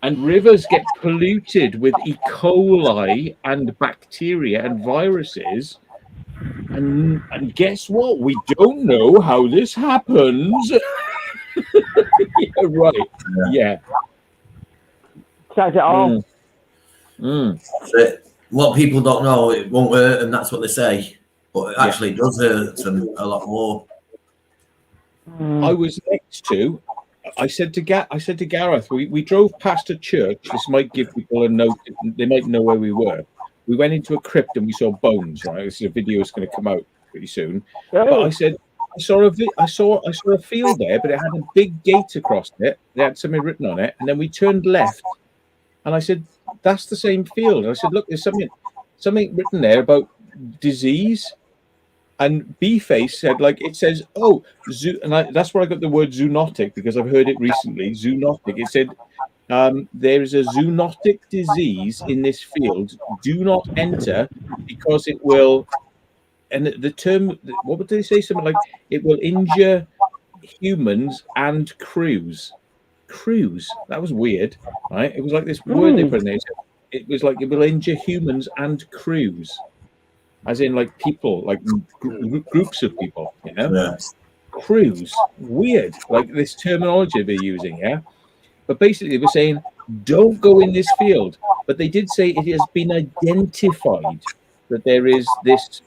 And rivers get polluted with E. coli and bacteria and viruses. And guess what? We don't know how this happens. Yeah, right. Yeah. Says it all. So what people don't know, it won't hurt, and that's what they say. But it actually does hurt them a lot more. I was next to. I said to Gareth, we drove past a church. This might give people a note; they might know where we were. We went into a crypt and we saw bones. Right, this is a video is going to come out pretty soon. But I I saw a field there, but it had a big gate across it. It had something written on it, and then we turned left, and I said, "That's the same field." And I said, "Look, there's something written there about disease." And B-Face said, like, it says, "Oh, that's where I got the word zoonotic, because I've heard it recently. Zoonotic. It said there is a zoonotic disease in this field. Do not enter because it will." And the term, what would they say? Something like, it will injure humans and crews. Crews. That was weird, right? It was like this word they put in there. It was like, it will injure humans and crews, as in like people, like groups of people, you know? Yeah. Crews. Weird. Like this terminology they're using, yeah? But basically, they were saying, don't go in this field. But they did say it has been identified that there is this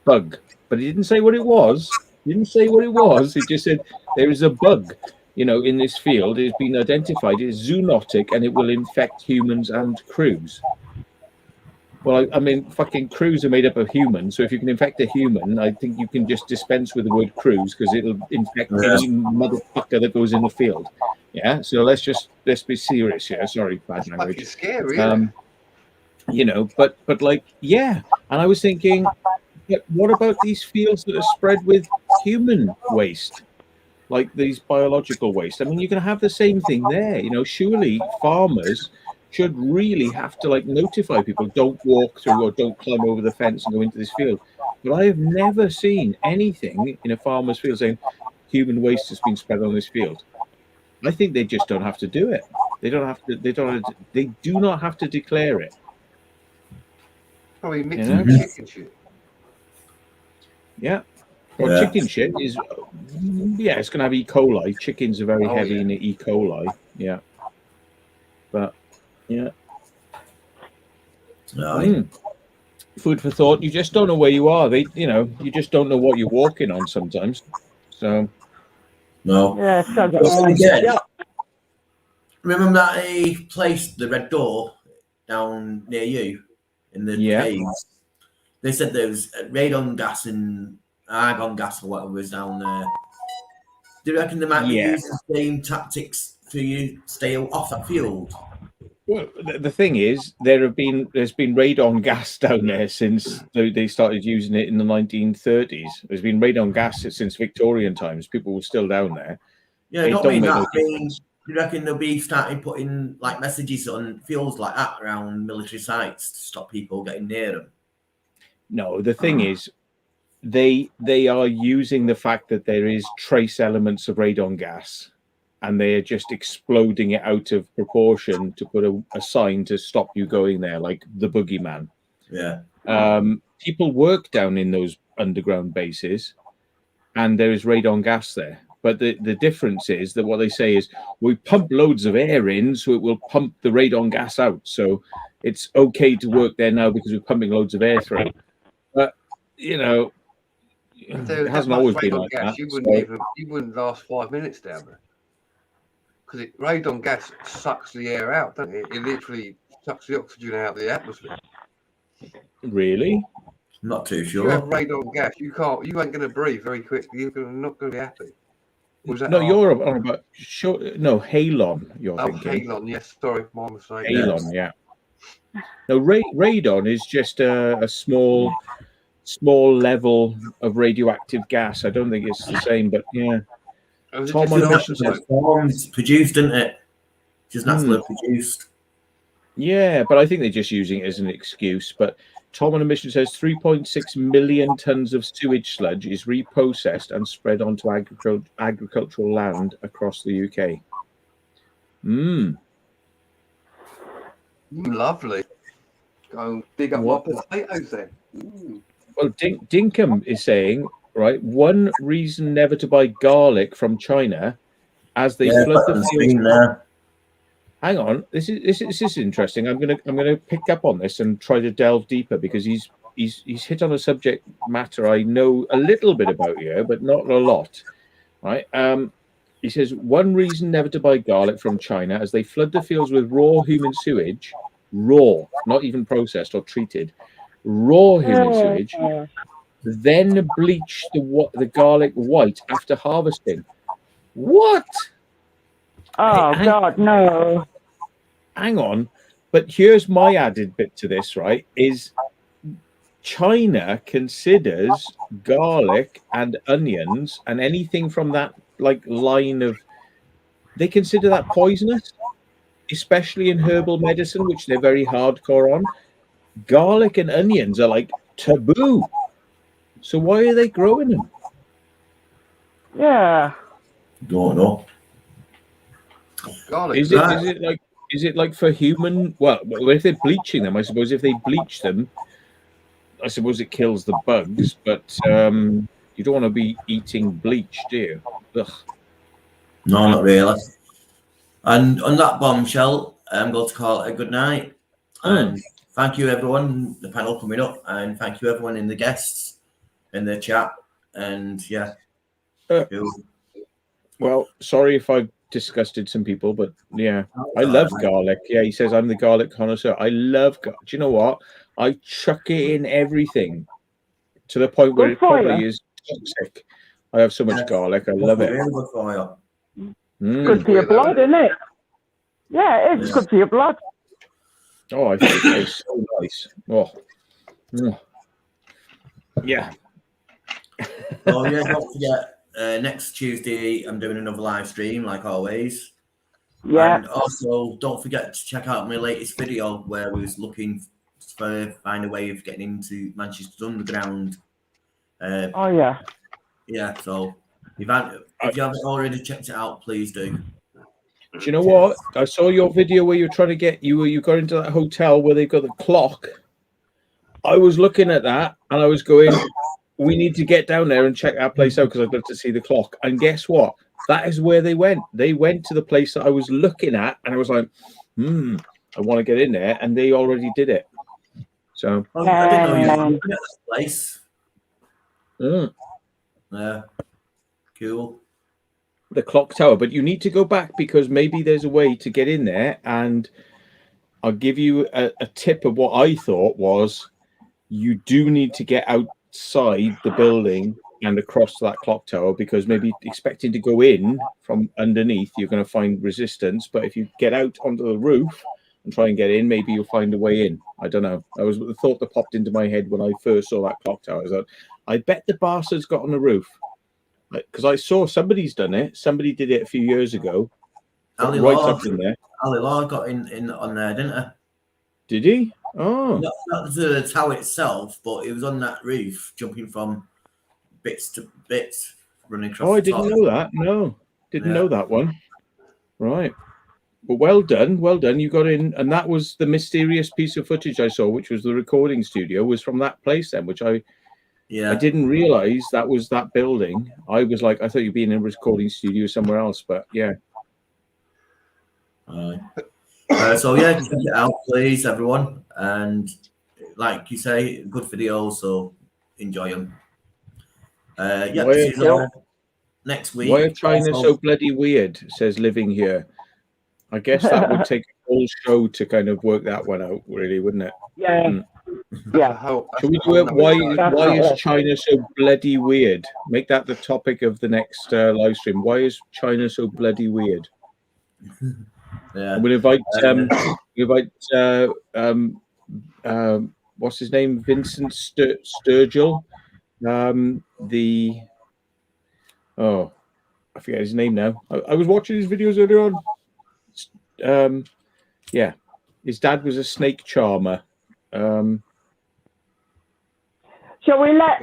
bug, but he didn't say what it was. He didn't say what it was. He just said there is a bug, you know, in this field. It has been identified. It is zoonotic, and it will infect humans and crews. Well, I mean, fucking crews are made up of humans. So if you can infect a human, I think you can just dispense with the word crews, because it'll infect any motherfucker that goes in the field. Yeah. So let's be serious here. Sorry, bad language. It's scary, isn't it? You know, but like, yeah. And I was thinking, but what about these fields that are spread with human waste, like these biological waste? I mean, you can have the same thing there. You know, surely farmers should really have to like notify people, don't walk through or don't climb over the fence and go into this field. But I have never seen anything in a farmer's field saying human waste has been spread on this field. I think they just don't have to do it. They do not have to declare it. Probably mixing with chicken shit. Yeah. Well, chicken shit is, it's going to have E. coli. Chickens are very heavy in E. coli. Yeah. But, yeah. Food for thought. You just don't know where you are. You just don't know what you're walking on sometimes. So. No. Yeah. Remember that place, the Red Door, down near you in the caves? They said there was radon gas and argon gas or whatever was down there. Do you reckon they might be using the same tactics for you to stay off that field? Well, the thing is, there's been radon gas down there since they started using it in the 1930s. There's been radon gas since Victorian times. People were still down there. Yeah, I don't mean that. Do you reckon they'll be starting putting like messages on fields like that around military sites to stop people getting near them? No, the thing is, they are using the fact that there is trace elements of radon gas, and they are just exploding it out of proportion to put a sign to stop you going there, like the boogeyman. Yeah. People work down in those underground bases, and there is radon gas there. But the difference is that what they say is, we pump loads of air in, so it will pump the radon gas out. So it's okay to work there now because we're pumping loads of air through. But, it hasn't always been like that. You wouldn't last 5 minutes down there. Because radon gas sucks the air out, doesn't it? It literally sucks the oxygen out of the atmosphere. Really? I'm not too sure. You have radon gas, you ain't going to breathe very quickly. You're not going to be happy. You're on about halon. You're thinking. Halon, yes. Sorry, my mistake. Halon, yeah. No, radon is just a small level of radioactive gas. I don't think it's the same, but yeah. Tom on emissions is produced, isn't it? Just naturally produced. Yeah, but I think they're just using it as an excuse. But Tom on emissions says 3.6 million tons of sewage sludge is reprocessed and spread onto agricultural land across the UK. Lovely. Go dig up my potatoes then. Well, Dinkum is saying, right, one reason never to buy garlic from China, as they flood the fields. Hang on, this is interesting. I'm gonna pick up on this and try to delve deeper, because he's hit on a subject matter I know a little bit about here, but not a lot. Right? He says one reason never to buy garlic from China, as they flood the fields with raw human sewage, not even processed or treated, raw human sewage, then bleach the garlic white after harvesting. What? Oh, Hey, God, no. hang on. But here's my added bit to this, right? Is China considers garlic and onions and anything from that like line of, they consider that poisonous, especially in herbal medicine, which they're very hardcore on. Garlic and onions are like taboo. So why are they growing them? Yeah. Don't know. Garlic. Is it like for human? Well, if they're bleaching them, I suppose if they bleach them, I suppose it kills the bugs. But you don't want to be eating bleach, do you? Ugh. No, not really. And on that bombshell, I'm going to call it a good night. And thank you, everyone, the panel coming up, and thank you, everyone in the guests in the chat. And yeah, Well, sorry if I've disgusted some people, but yeah, I love garlic. Yeah, he says I'm the garlic connoisseur. I love. Do you know what? I chuck it in everything to the point where Good it for probably you. is toxic. I have so much garlic. I love it. Really good for you. Good for your blood, isn't it? Yeah, it's good for your blood. Oh, I think it tastes so nice. Oh, yeah. Oh yeah, don't forget, next Tuesday I'm doing another live stream like always. Yeah. And also don't forget to check out my latest video where we was looking for find a way of getting into Manchester Underground. Oh, yeah. Yeah, so if you haven't already checked it out, please do. Do you know what? I saw your video where you're trying to get you got into that hotel where they've got the clock. I was looking at that and I was going, we need to get down there and check that place out because I'd love to see the clock. And guess what? That is where they went. They went to the place that I was looking at, and I was like, I want to get in there, and they already did it. So I didn't know you were looking at this place. Yeah, cool. The clock tower, but you need to go back because maybe there's a way to get in there, and I'll give you a tip of what I thought was you do need to get outside the building and across that clock tower, because maybe expecting to go in from underneath you're going to find resistance, but if you get out onto the roof and try and get in, maybe you'll find a way in. I don't know. That was the thought that popped into my head when I first saw that clock tower. I thought, I bet the bastards got on the roof, because I saw somebody's done it. Somebody did it a few years ago. Ali Right Law, up in there. Ali Law got in on there, didn't he? Did he? Oh, not the tower itself, but it was on that roof, jumping from bits to bits, running across. oh, I the top. didn't know that. No, didn't know that one. Right. Well, well done. Well done. You got in, and that was the mysterious piece of footage I saw, which was the recording studio, was from that place then, which I didn't realize that was that building. I was like, I thought you'd be in a recording studio somewhere else, but yeah. So yeah, check it out, please, everyone. And like you say, good videos, so enjoy them. Next week. Why are China so bloody weird? Says Living Here. I guess that would take a whole show to kind of work that one out, really, wouldn't it? Yeah. Yeah. Should we do it? Why is China so bloody weird? Make that the topic of the next live stream. Why is China so bloody weird? Yeah. We'll invite what's his name? Vincent Sturgill. I forget his name now. I was watching his videos earlier on. Yeah, his dad was a snake charmer. Shall we let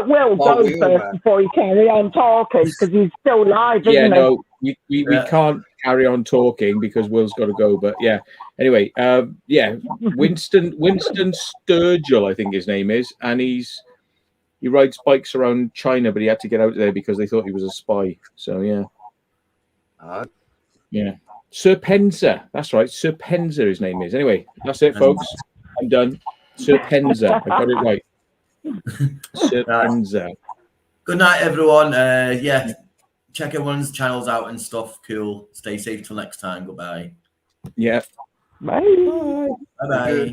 Will go first before he carry on talking, because he's still live, isn't he? We can't carry on talking because Will's got to go. But yeah, anyway, Winston Sturgill, I think his name is, and he rides bikes around China, but he had to get out of there because they thought he was a spy. So yeah, yeah. Sir Penza, that's right. Sir Penza, his name is. Anyway, that's it, folks. I'm done. Sir Penza, I got it right. Sir Penza. Good night, everyone. Check everyone's channels out and stuff. Cool. Stay safe till next time. Goodbye. Yeah. Bye. Bye.